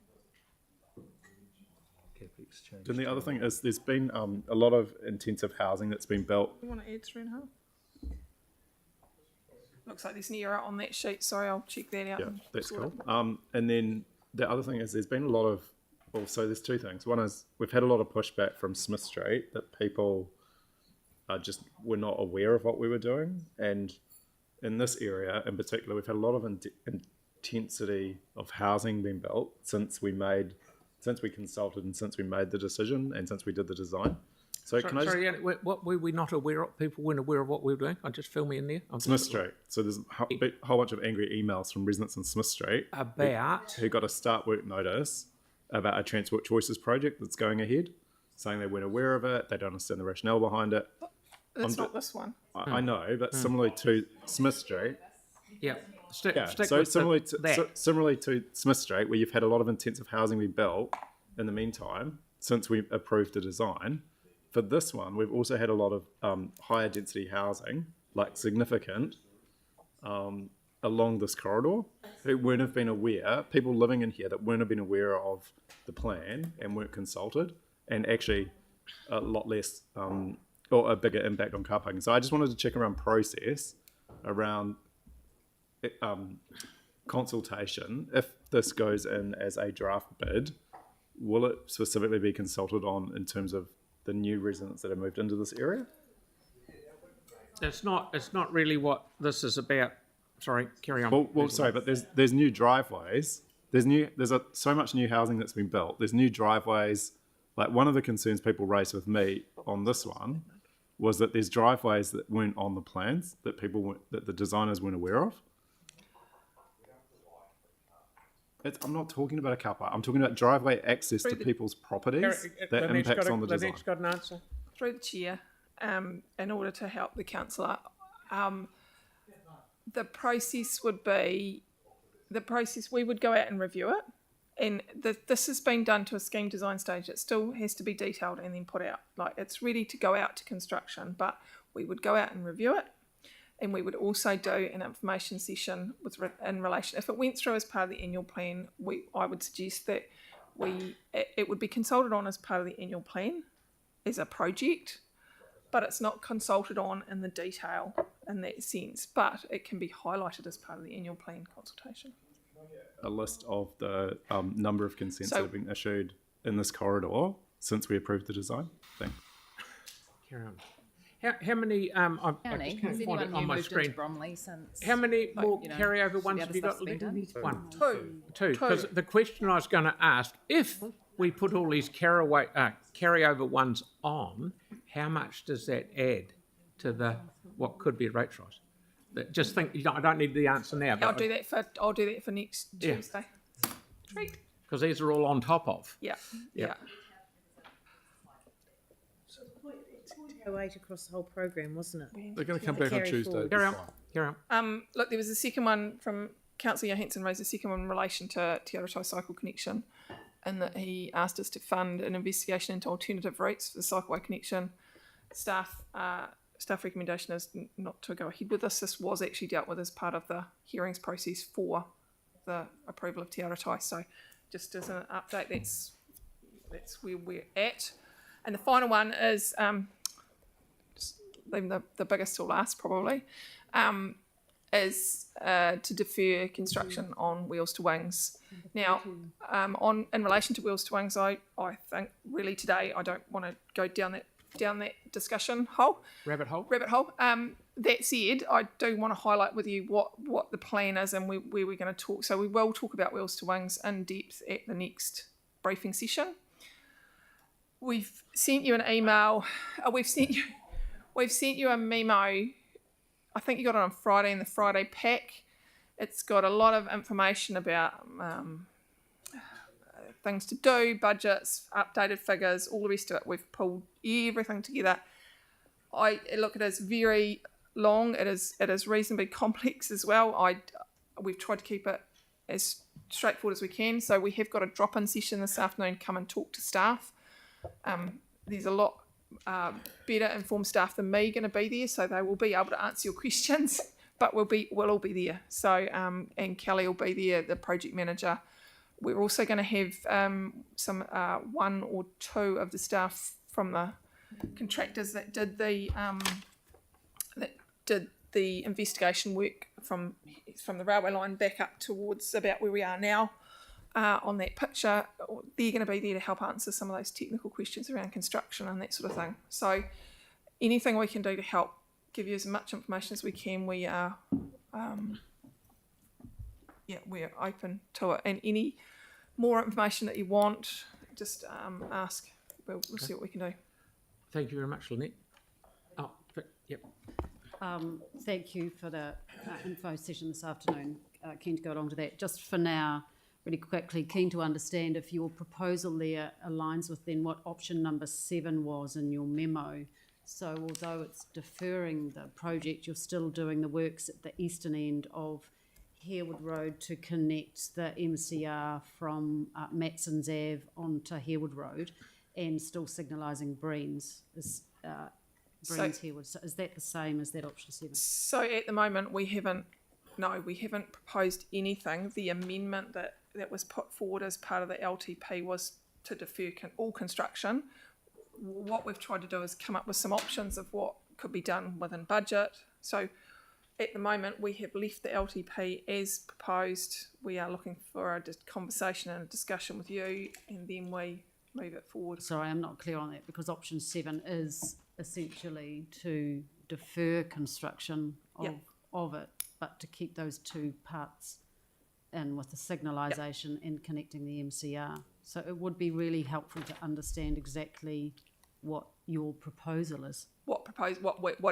Then the other thing is there's been a lot of intensive housing that's been built. You want to add 3.5? Looks like there's an error on that sheet. Sorry, I'll check that out. Yeah, that's cool. And then the other thing is there's been a lot of, also there's two things. One is we've had a lot of pushback from Smith Street that people were not aware of what we were doing. And in this area in particular, we've had a lot of intensity of housing being built since we consulted and since we made the decision and since we did the design. So Sorry, what were we not aware of? People weren't aware of what we were doing? Just fill me in there. Smith Street. So there's a whole bunch of angry emails from residents in Smith Street about who got a start work notice about a Transport Choices project that's going ahead, saying they weren't aware of it, they don't understand the rationale behind it. That's not this one. I know, but similarly to Smith Street. Yeah. Similarly to Smith Street, where you've had a lot of intensive housing be built in the meantime since we approved the design. For this one, we've also had a lot of higher density housing, like significant, along this corridor, who wouldn't have been aware, people living in here that wouldn't have been aware of the plan and weren't consulted, and actually a lot less, or a bigger impact on car parking. So I just wanted to check around process, around consultation. If this goes in as a draft bid, will it specifically be consulted on in terms of the new residents that have moved into this area? It's not really what this is about. Sorry, carry on. Well, sorry, but there's new driveways. There's so much new housing that's been built. There's new driveways. Like, one of the concerns people raised with me on this one was that there's driveways that weren't on the plans that the designers weren't aware of. I'm not talking about a car park. I'm talking about driveway access to people's properties that impacts on the design. Lynette's got an answer. Through the chair, in order to help the councillor, the process would be, we would go out and review it, and this has been done to a scheme design stage. It still has to be detailed and then put out. Like, it's ready to go out to construction, but we would go out and review it, and we would also do an information session in relation. If it went through as part of the annual plan, I would suggest that it would be consulted on as part of the annual plan as a project, but it's not consulted on in the detail in that sense, but it can be highlighted as part of the annual plan consultation. A list of the number of consents that have been issued in this corridor since we approved the design. Thanks. Carry on. How many? I just can't find it on my screen. How many more carryover ones have you got? One, two. Because the question I was going to ask, if we put all these carryover ones on, how much does that add to the what could be a rate rise? Just think, I don't need the answer now. I'll do that for next Yeah. Tuesday. Treat. Because these are all on top of. Yeah. Yeah. So the point, it's 0.08 across the whole program, wasn't it? They're going to come back on Carry Tuesday. forward. Carry on. Carry on. Look, there was a second one from Councillor Johansson raised a second one in relation to Te Aratai Cycle Connection, and that he asked us to fund an investigation into alternative routes for the cycleway connection. Staff recommendation is not to go ahead with this. This was actually dealt with as part of the hearings process for the approval of Te Aratai. So just as an update, that's where we're at. And the final one is, just leaving the biggest till last probably, is to defer construction on Wheels to Wings. Now, in relation to Wheels to Wings, I think really today I don't want to go down that discussion hole. Rabbit hole. That said, I do want to highlight with you what the plan is and where we're going to talk. So we will talk about Wheels to Wings in depth at the next briefing session. We've sent you an email. We've sent you a memo. I think you got it on Friday in the Friday pack. It's got a lot of information about things to do, budgets, updated figures, all the rest of it. We've pulled everything together. Look, it is very long. It is reasonably complex as well. We've tried to keep it as straightforward as we can. So we have got a drop-in session this afternoon. Come and talk to staff. There's a lot better informed staff than me going to be there, so they will be able to answer your questions. But we'll all be there. So and Kelly will be there, the project manager. We're also going to have some one or two of the staff from the contractors that did the investigation work from the railway line back up towards about where we are now on that picture. They're going to be there to help answer some of those technical questions around construction and that sort of thing. So anything we can do to help give you as much information as we can, we are we're open to it. And any more information that you want, just ask. We'll see what we can do. Thank you very much, Lynette. Oh, yep. Thank you for the info session this afternoon. Keen to go along to that. Just for now, really quickly, keen to understand if your proposal there aligns with then what option number 7 was in your memo. So although it's deferring the project, you're still doing the works at the eastern end of Harewood Road to connect the MCR from Matson's Ave onto Harewood Road, and still signalising Breen's Harewood. So is that the same as that option 7? So at the moment we haven't proposed anything. The amendment that was put forward as part of the LTP was to defer all construction. What we've tried to do is come up with some options of what could be done within budget. So at the moment we have left the LTP as proposed. We are looking for a conversation and a discussion with you, and then we move it forward. Sorry, I'm not clear on that, because option 7 is essentially to defer construction of it, but to keep those two parts in with the signalisation and connecting the MCR. So it would be really helpful to understand exactly what your proposal is. What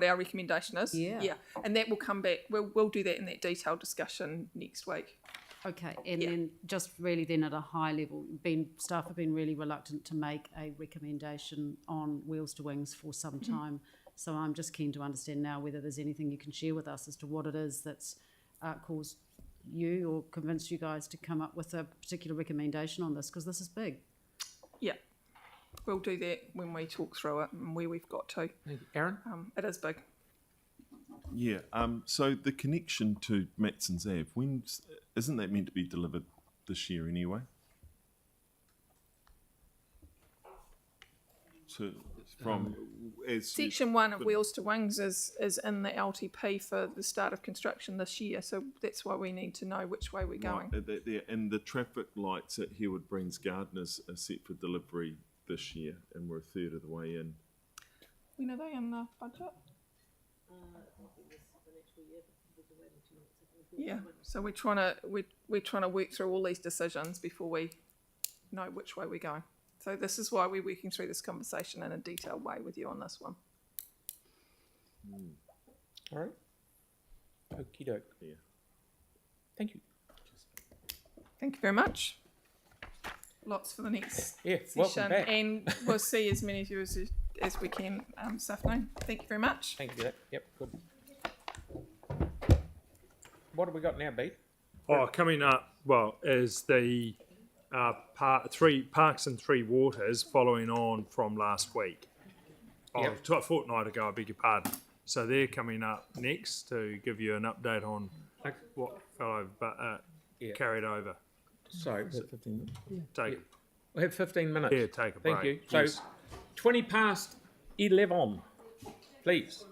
our recommendation is. Yeah. And that will come back. We'll do that in that detailed discussion next week. Okay, and then just really then at a high level, staff have been really reluctant to make a recommendation on Wheels to Wings for some time. So I'm just keen to understand now whether there's anything you can share with us as to what it is that's caused you or convinced you guys to come up with a particular recommendation on this, because this is big. Yeah, we'll do that when we talk through it and where we've got to. Thank you. Aaron? It is big. Yeah, so the connection to Matson's Ave, isn't that meant to be delivered this year anyway? Section 1 of Wheels to Wings is in the LTP for the start of construction this year, so that's why we need to know which way we're going. And the traffic lights at Harewood Breen's Gardeners are set for delivery this year, and we're a third of the way in. When are they in the budget? Yeah, so we're trying to work through all these decisions before we know which way we're going. So this is why we're working through this conversation in a detailed way with you on this one. All right. Okie doke. Yeah. Thank you. Thank you very much. Lots for the next Yeah, welcome session, back. and we'll see as many of you as we can this afternoon. Thank you very much. Thank you. Yep, good. What have we got now, Beat? Oh, coming up, is the three parks and three waters following on from last week. Yep. A fortnight ago, I beg your pardon. So they're coming up next to give you an update on what fell over, but carried over. So, Take it. we have 15 minutes. Yeah, take a Thank break. you. So, Yes. 20 past 11, please.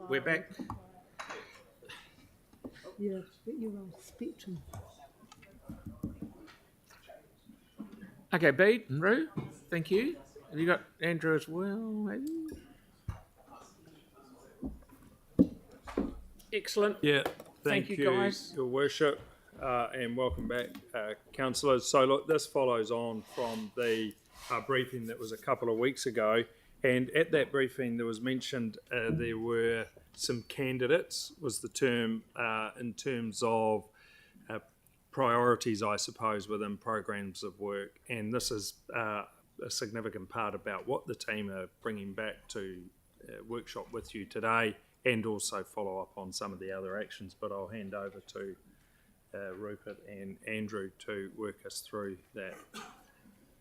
We're back. Yeah, but you're on spectrum. Okay, Bede and Roo, thank you. Have you got Andrew as well, maybe? Excellent. Yeah, Thank you, guys. Your Worship, and welcome back, councillors. So look, this follows on from the briefing that was a couple of weeks ago, and at that briefing there was mentioned there were some candidates, was the term, in terms of priorities, I suppose, within programs of work, and this is a significant part about what the team are bringing back to workshop with you today, and also follow up on some of the other actions. But I'll hand over to Rupert and Andrew to work us through that.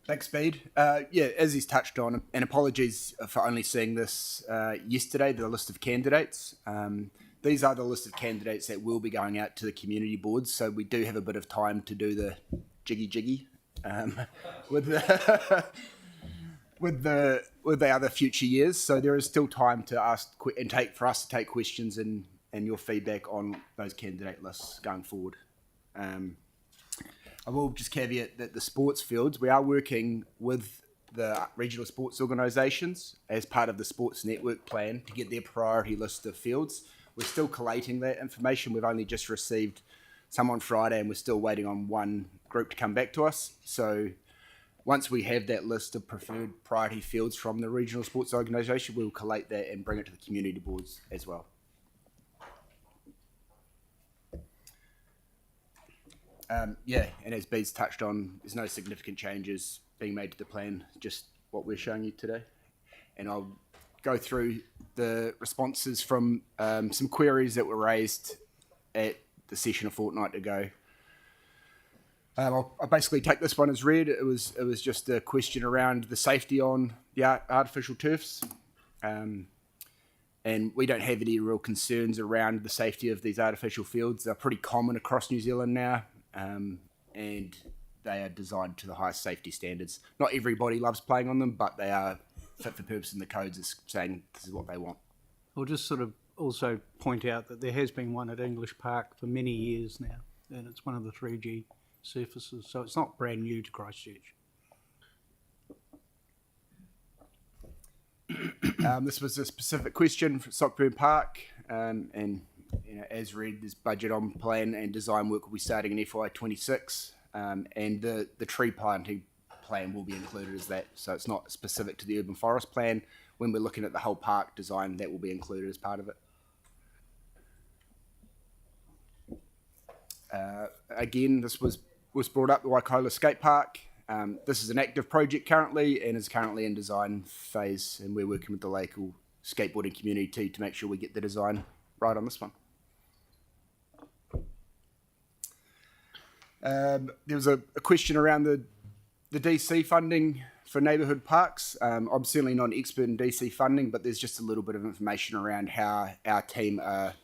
Thanks, Bede. Yeah, as he's touched on, and apologies for only seeing this yesterday, the list of candidates. These are the list of candidates that will be going out to the community boards, so we do have a bit of time to do the jiggy with the with the other future years. So there is still time to ask and for us to take questions and your feedback on those candidate lists going forward. I will just caveat that the sports fields, we are working with the regional sports organisations as part of the sports network plan to get their priority list of fields. We're still collating that information. We've only just received some on Friday, and we're still waiting on one group to come back to us. So once we have that list of preferred priority fields from the regional sports organisation, we'll collate that and bring it to the community boards as well. Yeah, and as Bede's touched on, there's no significant changes being made to the plan, just what we're showing you today. And I'll go through the responses from some queries that were raised at the session a fortnight ago. I'll basically take this one as read. It was just a question around the safety on the artificial turfs. And we don't have any real concerns around the safety of these artificial fields. They're pretty common across New Zealand now, and they are designed to the highest safety standards. Not everybody loves playing on them, but they are fit for purpose, and the codes is saying this is what they want. I'll just sort of also point out that there has been one at English Park for many years now, and it's one of the 3G surfaces, so it's not brand new to Christchurch. This was a specific question for Stockburn Park, and you know, as read, this budget on plan and design work will be starting in FY26, and the tree planting plan will be included as that, so it's not specific to the urban forest plan. When we're looking at the whole park design, that will be included as part of it. Again, this was brought up, the Waikola Skate Park. This is an active project currently and is currently in design phase, and we're working with the local skateboarding community to make sure we get the design right on this one. There was a question around the DC funding for neighbourhood parks. I'm certainly not an expert in DC funding, but there's just a little bit of information around how our team are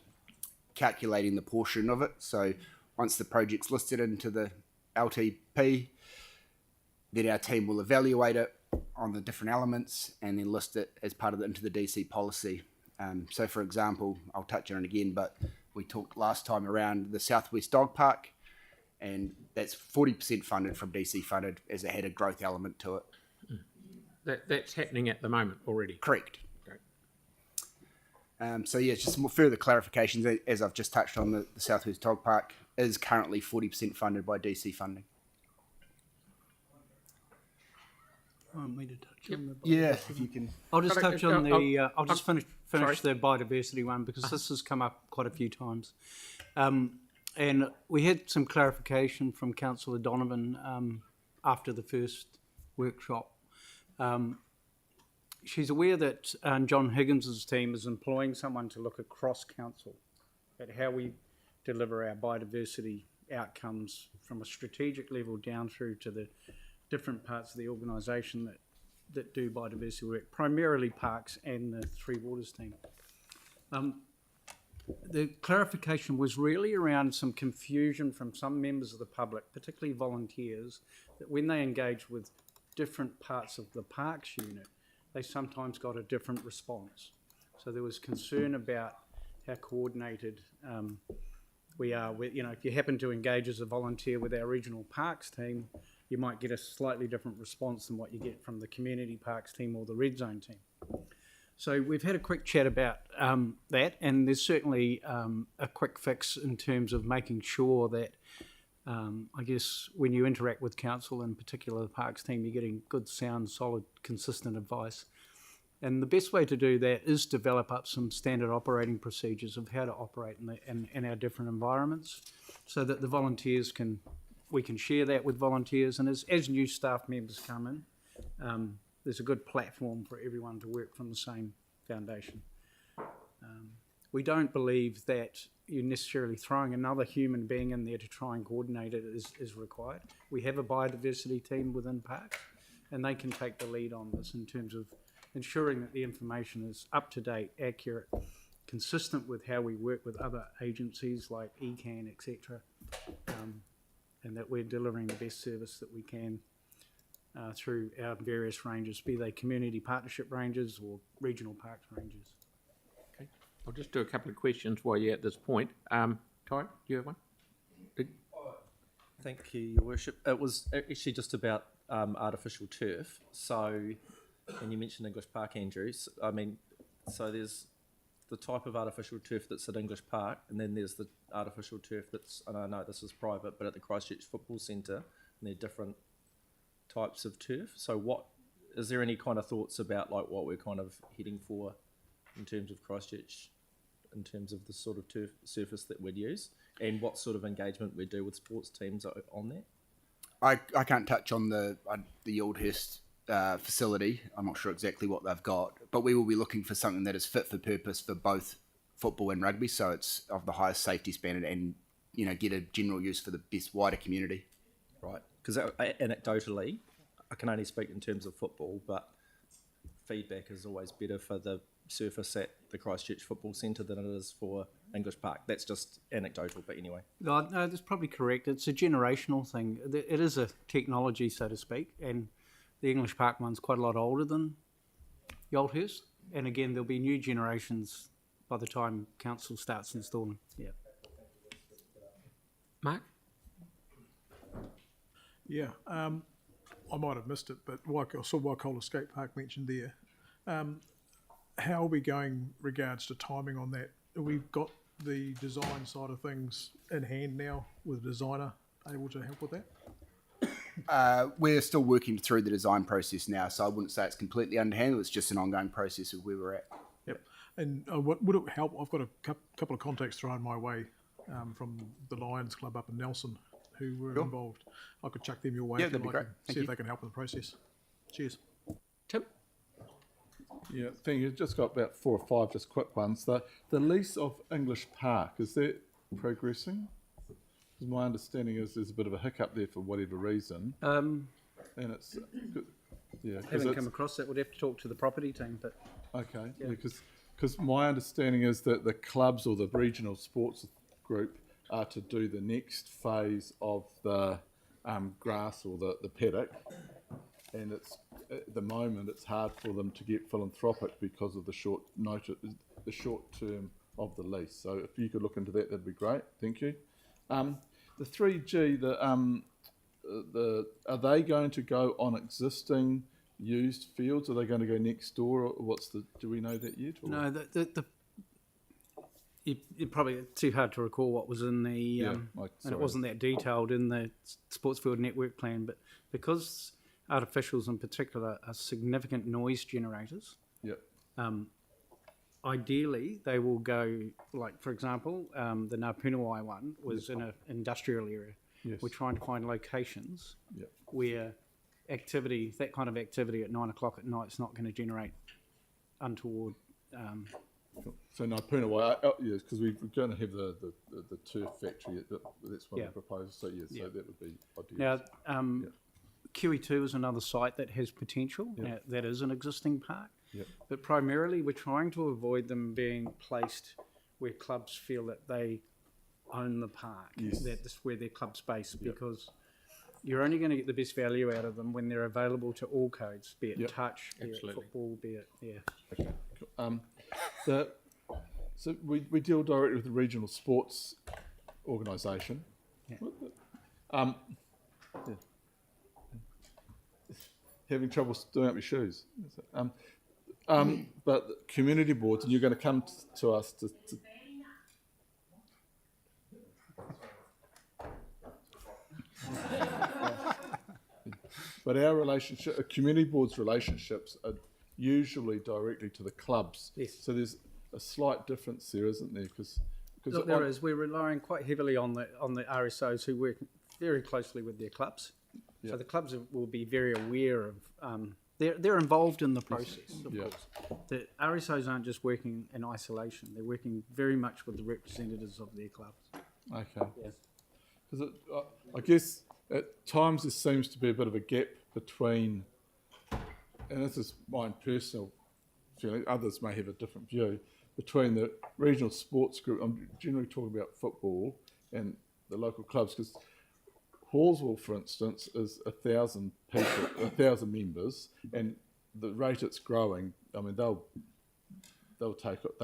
calculating the portion of it. So once the project's listed into the LTP, then our team will evaluate it on the different elements and then list it as part of into the DC policy. So for example, I'll touch on it again, but we talked last time around the Southwest Dog Park, and that's 40% funded from DC funded as it had a growth element to it. That's happening at the moment already? Correct. Great. So yeah, just some more further clarifications, as I've just touched on, the Southwest Dog Park is currently 40% funded by DC funding. Want me to touch on the biodiversity? Yeah, if you can. I'll just touch on the. I'll just finish sorry. the biodiversity one, because this has come up quite a few times, and we had some clarification from Councillor Donovan after the first workshop. She's aware that John Higgins's team is employing someone to look across council at how we deliver our biodiversity outcomes from a strategic level down through to the different parts of the organisation that do biodiversity work, primarily parks and the Three Waters team. The clarification was really around some confusion from some members of the public, particularly volunteers, that when they engage with different parts of the parks unit, they sometimes got a different response. So there was concern about how coordinated we are. If you happen to engage as a volunteer with our regional parks team, you might get a slightly different response than what you get from the community parks team or the red zone team. So we've had a quick chat about that, and there's certainly a quick fix in terms of making sure that I guess when you interact with council, in particular the parks team, you're getting good, sound, solid, consistent advice. And the best way to do that is develop up some standard operating procedures of how to operate in our different environments, so that the volunteers we can share that with volunteers. And as new staff members come in, there's a good platform for everyone to work from the same foundation. We don't believe that you're necessarily throwing another human being in there to try and coordinate it is required. We have a biodiversity team within parks, and they can take the lead on this in terms of ensuring that the information is up to date, accurate, consistent with how we work with other agencies like ECAN, etc., and that we're delivering the best service that we can through our various ranges, be they community partnership ranges or regional parks ranges. Okay, I'll just do a couple of questions while you're at this point. Ty, do you have one? Thank you, Your Worship. It was actually just about artificial turf. So, and you mentioned English Park, Andrews. I mean, so there's the type of artificial turf that's at English Park, and then there's the artificial turf that's, and I know this is private, but at the Christchurch Football Centre, and they're different types of turf. So what, is there any kind of thoughts about like what we're kind of heading for in terms of Christchurch, in terms of the sort of turf surface that we'd use, and what sort of engagement we do with sports teams on that? I can't touch on the Oldhurst facility. I'm not sure exactly what they've got, but we will be looking for something that is fit for purpose for both football and rugby, so it's of the highest safety standard and get a general use for the best wider community. Right, because anecdotally, I can only speak in terms of football, but feedback is always better for the surface at the Christchurch Football Centre than it is for English Park. That's just anecdotal, but anyway. No, that's probably correct. It's a generational thing. It is a technology, so to speak, and the English Park one's quite a lot older than the Oldhurst. And again, there'll be new generations by the time council starts installing. Yeah. Mark? Yeah, I might have missed it, but I saw Waikola Skate Park mentioned there. How are we going regards to timing on that? We've got the design side of things in hand now with a designer able to help with that? We're still working through the design process now, so I wouldn't say it's completely underhandled. It's just an ongoing process of where we're at. Yep. And what would it help? I've got a couple of contacts thrown my way from the Lions Club up in Nelson who were involved. I could chuck them your way. Yeah, that'd be great. See if they can help in the process. Cheers. Tim? Yeah, thank you. Just got about 4 or 5 just quick ones. The lease of English Park, is that progressing? Because my understanding is there's a bit of a hiccup there for whatever reason. And it's, yeah. Haven't come across that. We'd have to talk to the property team, but... Okay, yeah, because my understanding is that the clubs or the regional sports group are to do the next phase of the grass or the paddock, and it's at the moment it's hard for them to get philanthropic because of the short term of the lease. So if you could look into that, that'd be great. Thank you. The 3G, are they going to go on existing used fields? Are they going to go next door? Or do we know that yet? Or? No, it's probably too hard to recall what was in the, and it wasn't that detailed in the sports field network plan, but because artificials in particular are significant noise generators, ideally they will go, like for example, the Ngāpunawai one was in an industrial area. Yes. We're trying to find locations where that kind of activity at 9 o'clock at night is not going to generate untoward. So Ngāpunawai, yes, because we're going to have the turf factory. That's one of the proposals. So so that would be ideal. Now, QE2 is another site that has potential. That is an existing park. But primarily we're trying to avoid them being placed where clubs feel that they own the park, that this is where their club's based, because you're only going to get the best value out of them when they're available to all codes, be it touch, be it football, be it, Okay. Cool. So we deal directly with the regional sports organisation. Yeah. Yeah. Having trouble doing up your shoes. But community boards, and you're going to come to us to but our relationship, community boards' relationships are usually directly to the clubs. Yes. So there's a slight difference there, isn't there? Because Look, there is. We're relying quite heavily on the RSOs who work very closely with their clubs. Yeah. So the clubs will be very aware of. They're involved in the process, of Yeah. course. The RSOs aren't just working in isolation. They're working very much with the representatives of their clubs. Okay. Yes. Because I guess at times there seems to be a bit of a gap between, and this is my personal feeling, others may have a different view, between the regional sports group, I'm generally talking about football, and the local clubs, because Hallsville, for instance, is 1,000 people, 1,000 members, and the rate it's growing, I mean, they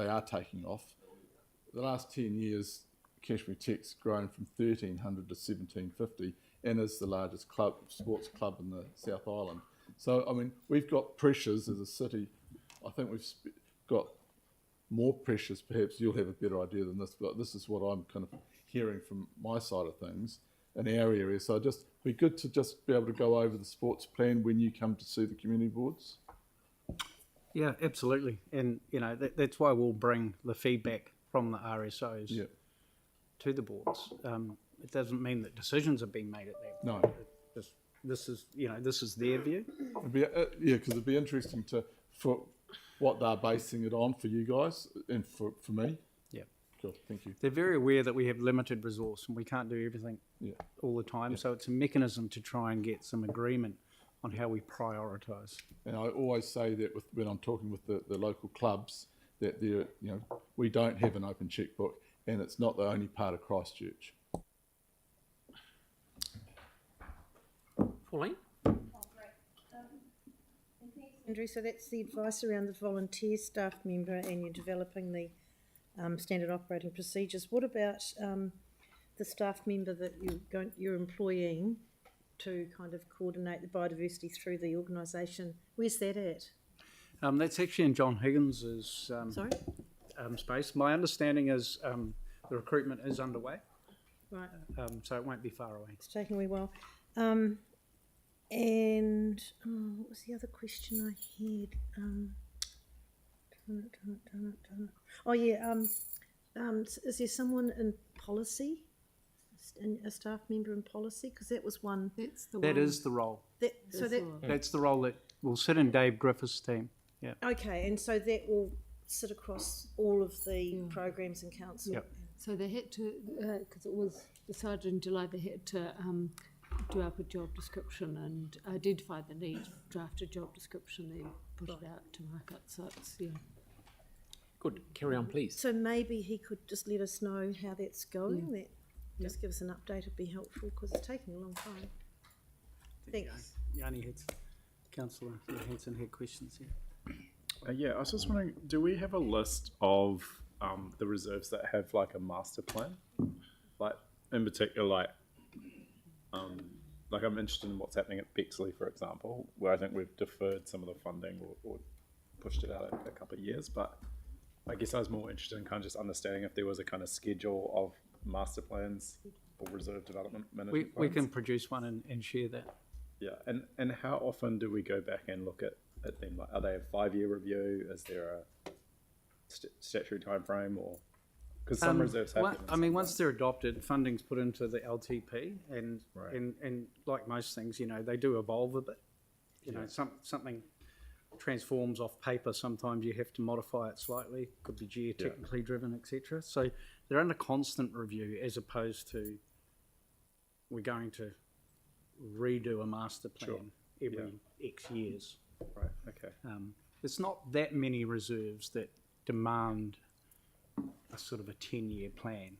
are taking off. The last 10 years, Cashmere Tech's grown from 1,300 to 1,750, and is the largest sports club in the South Island. So, I mean, we've got pressures as a city. I think we've got more pressures. Perhaps you'll have a better idea than this, but this is what I'm kind of hearing from my side of things in our area. So just be good to just be able to go over the sports plan when you come to see the community boards. Yeah, absolutely. And, you know, that's why we'll bring the feedback from the RSOs to the boards. It doesn't mean that decisions are being made at that. No. This is their view. Because it'd be interesting for what they're basing it on for you guys and for me. Yeah. Cool, thank you. They're very aware that we have limited resource and we can't do everything all the time. So it's a mechanism to try and get some agreement on how we prioritise. And I always say that when I'm talking with the local clubs, that we don't have an open checkbook, and it's not the only part of Christchurch. Pauline? Andrew, so that's the advice around the volunteer staff member, and you're developing the standard operating procedures. What about the staff member that you're employing to kind of coordinate the biodiversity through the organisation? Where's that at? That's actually in John Higgins's space. My understanding is the recruitment is underway. Right. So it won't be far away. It's taking a wee while. And what was the other question I had? Oh yeah. Is there someone in policy, a staff member in policy? Because that was one. That is the role. That's the role that will sit in Dave Griffiths' team. Yeah. Okay, and so that will sit across all of the programs in council. Yep. So they had to, because it was decided in July, they had to do up a job description and identify the need, draft a job description, then put it out to market. So it's, Good. Carry on, please. So maybe he could just let us know how that's going. Just give us an update would be helpful, because it's taking a long time. Thanks. Councillor Hanson had questions here. I was just wondering, do we have a list of the reserves that have like a master plan? Like in particular, like I'm interested in what's happening at Bexley, for example, where I think we've deferred some of the funding or pushed it out a couple of years. But I guess I was more interested in kind of just understanding if there was a kind of schedule of master plans or reserve development management We plans. can produce one and share that. Yeah, and how often do we go back and look at them? Like, are they a 5-year review? Is there a statutory time frame, or because some reserves have them? I mean, once they're adopted, funding's put into the LTP, and like most things, they do evolve a bit. Something transforms off paper. Sometimes you have to modify it slightly. Could be geotechnically driven, etc. So they're under constant review, as opposed to we're going to redo a master plan every X years. Right. Okay. There's not that many reserves that demand a sort of a 10-year plan.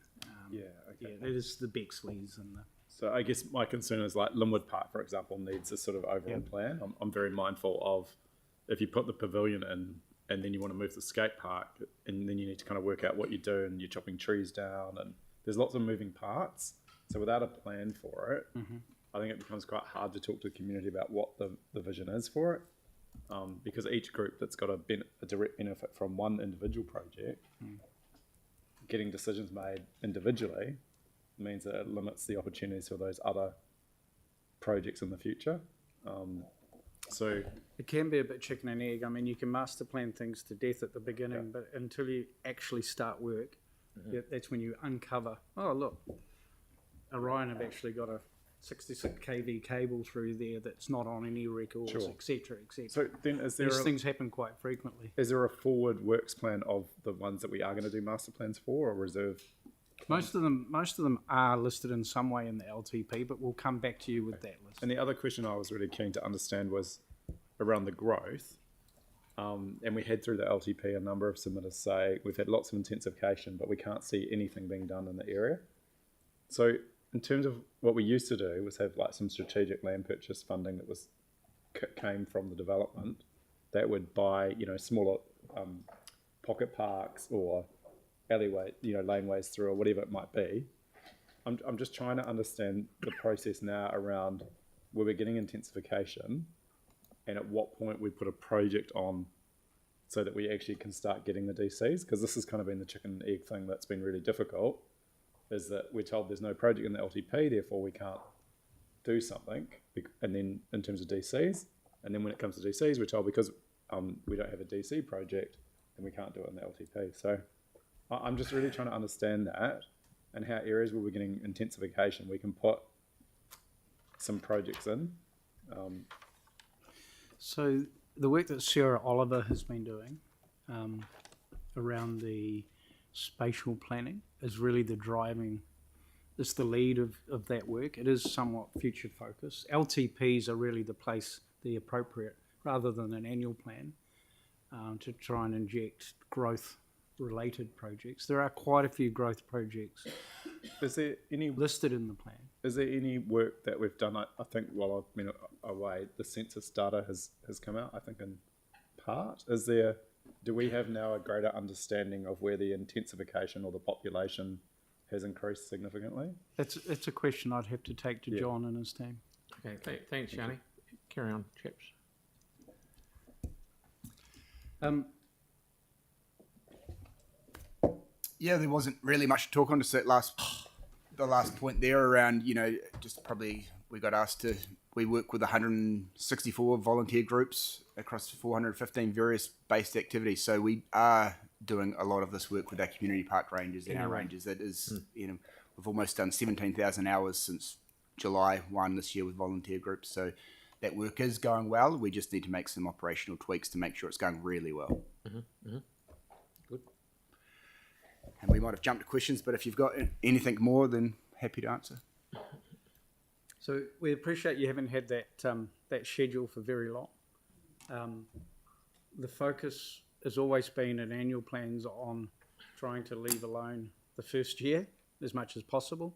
Okay. It is the Bexleys and the. So I guess my concern is like Linwood Park, for example, needs a sort of overall plan. I'm very mindful of if you put the pavilion in and then you want to move the skate park, and then you need to kind of work out what you do, and you're chopping trees down, and there's lots of moving parts. So without a plan for it, I think it becomes quite hard to talk to the community about what the vision is for it, because each group that's got a direct benefit from one individual project, getting decisions made individually means that it limits the opportunities for those other projects in the future. So it can be a bit chicken and egg. I mean, you can master plan things to death at the beginning, but until you actually start work, that's when you uncover, oh, look, Orion have actually got a 66 kV cable through there that's not on any records, etc., etc. So then these things happen quite frequently. Is there a forward works plan of the ones that we are going to do master plans for, or reserve? Most of them are listed in some way in the LTP, but we'll come back to you with that list. And the other question I was really keen to understand was around the growth. And we had through the LTP a number of submitters say we've had lots of intensification, but we can't see anything being done in the area. So in terms of what we used to do was have like some strategic land purchase funding that was came from the development that would buy, you know, smaller pocket parks or alleyway, you know, laneways through or whatever it might be. I'm just trying to understand the process now around where we're getting intensification and at what point we put a project on so that we actually can start getting the DCs, because this has kind of been the chicken and egg thing that's been really difficult, is that we're told there's no project in the LTP, therefore we can't do something, and then in terms of DCs, and then when it comes to DCs we're told because we don't have a DC project then we can't do it in the LTP. So I'm just really trying to understand that and how areas where we're getting intensification we can put some projects in. So the work that Sarah Oliver has been doing around the spatial planning is really the driving, it's the lead of that work. It is somewhat future focused. LTPs are really the place, the appropriate, rather than an annual plan, to try and inject growth related projects. There are quite a few growth projects. Is there any listed in the plan? Is there any work that we've done? I think while I've been away, the census data has come out, I think in part. Do we have now a greater understanding of where the intensification or the population has increased significantly? It's a question I'd have to take to John and his team. Okay, thanks, Yanni. Carry on, chaps. Yeah, there wasn't really much to talk on. Just that the last point there around, you know, just probably we got asked to. We work with 164 volunteer groups across 415 various based activities. So we are doing a lot of this work with our community park rangers and our rangers. That is, you know, we've almost done 17,000 hours since July 1 this year with volunteer groups. So that work is going well. We just need to make some operational tweaks to make sure it's going really well. Good. And we might have jumped to questions, but if you've got anything more, then happy to answer. So we appreciate you haven't had that that schedule for very long. The focus has always been in annual plans on trying to leave alone the first year as much as possible.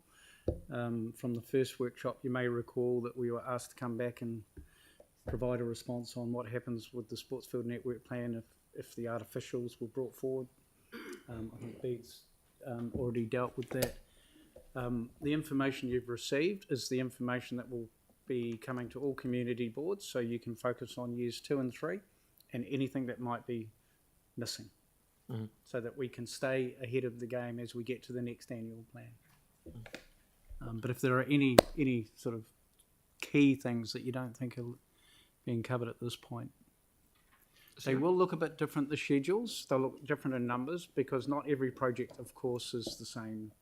From the first workshop, you may recall that we were asked to come back and provide a response on what happens with the sports field network plan if the artificials were brought forward. I think Bede's already dealt with that. The information you've received is the information that will be coming to all community boards, so you can focus on years 2 and 3 and anything that might be missing, so that we can stay ahead of the game as we get to the next annual plan. But if there are any sort of key things that you don't think are being covered at this point, they will look a bit different, the schedules. They'll look different in numbers because not every project, of course, is the same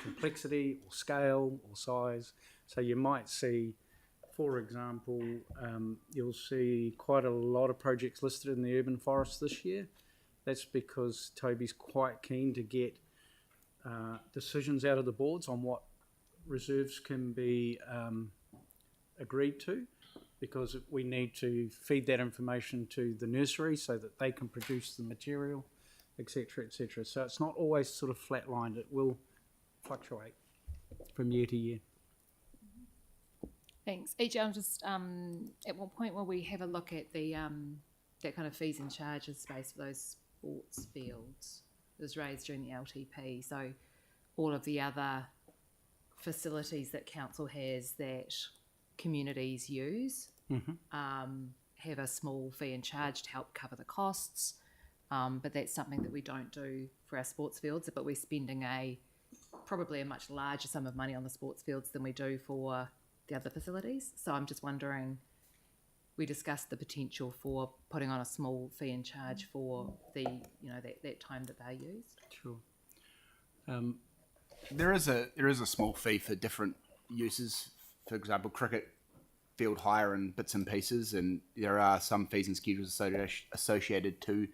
complexity or scale or size. So you might see, for example, you'll see quite a lot of projects listed in the urban forest this year. That's because Toby's quite keen to get decisions out of the boards on what reserves can be agreed to, because we need to feed that information to the nursery so that they can produce the material, etc., etc. So it's not always sort of flatlined. It will fluctuate from year to year. Thanks. EJ, I'm just at what point will we have a look at the that kind of fees and charges space for those sports fields was raised during the LTP. So all of the other facilities that council has that communities use have a small fee and charge to help cover the costs. But that's something that we don't do for our sports fields, but we're spending probably a much larger sum of money on the sports fields than we do for the other facilities. So I'm just wondering, we discussed the potential for putting on a small fee and charge for the, that time that they're used. Sure. There is a small fee for different uses. For example, cricket field hire and bits and pieces, and there are some fees and schedules associated to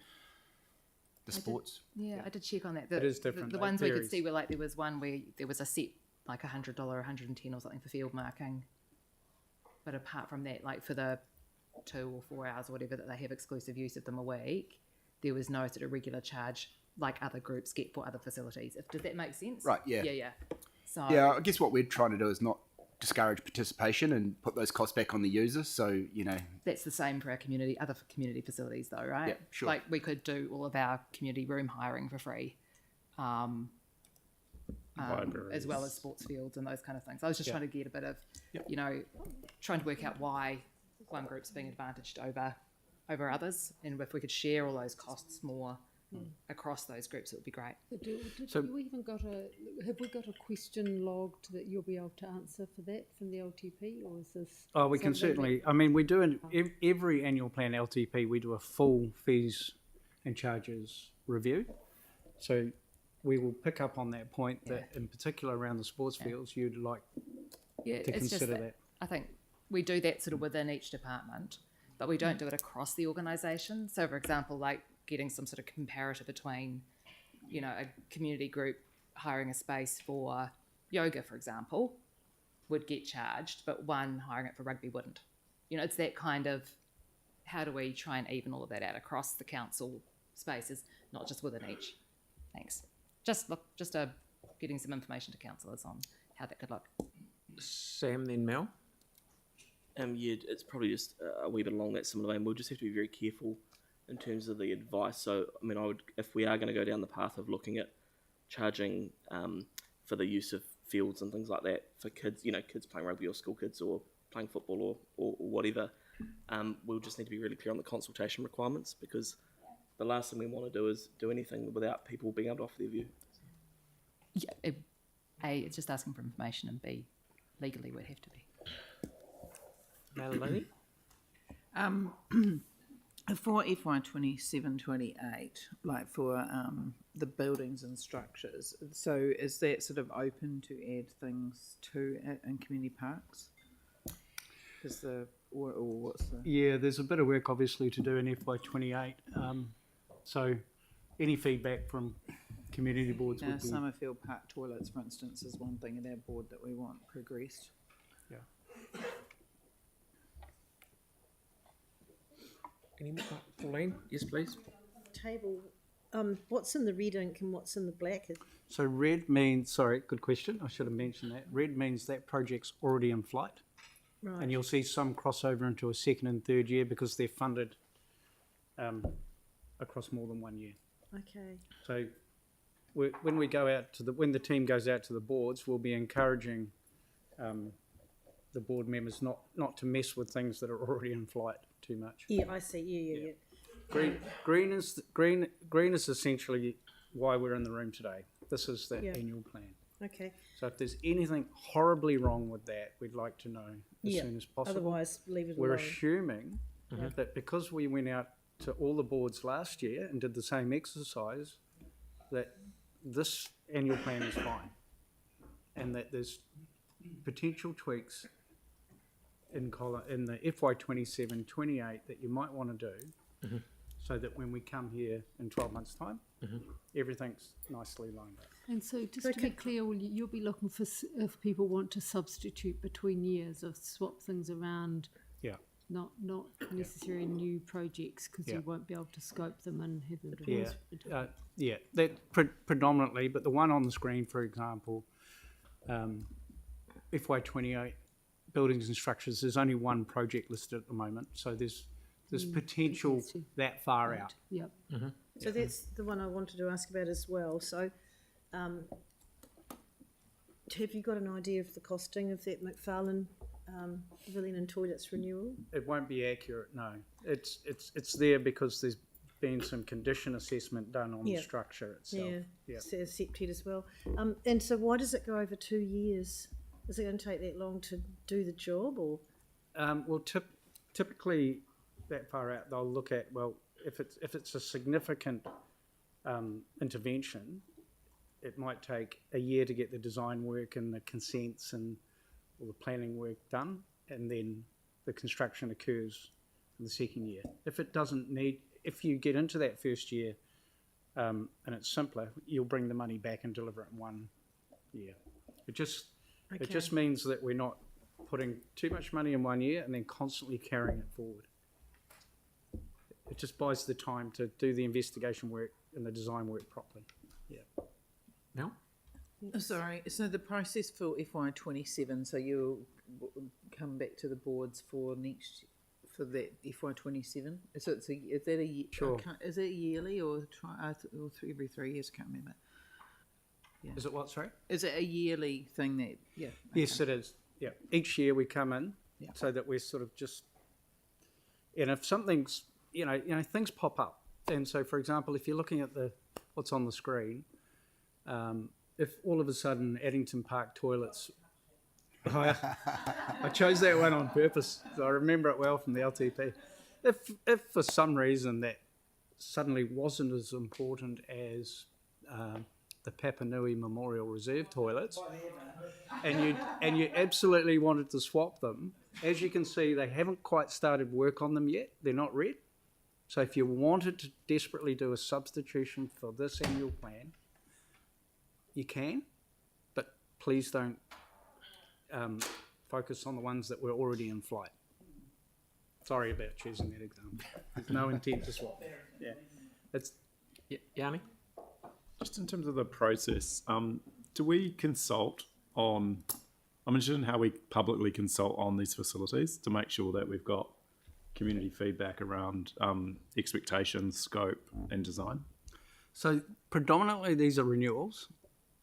the sports. I did check on that. It is different. The ones we could see were like, there was one where there was a set, like $100, $110 or something for field marking. But apart from that, like for the 2 or 4 hours or whatever that they have exclusive use of them a week, there was no sort of regular charge like other groups get for other facilities. Does that make sense? Right, yeah. Yeah. So yeah, I guess what we're trying to do is not discourage participation and put those costs back on the user. So, that's the same for our other community facilities though, right? Yeah, sure. Like we could do all of our community room hiring for free. As well as sports fields and those kind of things. I was just trying to get a bit of, trying to work out why one group's being advantaged over others, and if we could share all those costs more across those groups, it would be great. Have we got a question logged that you'll be able to answer for that from the LTP, or is this? Oh, we can certainly. I mean, we do every annual plan LTP. We do a full fees and charges review. So we will pick up on that point that, in particular, around the sports fields, you'd like to consider that. I think we do that sort of within each department, but we don't do it across the organisation. So, for example, like getting some sort of comparator between, a community group hiring a space for yoga, for example, would get charged, but one hiring it for rugby wouldn't. It's that kind of, how do we try and even all of that out across the council spaces, not just within each. Thanks. Just getting some information to councillors on how that could look. Sam, then Mel. It's probably just a wee bit along that similar vein. We'll just have to be very careful in terms of the advice. So, I mean, if we are going to go down the path of looking at charging for the use of fields and things like that for kids, kids playing rugby or school kids or playing football or whatever, we'll just need to be really clear on the consultation requirements, because the last thing we want to do is do anything without people being able to offer their view. Yeah, A, it's just asking for information, and B, legally we'd have to be. Melanie? For FY 27-28, like for the buildings and structures, so is that sort of open to add things to in community parks? What's the? Yeah, there's a bit of work obviously to do in FY 28. So any feedback from community boards would be... Summerfield Park toilets, for instance, is one thing in our board that we want progressed. Yeah. Any more? Pauline? Yes, please. Table, what's in the red ink and what's in the black? So red means, sorry, good question. I should have mentioned that. Red means that project's already in flight. Right. And you'll see some crossover into a second and third year because they're funded across more than 1 year. Okay. So when we go out to when the team goes out to the boards, we'll be encouraging the board members not to mess with things that are already in flight too much. Yeah, I see. Yeah. Green is essentially why we're in the room today. This is the annual plan. Okay. So if there's anything horribly wrong with that, we'd like to know as soon as possible. Otherwise, leave it We're alone. assuming that because we went out to all the boards last year and did the same exercise, that this annual plan is fine, and that there's potential tweaks in the FY 27-28 that you might want to do, so that when we come here in 12 months' time, everything's nicely lined up. And so, just to be clear, you'll be looking for if people want to substitute between years or swap things around. Yeah. Not necessarily new projects, because you won't be able to scope them and have them. That predominantly, but the one on the screen, for example, FY 28 buildings and structures. There's only one project listed at the moment, so there's there's potential that far out. Yep. So that's the one I wanted to ask about as well. So, have you got an idea of the costing of that McFarlane Pavilion and Toilets renewal? It won't be accurate, no. It's there because there's been some condition assessment done on the structure itself. Says SEPTED as well. And so why does it go over 2 years? Is it going to take that long to do the job, or? Well, typically that far out, they'll look at, well, if it's a significant intervention, it might take a year to get the design work and the consents and all the planning work done, and then the construction occurs in the second year. If you get into that first year and it's simpler, you'll bring the money back and deliver it in 1 year. It just means that we're not putting too much money in 1 year and then constantly carrying it forward. It just buys the time to do the investigation work and the design work properly. Yeah. Mel? Sorry, so the process for FY27, so you'll come back to the boards for that FY27? So is that a year? Sure. Is it yearly or every 3 years? I can't remember. Yeah. Is it what, sorry? Is it a yearly thing that? Yeah. Yes, it is. Yeah. Each year we come in so that we're sort of just, and if something's, things pop up. And so, for example, if you're looking at what's on the screen, if all of a sudden Addington Park toilets, I chose that one on purpose, so I remember it well from the LTP. If for some reason that suddenly wasn't as important as the Papanui Memorial Reserve toilets, and you absolutely wanted to swap them, as you can see, they haven't quite started work on them yet. They're not red. So if you wanted to desperately do a substitution for this annual plan, you can, but please don't focus on the ones that were already in flight. Sorry about choosing that example. There's no intent to swap. Yeah, it's Yanni? Just in terms of the process, do we consult on? I'm interested in how we publicly consult on these facilities to make sure that we've got community feedback around expectations, scope, and design. So predominantly these are renewals,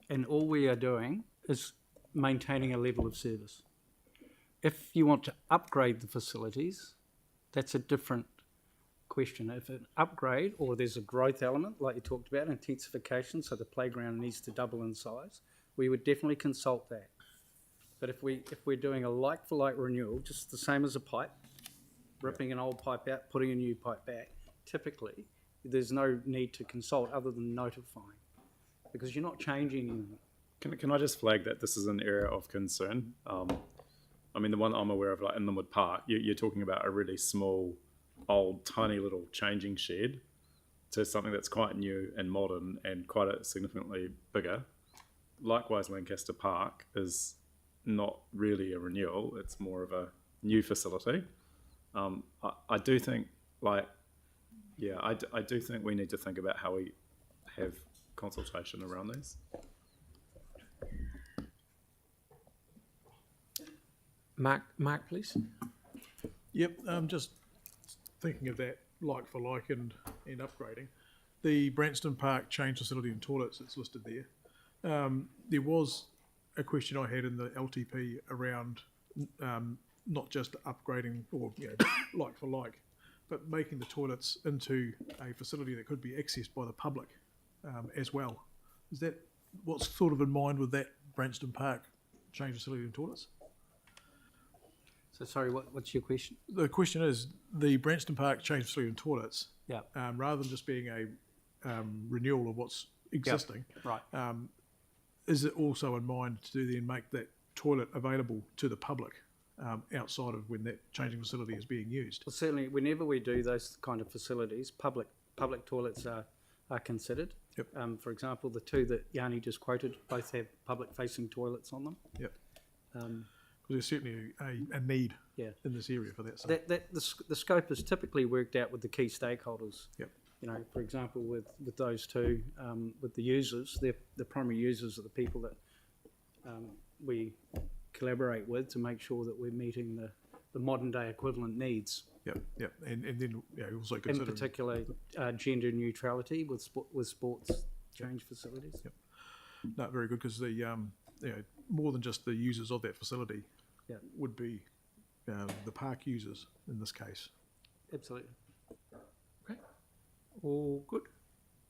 and all we are doing is maintaining a level of service. If you want to upgrade the facilities, that's a different question. If an upgrade or there's a growth element, like you talked about, intensification, so the playground needs to double in size, we would definitely consult that. But if we're doing a like-for-like renewal, just the same as a pipe, ripping an old pipe out, putting a new pipe back, typically there's no need to consult other than notifying, because you're not changing anything. Can I just flag that this is an area of concern? I mean, the one I'm aware of, like in Linwood Park, you're talking about a really small, old, tiny little changing shed to something that's quite new and modern and quite a significantly bigger. Likewise, Lancaster Park is not really a renewal, it's more of a new facility. I do think, I do think we need to think about how we have consultation around these. Mark, please. Yep, just thinking of that like for like and upgrading. The Branston Park change facility and toilets that's listed there. There was a question I had in the LTP around not just upgrading or like for like, but making the toilets into a facility that could be accessed by the public as well. Is that what's sort of in mind with that Branston Park change facility and toilets? So sorry, what's your question? The question is the Branston Park change facility and toilets. Yeah. Rather than just being a renewal of what's existing. Right. Is it also in mind to then make that toilet available to the public outside of when that changing facility is being used? Well, certainly, whenever we do those kind of facilities, public toilets are considered. Yep. For example, the two that Yanni just quoted both have public-facing toilets on them. Yep. There's certainly a need in this area for that. So. The scope is typically worked out with the key stakeholders. Yep. For example, with those two, with the users, the primary users are the people that we collaborate with to make sure that we're meeting the modern day equivalent needs Yep. And then also In considering particular, gender neutrality with sports change facilities. Yep. No, very good, because the more than just the users of that facility would be the park users in this case. Absolutely. Okay. All good.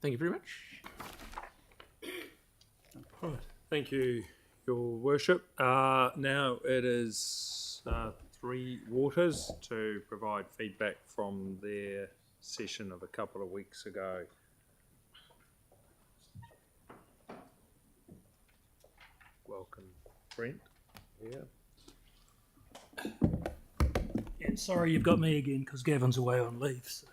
Thank you very much. Thank you, Your Worship. Now it is Three Waters to provide feedback from their session of a couple of weeks ago. Welcome, Brent. Yeah. Yeah, sorry you've got me again because Gavin's away on leave. So,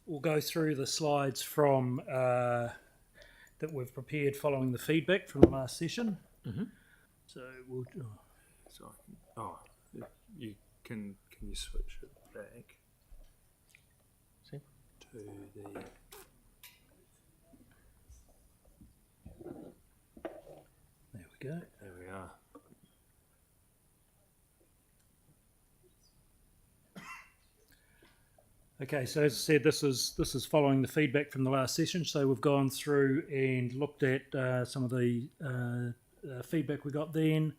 we'll go through the slides from that we've prepared following the feedback from the last session. Mm-hmm. So we'll. You can you switch it back See? to the. There we go. There we are. Okay, so as I said, this is following the feedback from the last session. So we've gone through and looked at some of the feedback we got then.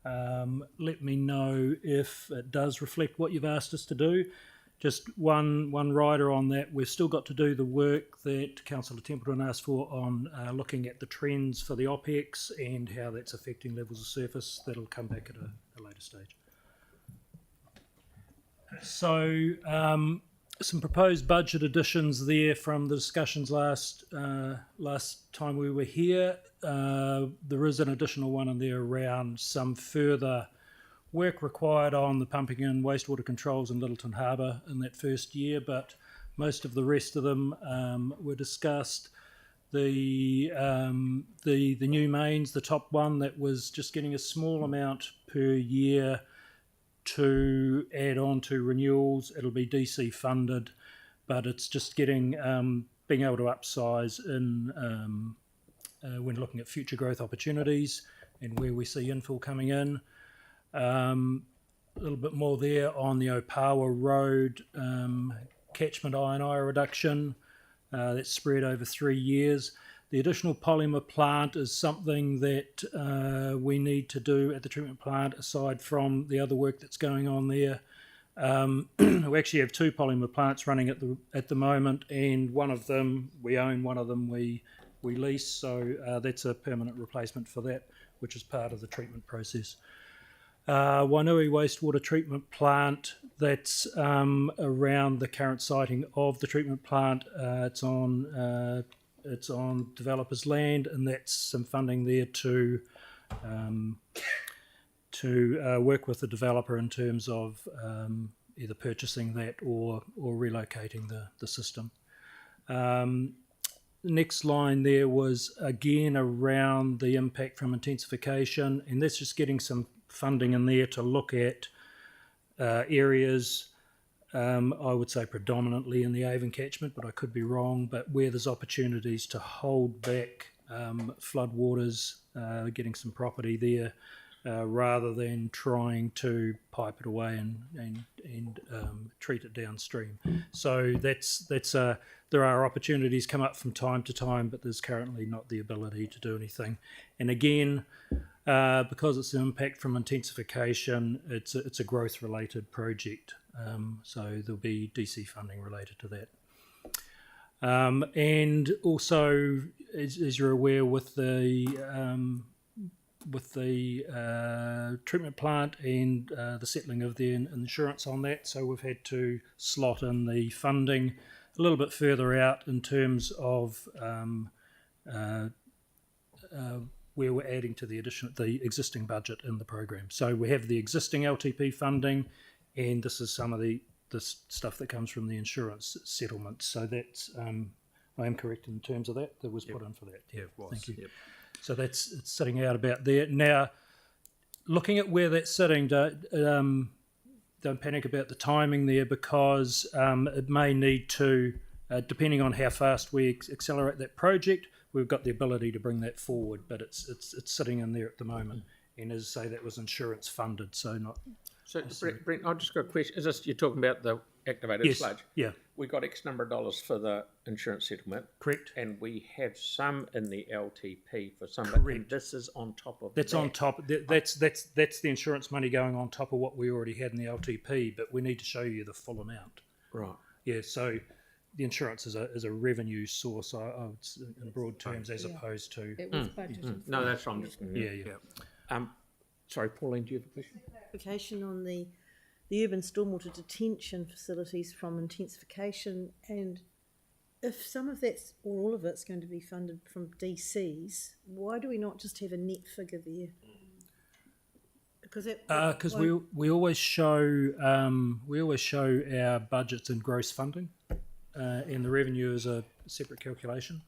Let me know if it does reflect what you've asked us to do. Just one rider on that. We've still got to do the work that Councillor Templeton asked for on looking at the trends for the OPEX and how that's affecting levels of surface. That'll come back at a later stage. So some proposed budget additions there from the discussions last time we were here. There is an additional one in there around some further work required on the pumping and wastewater controls in Littleton Harbour in that first year, but most of the rest of them were discussed. The new mains, the top one that was just getting a small amount per year to add on to renewals. It'll be DC funded, but it's just getting being able to upsize in when looking at future growth opportunities and where we see infill coming in. A little bit more there on the Opawa Road catchment I&I reduction that's spread over 3 years. The additional polymer plant is something that we need to do at the treatment plant aside from the other work that's going on there. We actually have 2 polymer plants running at the moment, and one of them we own, one of them we lease, so that's a permanent replacement for that, which is part of the treatment process. Wainui wastewater treatment plant, that's around the current siting of the treatment plant. It's on developers' land, and that's some funding there to work with the developer in terms of either purchasing that or relocating the system. The next line there was again around the impact from intensification, and that's just getting some funding in there to look at areas. I would say predominantly in the Avon catchment, but I could be wrong, but where there's opportunities to hold back floodwaters, getting some property there, rather than trying to pipe it away and treat it downstream. So there are opportunities come up from time to time, but there's currently not the ability to do anything. And again, because it's an impact from intensification, it's a growth-related project. So there'll be DC funding related to that. And also, as you're aware, with the treatment plant and the settling of the insurance on that, so we've had to slot in the funding a little bit further out in terms of where we're adding to the existing budget in the program. So we have the existing LTP funding, and this is some of the stuff that comes from the insurance settlement. So that's I am correct in terms of that was put in for that. Yeah, it was. Thank you. Yep. So it's sitting out about there. Now, looking at where that's sitting, don't panic about the timing there, because it may need to, depending on how fast we accelerate that project, we've got the ability to bring that forward, but it's sitting in there at the moment. And as I say, that was insurance funded, so So, Brent, I've just got a question. Is this, you're talking about the activated Yes, sludge? yeah. We got X number of dollars for the insurance settlement. Correct. And we have some in the LTP for some. Correct. And this is on top of That's that. on top. That's the insurance money going on top of what we already had in the LTP, but we need to show you the full amount. Right. Yeah. So the insurance is a revenue source, I would in broad terms, as opposed to. It was budgeted. No, that's wrong. Yeah. Sorry, Pauline, do you have a question? Clarification on the urban stormwater detention facilities from intensification, and if some of that's or all of it's going to be funded from DCs, why do we not just have a net figure there? Because we always show our budgets in gross funding, and the revenue is a separate calculation.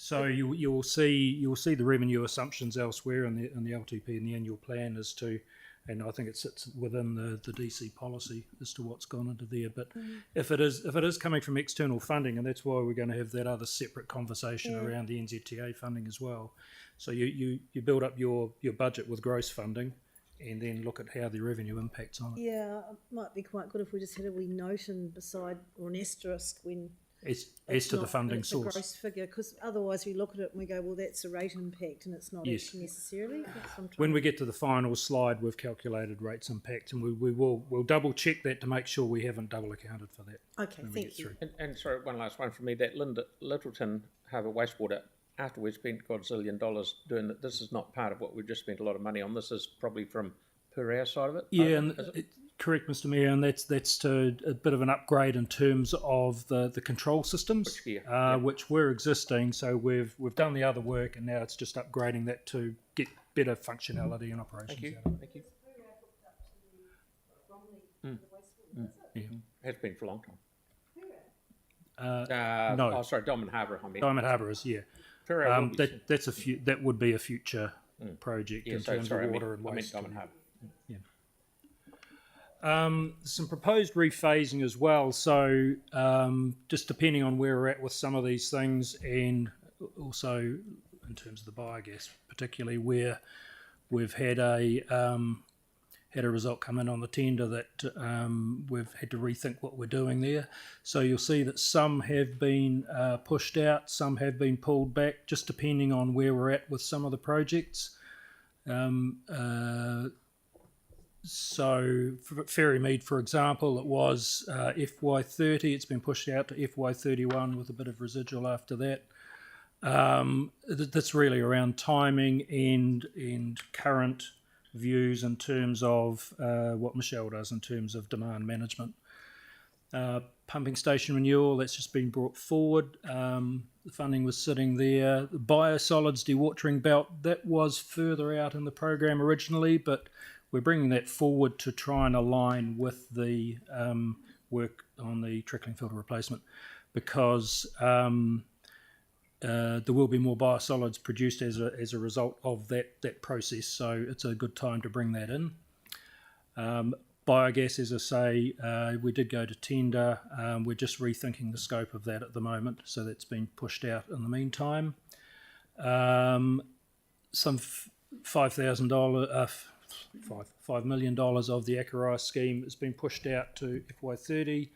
So you'll see the revenue assumptions elsewhere in the LTP and the annual plan as to, and I think it sits within the DC policy as to what's gone into there. But if it is coming from external funding, and that's why we're going to have that other separate conversation around the NZTA funding as well. So you build up your budget with gross funding, and then look at how the revenue impacts on it. Yeah, it might be quite good if we just had a wee note in beside or an asterisk when. As to the funding source. A gross figure, because otherwise we look at it and we go, well, that's a rate impact, and it's not actually necessarily. When we get to the final slide, we've calculated rates impact, and we'll double check that to make sure we haven't double accounted for that. Okay, thank you. And sorry, one last one from me. That Littleton Harbour wastewater, after we've spent $1 zillion doing that, this is not part of what we've just spent a lot of money on. This is probably from per our side of it. Yeah, and correct, Mr. Mayor, and that's to a bit of an upgrade in terms of the control systems, which were existing. So we've done the other work, and now it's just upgrading that to get better functionality and operations. Thank you. Thank you. Yeah. Has been for a long time. No. Oh, sorry, Diamond Harbour. I mean. Diamond Harbour is, yeah. That would be a future project in terms of water and waste. I meant Diamond Harbour. Yeah. Some proposed rephasing as well. So just depending on where we're at with some of these things, and also in terms of the biogas, particularly where we've had a result come in on the tender that we've had to rethink what we're doing there. So you'll see that some have been pushed out, some have been pulled back, just depending on where we're at with some of the projects. So for Ferrymead, for example, it was FY30. It's been pushed out to FY31 with a bit of residual after that. That's really around timing and current views in terms of what Michelle does in terms of demand management. Pumping station renewal, that's just been brought forward. The funding was sitting there. The biosolids dewatering belt, that was further out in the program originally, but we're bringing that forward to try and align with the work on the trickling filter replacement, because there will be more biosolids produced as a result of that process. So it's a good time to bring that in. Biogas, as I say, we did go to tender. We're just rethinking the scope of that at the moment, so that's been pushed out in the meantime. Some $5 million of the Akarai scheme has been pushed out to FY30.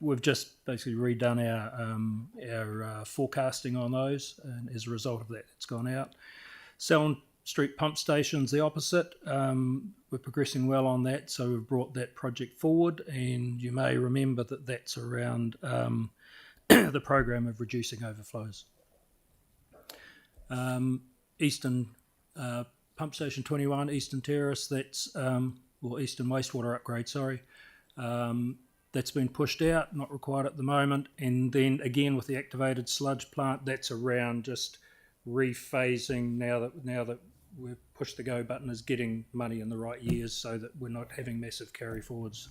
We've just basically redone our forecasting on those, and as a result of that, it's gone out. Salon Street pump station's the opposite. We're progressing well on that, so we've brought that project forward, and you may remember that that's around the program of reducing overflows. Eastern Pump Station 21, Eastern Terrace, that's or Eastern Wastewater Upgrade, sorry. That's been pushed out, not required at the moment. And then again with the activated sludge plant, that's around just rephasing now that we've pushed the go button, is getting money in the right years so that we're not having massive carry forwards.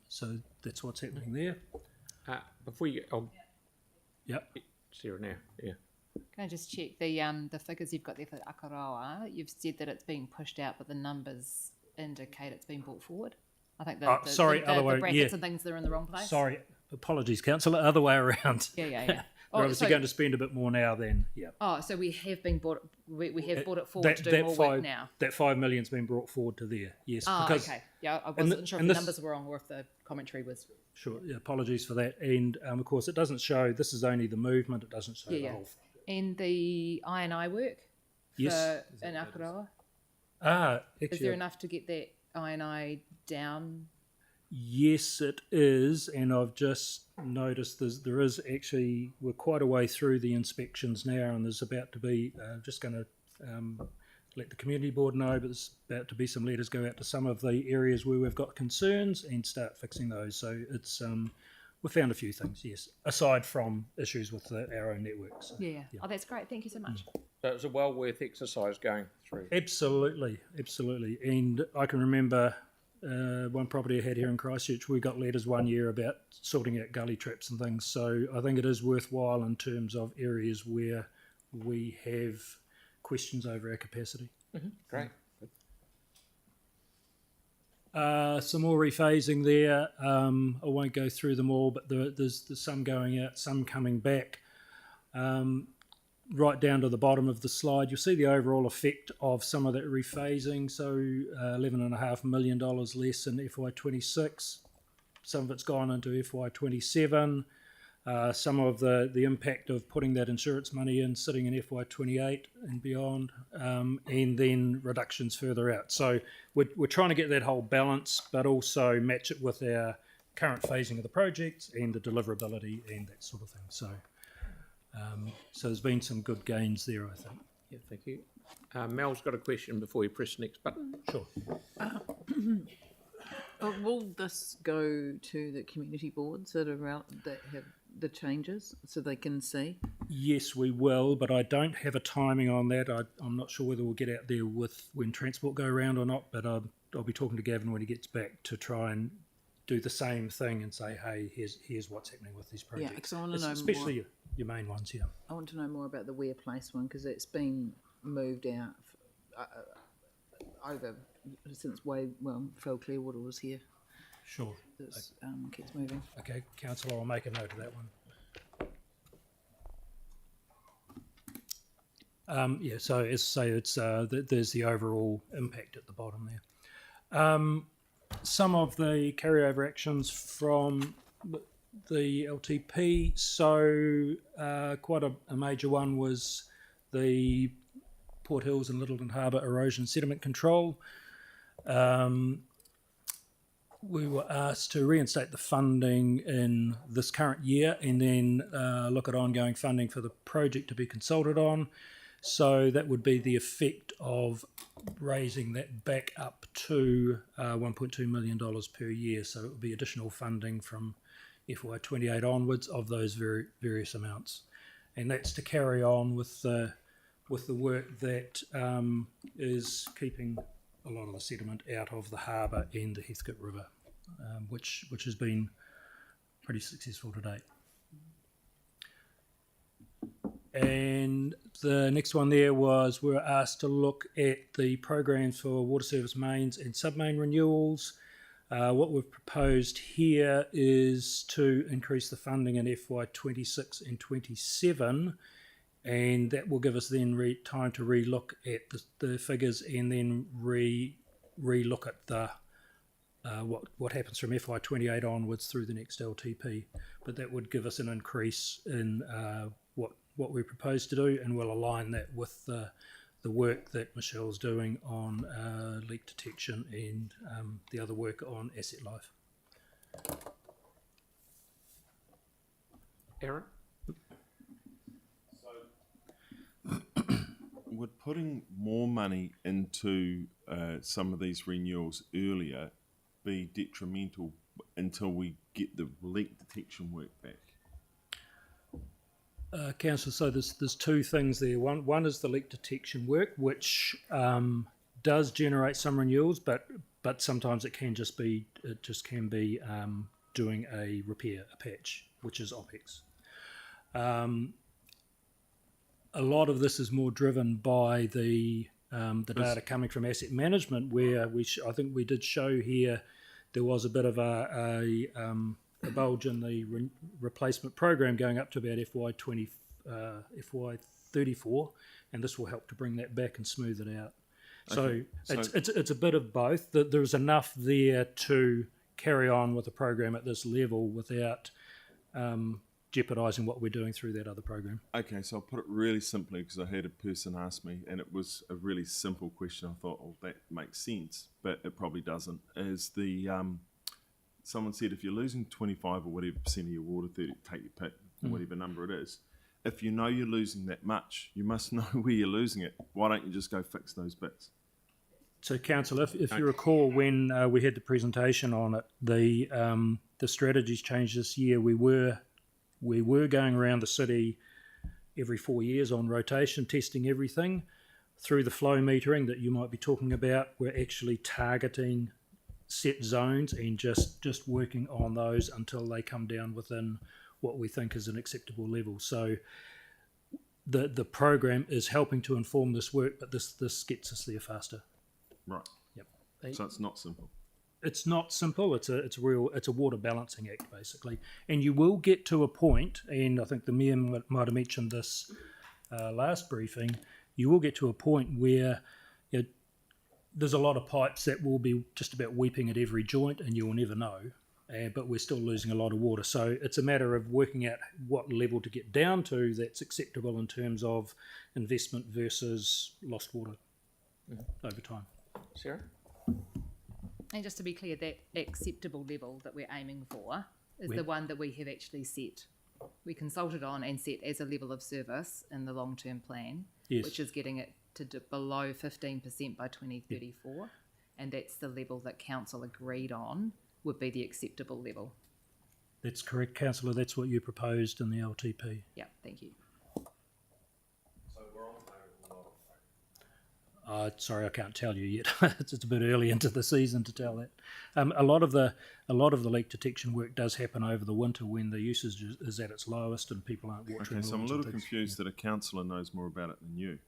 So that's what's happening there. Before you, yep. Sarah now, yeah. Can I just check the figures you've got there for Akaroa? You've said that it's been pushed out, but the numbers indicate it's been brought forward. I think the brackets and things that are in the wrong place. Sorry, apologies, councillor. Other way around. Yeah. Oh, obviously so- going to spend a bit more now than, yeah. Oh, so we have brought it forward to do more work now. That 5 million's been brought forward to there, yes. Oh, because, okay. Yeah, I and wasn't sure if and the this- numbers were wrong or if the commentary was. Sure, yeah, apologies for that. And of course, it doesn't show, this is only the movement, it doesn't show the whole thing. And the I&I work Yes. in Akaroa? Actually, Is there enough to get that I&I down? yes, it is, and I've just noticed there is actually, we're quite a way through the inspections now, and there's about to be, just going to let the community board know, but there's about to be some letters go out to some of the areas where we've got concerns and start fixing those. So it's, we found a few things, yes, aside from issues with our own networks. Yeah. Oh, that's great. Thank you so much. So it was a well worth exercise going through. Absolutely. And I can remember one property I had here in Christchurch, we got letters one year about sorting out gully traps and things. So I think it is worthwhile in terms of areas where we have questions over our capacity. Great. Some more rephasing there. I won't go through them all, but there's some going out, some coming back. Right down to the bottom of the slide, you'll see the overall effect of some of that rephasing. So $11.5 million less in FY26. Some of it's gone into FY27. Some of the impact of putting that insurance money in sitting in FY28 and beyond, and then reductions further out. So we're trying to get that whole balance, but also match it with our current phasing of the projects and the deliverability and that sort of thing. So there's been some good gains there, I think. Yeah, thank you. Mel's got a question before you press the next button. Sure. Will this go to the community boards that are out that have the changes so they can see? Yes, we will, but I don't have a timing on that. I'm not sure whether we'll get out there with when transport go around or not, but I'll be talking to Gavin when he gets back to try and do the same thing and say, hey, here's what's happening with these projects. Yeah, because I want to know especially more. your main ones, yeah. I want to know more about the Weir Place one because it's been moved out over since Phil Clearwater was here. Sure. This keeps moving. Okay, Councillor, I'll make a note of that one. Yeah, so as I say, it's there's the overall impact at the bottom there. Some of the carryover actions from the LTP, so quite a major one was the Port Hills and Littleton Harbour erosion sediment control. We were asked to reinstate the funding in this current year and then look at ongoing funding for the project to be consulted on. So that would be the effect of raising that back up to $1.2 million per year. So it would be additional funding from FY28 onwards of those various amounts. And that's to carry on with the work that is keeping a lot of the sediment out of the harbour and the Heathcote River, which has been pretty successful to date. And the next one there was we were asked to look at the programs for water service mains and submain renewals. What we've proposed here is to increase the funding in FY26 and 27, and that will give us then time to re-look at the figures and then re-look at the what happens from FY28 onwards through the next LTP. But that would give us an increase in what we propose to do, and we'll align that with the work that Michelle's doing on leak detection and the other work on asset life. Aaron? Would putting more money into some of these renewals earlier be detrimental until we get the leak detection work back? Councillor, so there's two things there. One is the leak detection work, which does generate some renewals, but sometimes it just can be doing a repair, a patch, which is OPEX. A lot of this is more driven by the data coming from asset management, where I think we did show here there was a bit of a bulge in the replacement program going up to about FY 34, and this will help to bring that back and smooth it out. Okay, So so- it's a bit of both. There's enough there to carry on with the program at this level without jeopardising what we're doing through that other program. Okay, so I'll put it really simply because I had a person ask me, and it was a really simple question. I thought, oh, that makes sense, but it probably doesn't. Is the someone said if you're losing 25 or whatever percent of your water, 30, take your pick, whatever number it is. If you know you're losing that much, you must know where you're losing it. Why don't you just go fix those bits? So, Councillor, if you recall when we had the presentation on it, the strategies changed this year. We were going around the city every 4 years on rotation, testing everything. Through the flow metering that you might be talking about, we're actually targeting set zones and just working on those until they come down within what we think is an acceptable level. So the program is helping to inform this work, but this gets us there faster. Right. Yep. So it's not simple. It's not simple. It's a water balancing act basically, and you will get to a point. And I think the mayor might have mentioned this last briefing. You will get to a point where there's a lot of pipes that will be just about weeping at every joint, and you will never know. But we're still losing a lot of water. So it's a matter of working out what level to get down to that's acceptable in terms of investment versus lost water over time. Sarah? And just to be clear, that acceptable level that we're aiming for is We- the one that we have actually set. We consulted on and set as a level of service in the long-term plan, Yes. which is getting it to below 15% by 2034. And that's the level that council agreed on would be the acceptable level. That's correct, Councillor. That's what you proposed in the LTP. Yeah, thank you. So we're on favourable, not on Sorry, I can't tell you yet. It's a bit early into the season to tell that. A lot of the leak detection work does happen over the winter when the usage is at its lowest and people aren't watering. Okay, so I'm a lawns little and things. confused that a councillor knows more about it than you.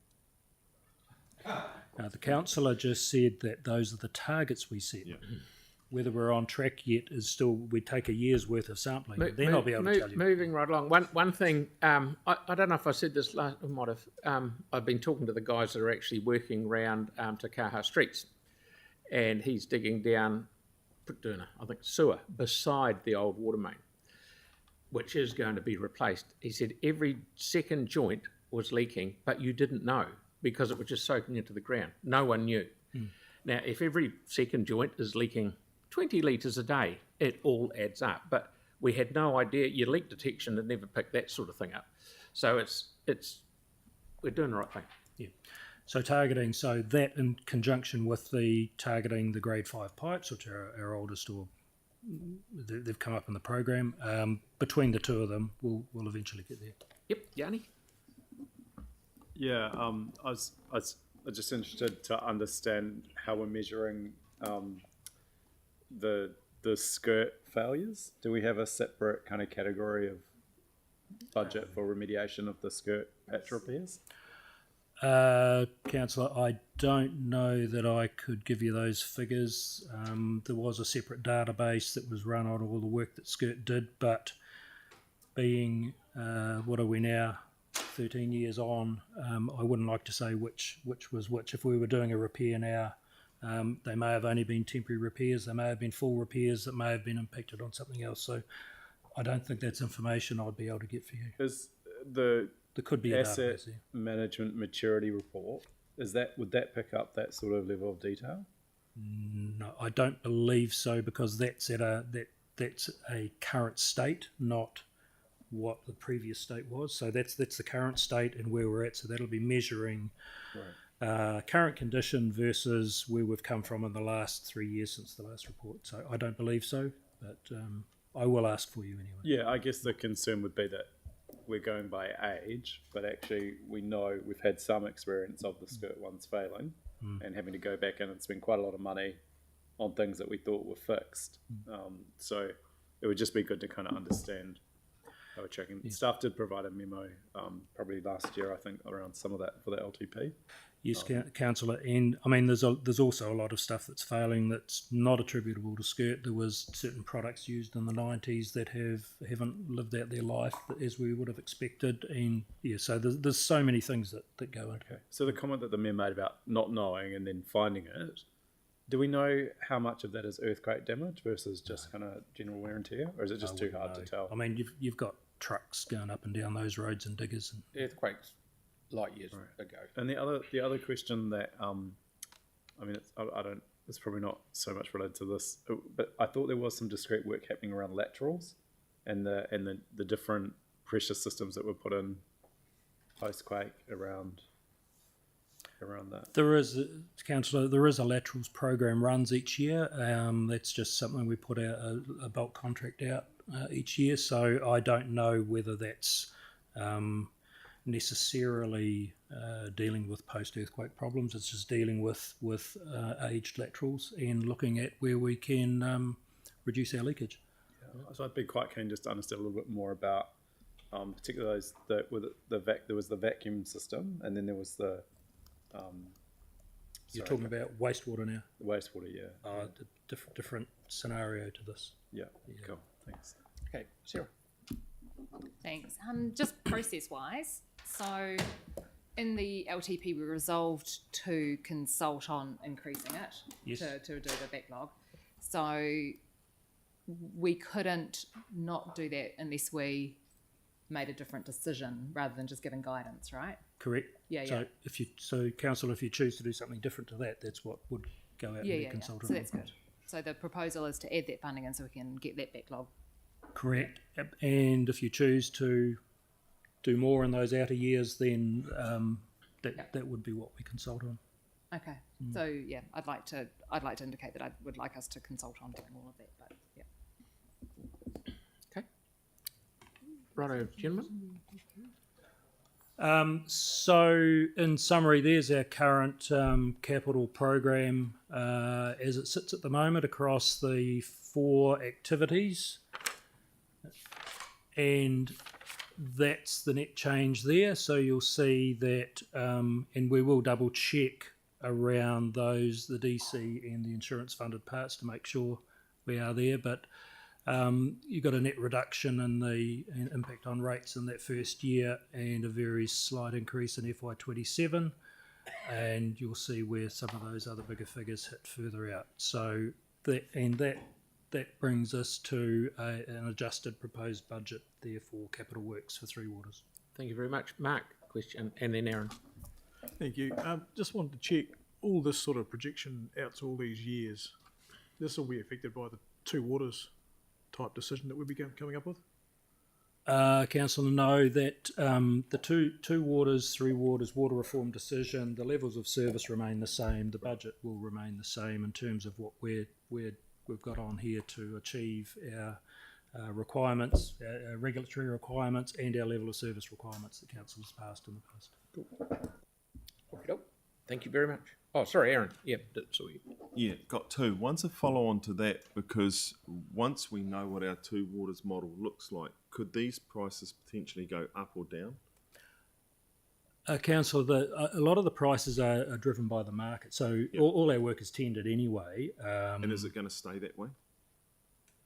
The councillor just said that those are the targets we set. Yeah. Whether we're on track yet is still, we take a year's worth of sampling. Then I'll be able to tell you. Moving right along. One thing, I don't know if I said this last, I might have. I've been talking to the guys that are actually working around Te Kaha streets, and he's digging down, doing I think sewer beside the old water main, which is going to be replaced. He said every second joint was leaking, but you didn't know because it was just soaking into the ground. No one knew. Now, if every second joint is leaking 20 litres a day, it all adds up. But we had no idea. Your leak detection had never picked that sort of thing up. So we're doing the right thing. Yeah. So targeting, so that in conjunction with the targeting the grade 5 pipes, which are our oldest, or they've come up in the program. Between the two of them, we'll eventually get there. Yep, Yanni? Yeah, I was just interested to understand how we're measuring the skirt failures. Do we have a separate kind of category of budget for remediation of the skirt patch repairs? Councillor, I don't know that I could give you those figures. There was a separate database that was run on all the work that Skirt did, but being, what are we now, 13 years on, I wouldn't like to say which was which. If we were doing a repair now, they may have only been temporary repairs, they may have been full repairs that may have been impacted on something else. So I don't think that's information I'd be able to get for you. Is the There could be a asset database there. management maturity report, would that pick up that sort of level of detail? No, I don't believe so, because that's that's a current state, not what the previous state was. So that's the current state and where we're at. So that'll be measuring current condition versus where we've come from in the last 3 years since the last report. So I don't believe so, but I will ask for you anyway. Yeah, I guess the concern would be that we're going by age, but actually we know we've had some experience of the skirt ones failing and having to go back in and spend quite a lot of money on things that we thought were fixed. So it would just be good to kind of understand how we're checking. Staff did provide a memo probably last year, I think, around some of that for the LTP. Yes, councillor, and I mean, there's also a lot of stuff that's failing that's not attributable to skirt. There was certain products used in the 90s that haven't lived out their life as we would have expected, and yeah, so there's so many things that go into it. So the comment that the mayor made about not knowing and then finding it, do we know how much of that is earthquake damage versus just kind of general wear and tear, or is it just too hard to tell? I mean, you've got trucks going up and down those roads and diggers. And Earthquakes light years ago. And the other question that I mean, it's probably not so much related to this, but I thought there was some discrete work happening around laterals and the different pressure systems that were put in post-quake around that. There is, councillor, there is a laterals program runs each year. That's just something we put out a bulk contract out each year. So I don't know whether that's necessarily dealing with post-earthquake problems. It's just dealing with aged laterals and looking at where we can reduce our leakage. Yeah. So I'd be quite keen just to understand a little bit more about, particularly those there was the vacuum system, and then there was the. You're talking about wastewater now. The wastewater, yeah. Different scenario to this. Yeah. Cool. Thanks. Okay, Sarah. Thanks. Just process-wise, so in the LTP we resolved to consult on increasing it Yes. to do the backlog. So we couldn't not do that unless we made a different decision rather than just giving guidance, right? Correct. Yeah, so yeah. Council, if you choose to do something different to that, that's what would go out and be consulted. So that's good. So the proposal is to add that funding in so we can get that backlog. Correct. And if you choose to do more in those outer years, then that would be what we consult on. Okay. So yeah, I'd like to indicate that I would like us to consult on doing all of that, but yeah. Okay. Righto, gentlemen. So in summary, there's our current capital program as it sits at the moment across the 4 activities. And that's the net change there. So you'll see that, and we will double check around those, the DC and the insurance funded parts to make sure we are there. But you've got a net reduction in the impact on rates in that first year and a very slight increase in FY27. And you'll see where some of those other bigger figures hit further out. So that brings us to an adjusted proposed budget there for capital works for Three Waters. Thank you very much. Mark, question, and then Aaron. Thank you. Just wanted to check all this sort of projection out to all these years. This will be affected by the Two Waters type decision that we'll be coming up with? Councillor, know that the two Waters, Three Waters water reform decision, the levels of service remain the same. The budget will remain the same in terms of what we've got on here to achieve our requirements, our regulatory requirements, and our level of service requirements that council has passed in the past. Cool. Thank you very much. Oh, sorry, Aaron. Yeah, sorry. Yeah, got 2. One's a follow-on to that, because once we know what our Two Waters model looks like, could these prices potentially go up or down? Councillor, a lot of the prices are driven by the market, so all our work is tendered anyway. And is it going to stay that way?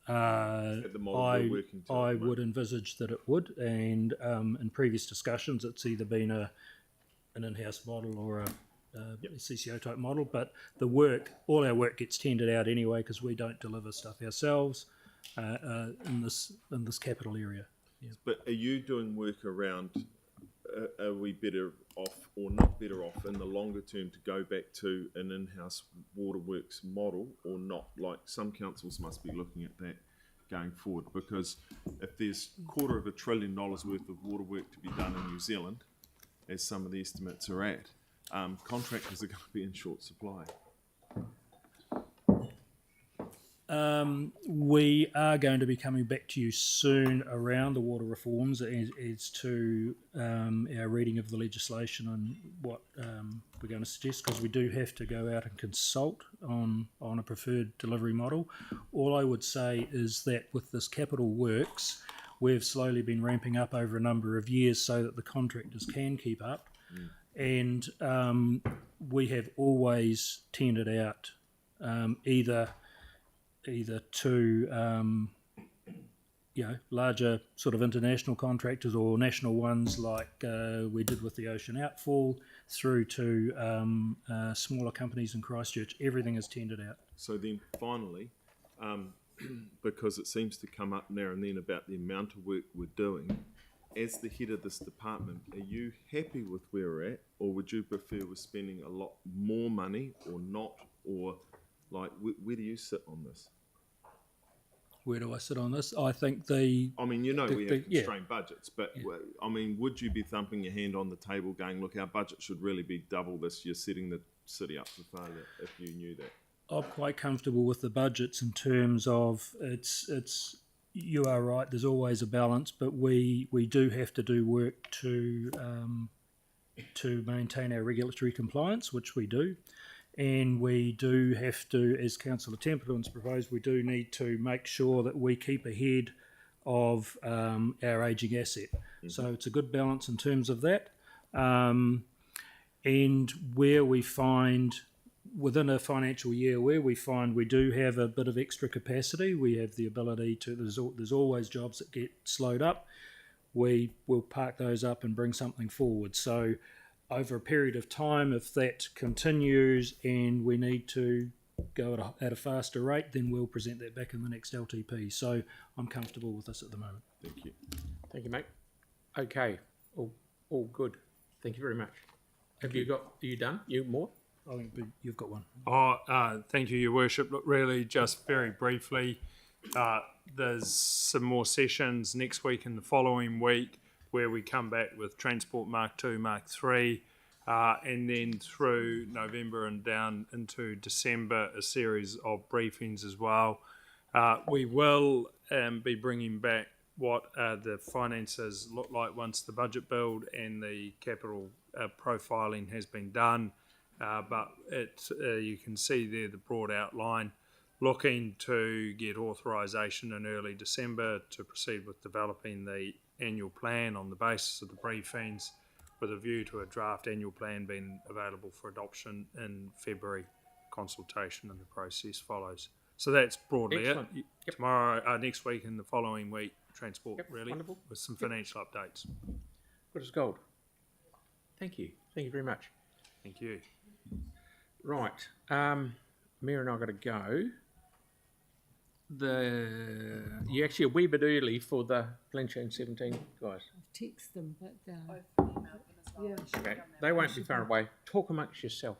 I would envisage that it would, and in previous discussions it's either been an in-house model or a CCO type model, but all our work gets tendered out anyway because we don't deliver stuff ourselves in this capital area. Yeah. But are you doing work around, are we better off or not better off in the longer term to go back to an in-house waterworks model or not? Like some councils must be looking at that going forward, because if there's $250 billion worth of water work to be done in New Zealand, as some of the estimates are at, contractors are going to be in short supply. We are going to be coming back to you soon around the water reforms as to our reading of the legislation and what we're going to suggest, because we do have to go out and consult on a preferred delivery model. All I would say is that with this capital works, we've slowly been ramping up over a number of years so that the contractors can keep up. and we have always tendered out either to larger sort of international contractors or national ones like we did with the Ocean Outfall, through to smaller companies in Christchurch. Everything is tendered out. So then finally, because it seems to come up now and then about the amount of work we're doing, as the head of this department, are you happy with where we're at, or would you prefer we're spending a lot more money or not, or like where do you sit on this? Where do I sit on this? I think we have constrained budgets, but I mean, would you be thumping your hand on the table going, look, our budget should really be double this year, setting the city up for failure, if you knew that? I'm quite comfortable with the budgets in terms of you are right, there's always a balance, but we do have to do work to maintain our regulatory compliance, which we do. And we do have to, as Councillor Templeton's proposed, we do need to make sure that we keep ahead of our ageing asset. Mm-hmm. So it's a good balance in terms of that. And where we find, within a financial year, where we find we do have a bit of extra capacity, we have the ability to, there's always jobs that get slowed up, we will park those up and bring something forward. So over a period of time, if that continues and we need to go at a faster rate, then we'll present that back in the next LTP. So I'm comfortable with this at the moment. Thank you. Thank you, mate. Okay, all good. Thank you very much. Are you done? You more? I think you've got one. Thank you, Your Worship. Look, really, just very briefly, there's some more sessions next week and the following week, where we come back with Transport Mark 2, Mark 3, and then through November and down into December, a series of briefings as well. We will be bringing back what the finances look like once the budget build and the capital profiling has been done. But you can see there the broad outline, looking to get authorisation in early December to proceed with developing the annual plan on the basis of the briefings, with a view to a draft annual plan being available for adoption in February. Consultation and the process follows. So that's broadly Excellent. it. Yep. Tomorrow, next week and the following week, transport really, wonderful. with some financial updates. Good as gold. Thank you. Thank you very much. Thank you. Right. Mary and I got to go. You're actually a wee bit early for the Planchine 17 guys. Text them, but Yeah. Okay. They won't be far away. Talk amongst yourself.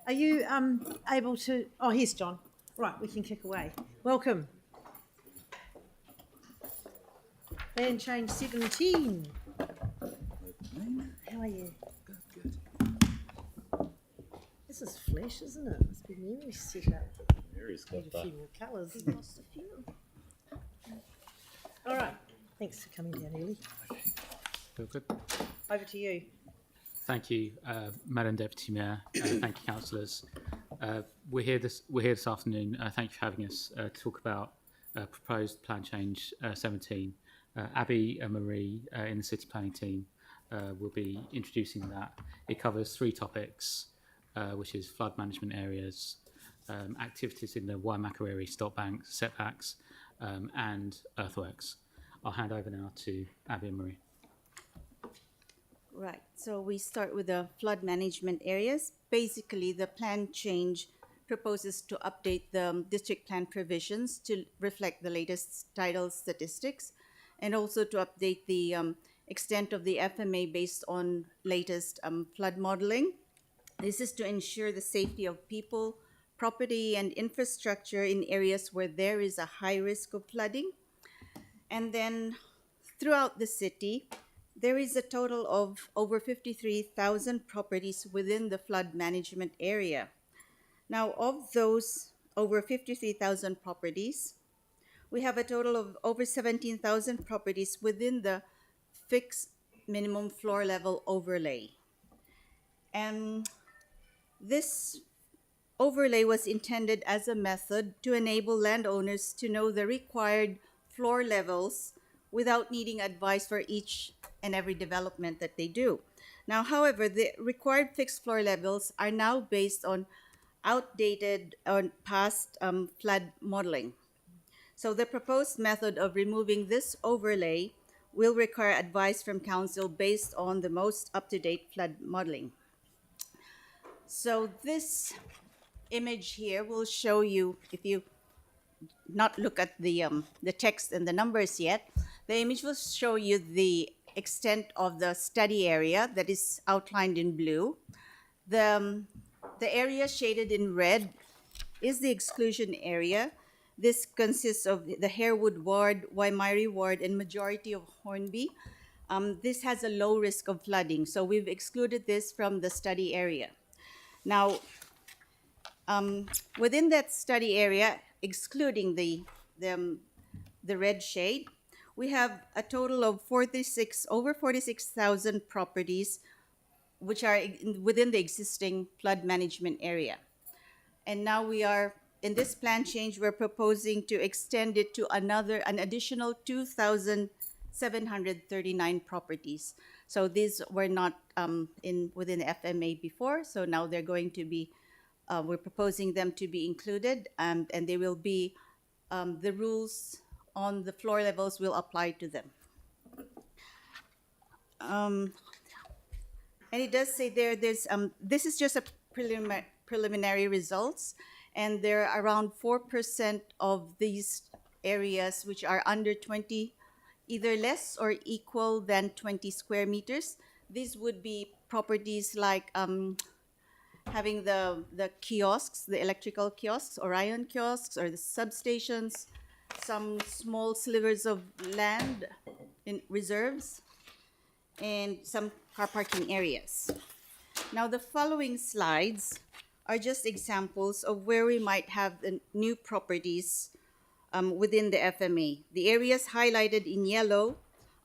Are you able to? Oh, here's John. Right, we can kick away. Welcome. Plan change 17. How are you? Good. This is flesh, isn't it? Must be Mary set up. Mary's Need got a few that. more colours. Lost a few. All right. Thanks for coming down early. Feel good. Over to you. Thank you, Madam Deputy Mayor. Thank you, councillors. We're here this afternoon. Thank you for having us to talk about proposed plan change 17. Abby and Marie in the city planning team will be introducing that. It covers 3 topics, which is flood management areas, activities in the Waimakariri stop banks, setbacks, and earthworks. I'll hand over now to Abby and Marie. Right, so we start with the flood management areas. Basically, the plan change proposes to update the district plan provisions to reflect the latest tidal statistics and also to update the extent of the FMA based on latest flood modeling. This is to ensure the safety of people, property, and infrastructure in areas where there is a high risk of flooding. And then throughout the city, there is a total of over 53,000 properties within the flood management area. Now, of those over 53,000 properties, we have a total of over 17,000 properties within the fixed minimum floor level overlay. And this overlay was intended as a method to enable landowners to know the required floor levels without needing advice for each and every development that they do. Now, however, the required fixed floor levels are now based on outdated or past flood modeling. So the proposed method of removing this overlay will require advice from council based on the most up-to-date flood modeling. So this image here will show you, if you not look at the text and the numbers yet, the image will show you the extent of the study area that is outlined in blue. The area shaded in red is the exclusion area. This consists of the Harewood Ward, Waimairi Ward, and majority of Hornby. This has a low risk of flooding, so we've excluded this from the study area. Now, within that study area, excluding the red shade, we have a total of over 46,000 properties which are within the existing flood management area. And now in this plan change, we're proposing to extend it to an additional 2,739 properties. So these were not within the FMA before, so now they're going to be, we're proposing them to be included, and they will be, the rules on the floor levels will apply to them. And it does say there's this is just a preliminary results, and there are around 4% of these areas which are under 20, either less or equal than 20 square meters. These would be properties like having the kiosks, the electrical kiosks, Orion kiosks, or the substations, some small slivers of land in reserves, and some car parking areas. Now, the following slides are just examples of where we might have the new properties within the FMA. The areas highlighted in yellow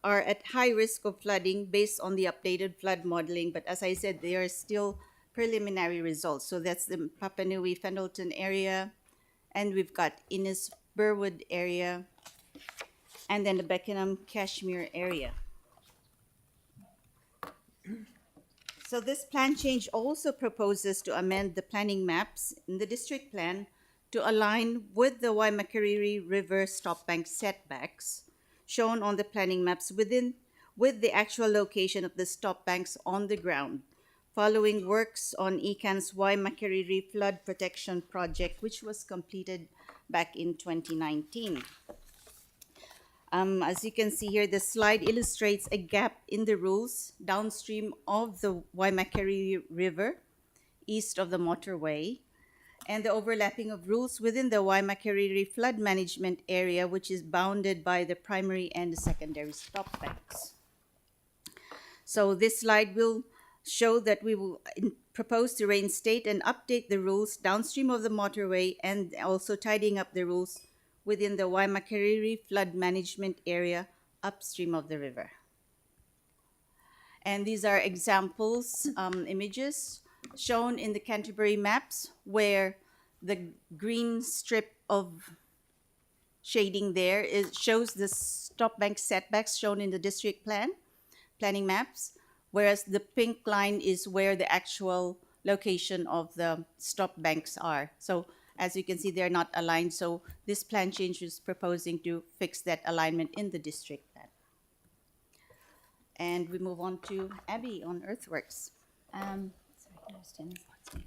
are at high risk of flooding based on the updated flood modeling, but as I said, they are still preliminary results. So that's the Papanui Fendleton area, and we've got Innis Burwood area, and then the Beckenham Cashmere area. So this plan change also proposes to amend the planning maps in the district plan to align with the Waimakariri River stop bank setbacks shown on the planning maps with the actual location of the stop banks on the ground, following works on ECAN's Waimakariri Flood Protection Project, which was completed back in 2019. As you can see here, the slide illustrates a gap in the rules downstream of the Waimakariri River east of the motorway, and the overlapping of rules within the Waimakariri flood management area, which is bounded by the primary and the secondary stop banks. So this slide will show that we will propose to reinstate and update the rules downstream of the motorway and also tidying up the rules within the Waimakariri flood management area upstream of the river. And these are examples, images shown in the Canterbury maps, where the green strip of shading there shows the stop bank setbacks shown in the district planning maps, whereas the pink line is where the actual location of the stop banks are. So as you can see, they're not aligned. So this plan change is proposing to fix that alignment in the district plan. And we move on to Abby on earthworks.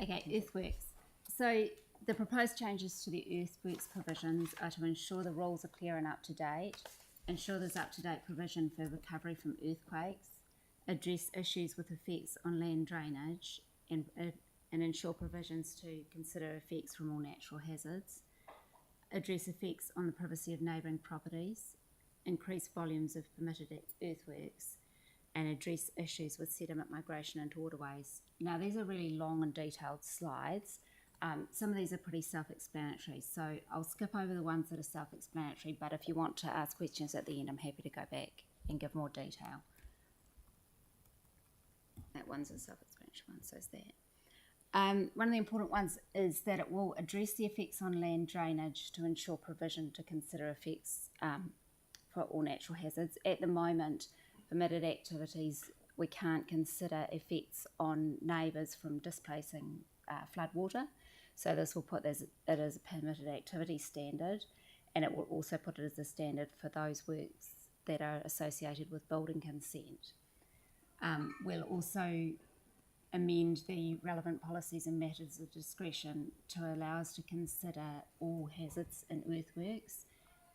Okay, earthworks. So the proposed changes to the earthworks provisions are to ensure the rules are clear and up to date, ensure there's up-to-date provision for recovery from earthquakes, address issues with effects on land drainage, and ensure provisions to consider effects from all natural hazards, address effects on the privacy of neighbouring properties, increase volumes of permitted earthworks, and address issues with sediment migration into waterways. Now, these are really long and detailed slides. Some of these are pretty self-explanatory, so I'll skip over the ones that are self-explanatory, but if you want to ask questions at the end, I'm happy to go back and give more detail. That one's a self-explanatory one, so is that. One of the important ones is that it will address the effects on land drainage to ensure provision to consider effects for all natural hazards. At the moment, permitted activities, we can't consider effects on neighbours from displacing flood water. So this will put it as a permitted activity standard, and it will also put it as a standard for those works that are associated with building consent. We'll also amend the relevant policies and matters of discretion to allow us to consider all hazards in earthworks,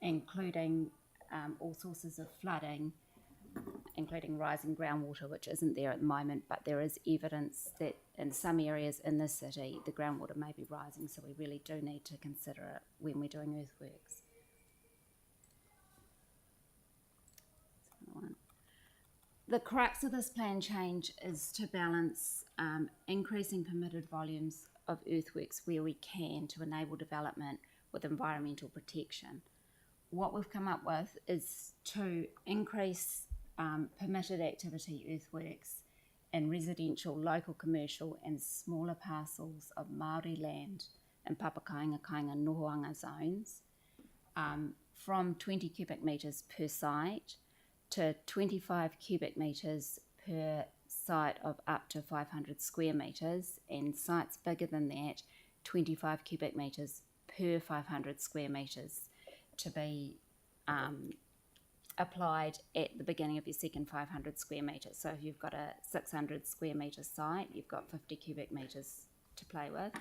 including all sources of flooding, including rising groundwater, which isn't there at the moment, but there is evidence that in some areas in the city the groundwater may be rising, so we really do need to consider it when we're doing earthworks. The crux of this plan change is to balance increasing permitted volumes of earthworks where we can to enable development with environmental protection. What we've come up with is to increase permitted activity earthworks in residential, local commercial and smaller parcels of Māori land in Papakainga, Kainga, Nohoanga zones from 20 cubic metres per site to 25 cubic metres per site of up to 500 square metres, and sites bigger than that, 25 cubic metres per 500 square metres to be applied at the beginning of your second 500 square metres. So if you've got a 600 square metre site, you've got 50 cubic metres to play with.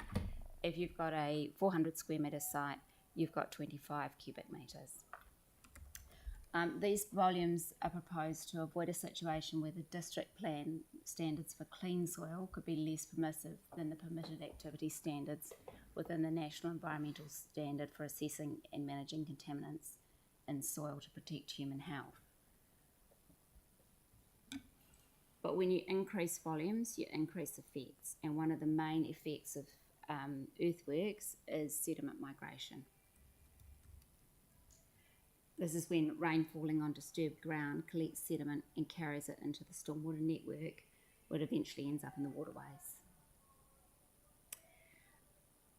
If you've got a 400 square metre site, you've got 25 cubic metres. These volumes are proposed to avoid a situation where the district plan standards for clean soil could be less permissive than the permitted activity standards within the National Environmental Standard for assessing and managing contaminants in soil to protect human health. But when you increase volumes, you increase effects, and one of the main effects of earthworks is sediment migration. This is when rain falling on disturbed ground collects sediment and carries it into the stormwater network, where it eventually ends up in the waterways.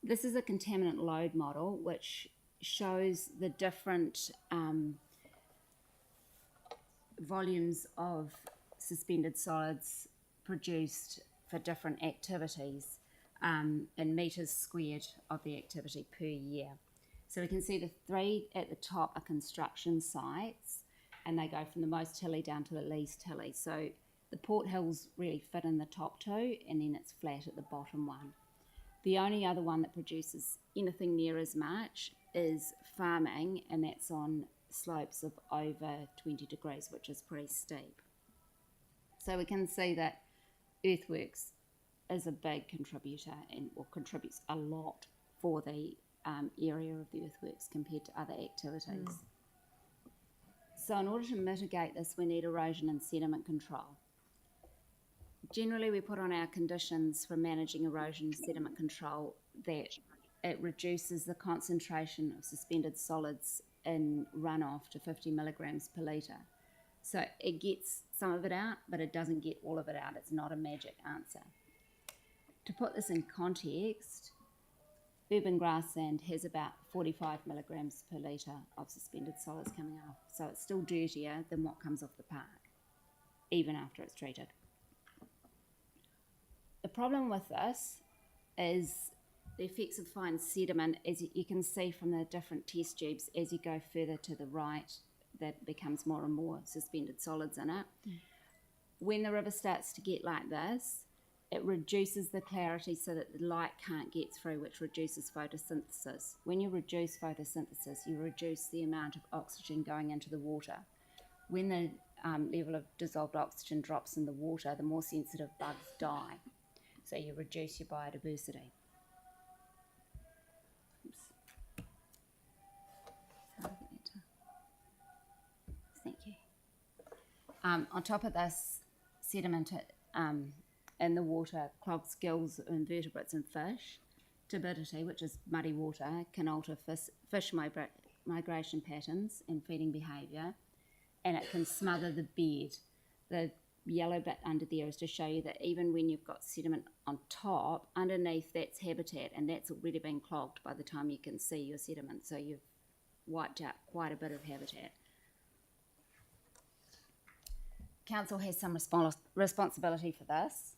This is a contaminant load model which shows the different volumes of suspended solids produced for different activities in metres squared of the activity per year. So we can see the three at the top are construction sites, and they go from the most hilly down to the least hilly. So the Port Hills really fit in the top two, and then it's flat at the bottom one. The only other one that produces anything near as much is farming, and that's on slopes of over 20 degrees, which is pretty steep. So we can see that earthworks is a big contributor and or contributes a lot for the area of the earthworks compared to other activities. So in order to mitigate this, we need erosion and sediment control. Generally, we put on our conditions for managing erosion and sediment control that it reduces the concentration of suspended solids in runoff to 50 milligrams per litre. So it gets some of it out, but it doesn't get all of it out. It's not a magic answer. To put this in context, urban grassland has about 45 milligrams per litre of suspended solids coming off. So it's still dirtier than what comes off the park, even after it's treated. The problem with this is the effects of fine sediment, as you can see from the different test tubes, as you go further to the right, that becomes more and more suspended solids in it. When the river starts to get like this, it reduces the clarity so that the light can't get through, which reduces photosynthesis. When you reduce photosynthesis, you reduce the amount of oxygen going into the water. When the level of dissolved oxygen drops in the water, the more sensitive bugs die. So you reduce your biodiversity. Oops. Thank you. On top of this, sediment in the water clogs gills of invertebrates and fish. Turbidity, which is muddy water, can alter fish migration patterns and feeding behaviour, and it can smother the bed. The yellow bit under there is to show you that even when you've got sediment on top, underneath that's habitat, and that's already been clogged by the time you can see your sediment, so you've wiped out quite a bit of habitat. Council has some responsibility for this.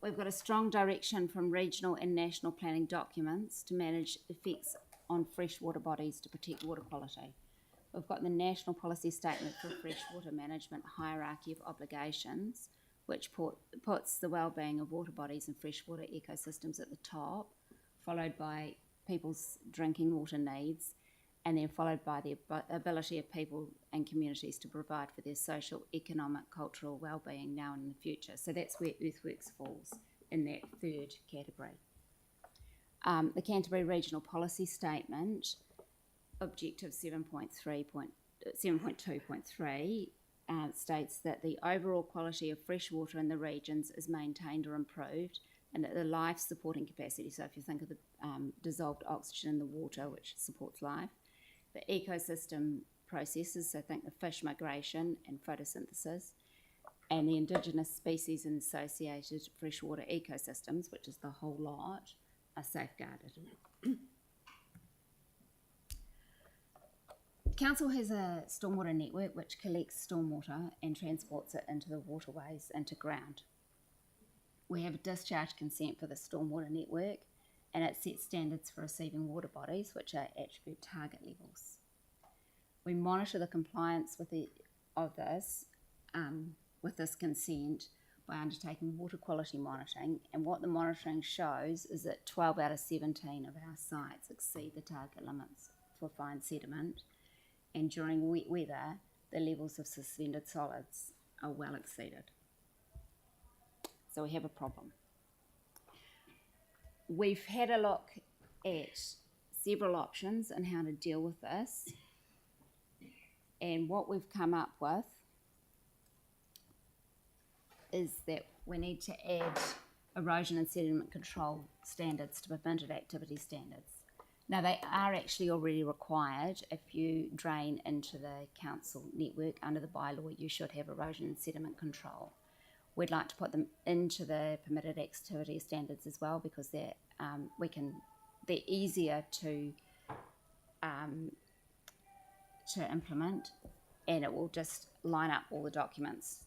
We've got a strong direction from regional and national planning documents to manage effects on freshwater bodies to protect water quality. We've got the National Policy Statement for Freshwater Management Hierarchy of Obligations, which puts the wellbeing of water bodies and freshwater ecosystems at the top, followed by people's drinking water needs, and then followed by the ability of people and communities to provide for their social, economic, cultural wellbeing now and in the future. So that's where earthworks falls in that third category. The Canterbury Regional Policy Statement, Objective 7.2.3 states that the overall quality of fresh water in the regions is maintained or improved, and that the life supporting capacity, so if you think of the dissolved oxygen in the water, which supports life, the ecosystem processes, so think the fish migration and photosynthesis, and the indigenous species and associated freshwater ecosystems, which is the whole lot, are safeguarded. Council has a stormwater network which collects stormwater and transports it into the waterways into ground. We have a discharge consent for the stormwater network, and it sets standards for receiving water bodies, which are attribute target levels. We monitor the compliance with this consent by undertaking water quality monitoring, and what the monitoring shows is that 12 out of 17 of our sites exceed the target limits for fine sediment, and during wet weather, the levels of suspended solids are well exceeded. So we have a problem. We've had a look at several options on how to deal with this, and what we've come up with is that we need to add erosion and sediment control standards to permitted activity standards. Now, they are actually already required. If you drain into the council network under the bylaw, you should have erosion and sediment control. We'd like to put them into the permitted activity standards as well, because they're easier to implement, and it will just line up all the documents.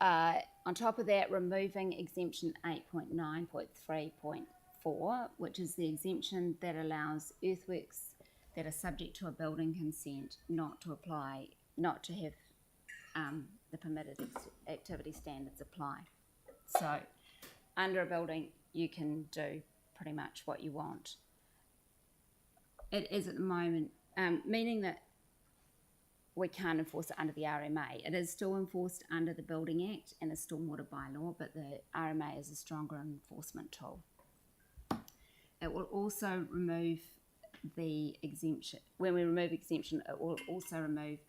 On top of that, removing exemption 8.9.3.4, which is the exemption that allows earthworks that are subject to a building consent not to have the permitted activity standards apply. So under a building, you can do pretty much what you want. It is at the moment, meaning that we can't enforce it under the RMA. It is still enforced under the Building Act and the Stormwater Bylaw, but the RMA is a stronger enforcement tool. It will also remove the exemption. When we remove exemption, it will also remove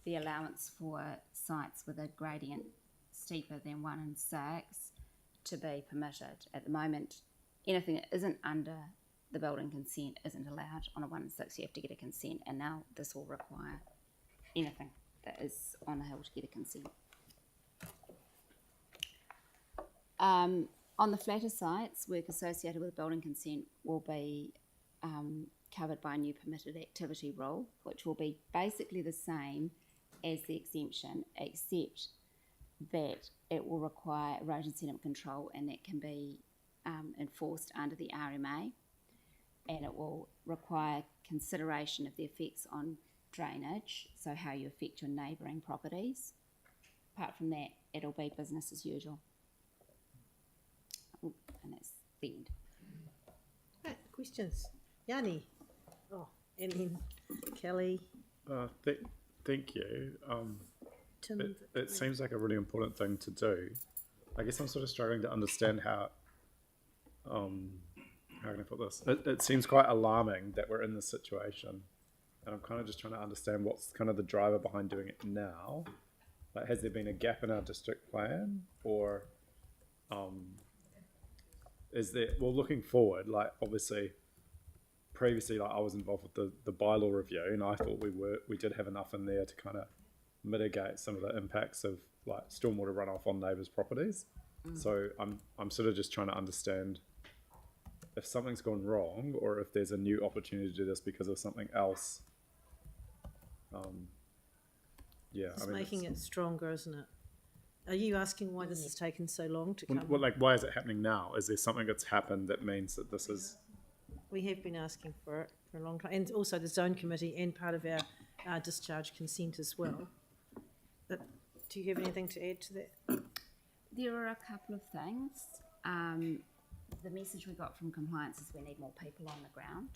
the allowance for sites with a gradient steeper than 1 in 6 to be permitted. At the moment, anything that isn't under the building consent isn't allowed on a 1 in 6. You have to get a consent, and now this will require anything that is on a hill to get a consent. On the flatter sites, work associated with building consent will be covered by a new permitted activity rule, which will be basically the same as the exemption, except that it will require erosion sediment control, and that can be enforced under the RMA, and it will require consideration of the effects on drainage, so how you affect your neighbouring properties. Apart from that, it'll be business as usual. Ooh, and that's the end. Right, questions? Yanni? Oh, and then Kelly. Thank you. Tim. It seems like a really important thing to do. I guess I'm sort of struggling to understand how can I put this? It seems quite alarming that we're in this situation, and I'm kind of just trying to understand what's kind of the driver behind doing it now. Like, has there been a gap in our district plan, or is there? Well, looking forward, like obviously, previously, like I was involved with the bylaw review, and I thought we did have enough in there to kind of mitigate some of the impacts of like stormwater runoff on neighbours' properties. So I'm sort of just trying to understand if something's gone wrong, or if there's a new opportunity to do this because of something else. It's making it stronger, isn't it? Are you asking why this has taken so long to come? Well, like, why is it happening now? Is there something that's happened that means that this is? We have been asking for it for a long time, and also the zone committee and part of our discharge consent as well. But do you have anything to add to that? There are a couple of things. The message we got from compliance is we need more people on the ground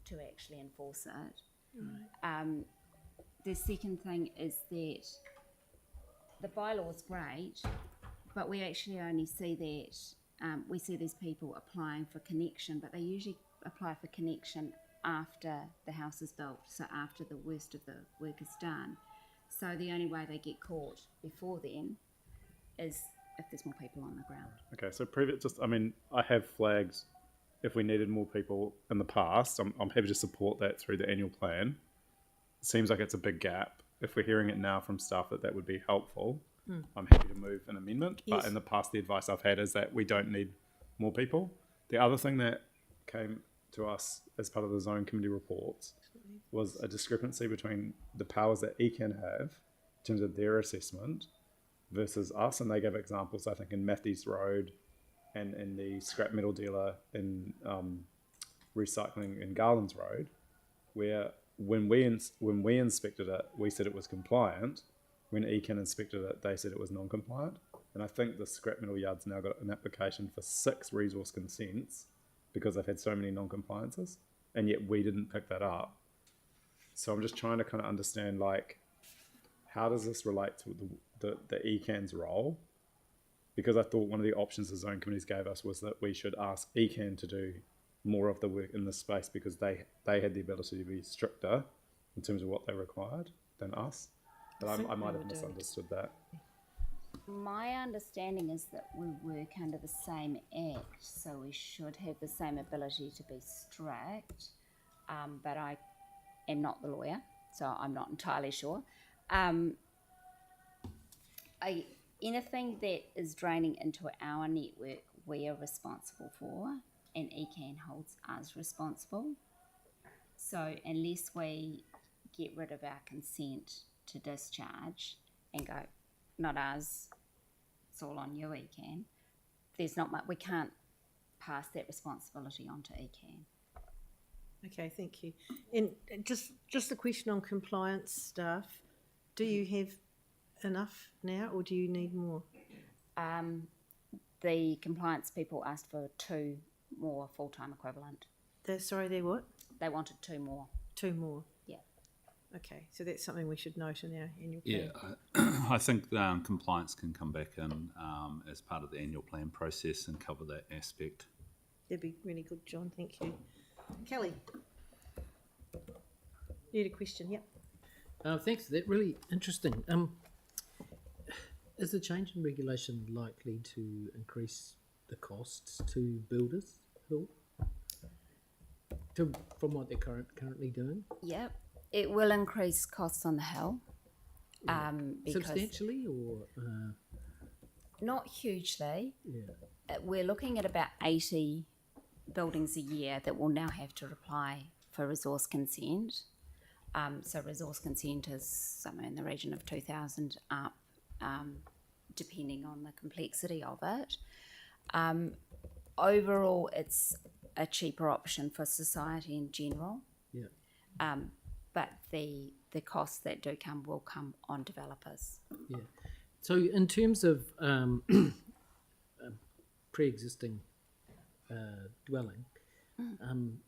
to actually enforce it. Right. The second thing is that the bylaw is great, but we actually only see that we see these people applying for connection, but they usually apply for connection after the house is built, so after the worst of the work is done. So the only way they get caught before then is if there's more people on the ground. Okay, so I have flagged if we needed more people in the past. I'm happy to support that through the annual plan. It seems like it's a big gap. If we're hearing it now from staff that would be helpful, I'm happy to move an amendment. Yes. But in the past, the advice I've had is that we don't need more people. The other thing that came to us as part of the zone committee reports was a discrepancy between the powers that ECAN have in terms of their assessment versus us, and they gave examples, I think, in Matthews Road and in the scrap metal dealer in recycling in Garlands Road, where when we inspected it, we said it was compliant. When ECAN inspected it, they said it was non-compliant. And I think the scrap metal yard's now got an application for 6 resource consents because they've had so many non-compliances, and yet we didn't pick that up. So I'm just trying to kind of understand, like, how does this relate to the ECAN's role? Because I thought one of the options the zone committees gave us was that we should ask ECAN to do more of the work in this space because they had the ability to be stricter in terms of what they required than us. But I might have misunderstood that. My understanding is that we work under the same act, so we should have the same ability to be strict, but I am not the lawyer, so I'm not entirely sure. Anything that is draining into our network, we are responsible for, and ECAN holds us responsible. So unless we get rid of our consent to discharge and go, not us, it's all on you, ECAN, there's not much, we can't pass that responsibility on to ECAN. Okay, thank you. And just a question on compliance staff. Do you have enough now, or do you need more? The compliance people asked for 2 more full-time equivalent. They're what? They wanted 2 more. 2 more? Yeah. Okay, so that's something we should note in our annual Yeah, plan. I think compliance can come back in as part of the annual plan process and cover that aspect. That'd be really good, John, thank you. Kelly? You had a question, yep. Thanks for that. Really interesting. Is the change in regulation likely to increase the costs to builders at all? From what they're currently doing? Yep, it will increase costs on the hill. Because Substantially or? not hugely. Yeah. We're looking at about 80 buildings a year that will now have to apply for resource consent. So resource consent is somewhere in the region of 2,000 up, depending on the complexity of it. Overall, it's a cheaper option for society in general. Yeah. But the costs that do come will come on developers. Yeah. So in terms of pre-existing dwelling, you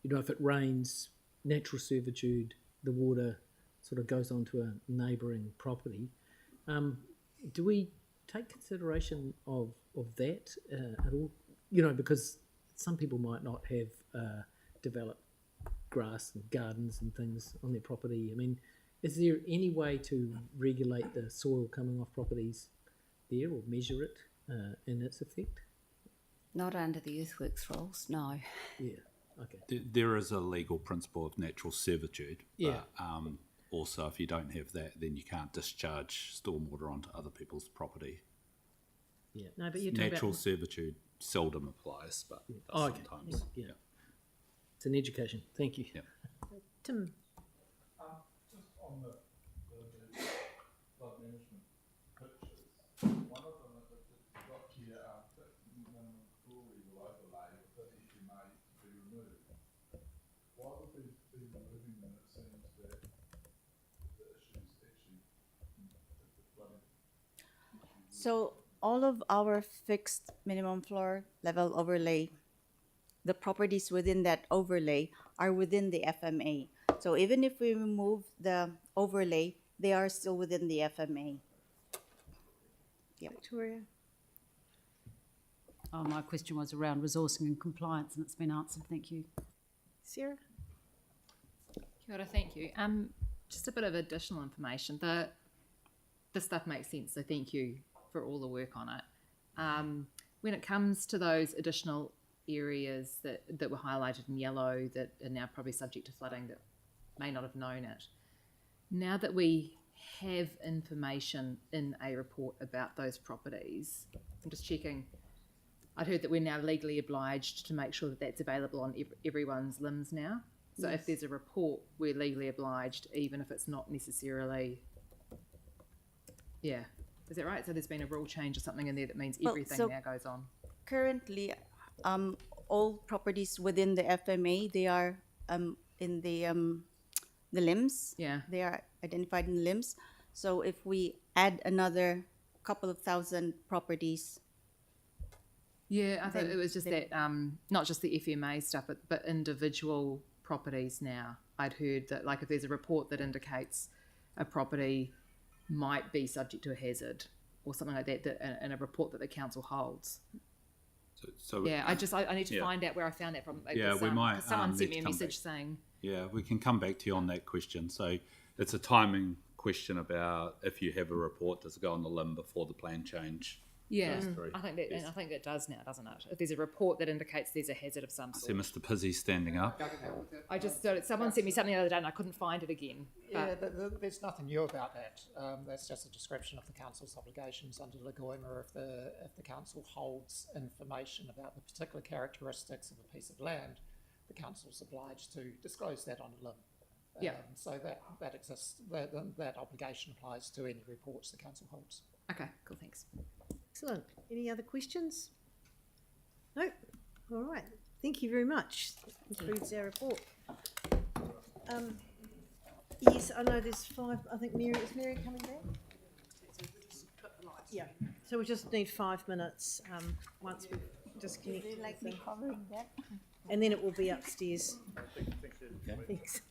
know, if it rains, natural servitude, the water sort of goes onto a neighbouring property, do we take consideration of that at all? You know, because some people might not have developed grass and gardens and things on their property. I mean, is there any way to regulate the soil coming off properties there or measure it in its effect? Not under the earthworks rules, no. Yeah, okay. There is a legal principle of natural servitude. Yeah. But, also, if you don't have that, then you can't discharge stormwater onto other people's property. Yeah. No, but you're talking Natural about servitude seldom applies, but yeah. does Okay. sometimes. Yeah. It's an education. Thank you. Yeah. Tim? Just on the flood management pictures, one of them that you've got here, that minimum glory will overlay with the FMA to be removed. Why would we be removing them? It seems that the issues actually, the flooding. So all of our fixed minimum floor level overlay, the properties within that overlay are within the FMA. So even if we remove the overlay, they are still within the FMA. Yep. Victoria? Oh, my question was around resourcing and compliance, and it's been answered. Thank you. Sarah? Kia ora, thank you. Just a bit of additional information. The stuff makes sense, so thank you for all the work on it. When it comes to those additional areas that were highlighted in yellow that are now probably subject to flooding that may not have known it, now that we have information in a report about those properties, I'm just checking. I'd heard that we're now legally obliged to make sure that that's available on everyone's LIMS now. So Yes. if there's a report, we're legally obliged, even if it's not necessarily. Yeah, is that right? So there's been a rule change or something in there that means Well, everything so now goes on. Currently, all properties within the FMA, they are in the limbs. Yeah. They are identified in the limbs. So if we add another couple of thousand properties. Yeah, I thought then- it was just then- that, not just the FMA stuff, but individual properties now. I'd heard that, like, if there's a report that indicates a property might be subject to a hazard or something like that in a report that the council holds. So Yeah, I need to yeah. find out where I found that from. It Yeah, was, we might, 'cause someone need sent to me a come message back. saying, Yeah, we can come back to you on that question. So it's a timing question about if you have a report, does it go on the limb before the plan change? yeah, Goes through? I think that, Yes. and I think it does now, doesn't it? If there's a report that indicates there's a hazard of some I see sort. Mr. Pizzy standing up. I just thought someone sent me something the other day and I couldn't find it again. Yeah, there's nothing new about that. That's just a description of the council's obligations under Lagoima. If the council holds information about the particular characteristics of a piece of land, the council's obliged to disclose that on a limb. Yeah. So that exists. That obligation applies to any reports the council holds. Okay, cool, thanks. Excellent. Any other questions? No? All right. Thank you very much. That concludes our report. Yes, I know there's 5. I think is Mary coming back? Yeah. So we just need 5 minutes once we've disconnected. Would you like with me them. covering that? And then it will be upstairs. Thank you. Thanks.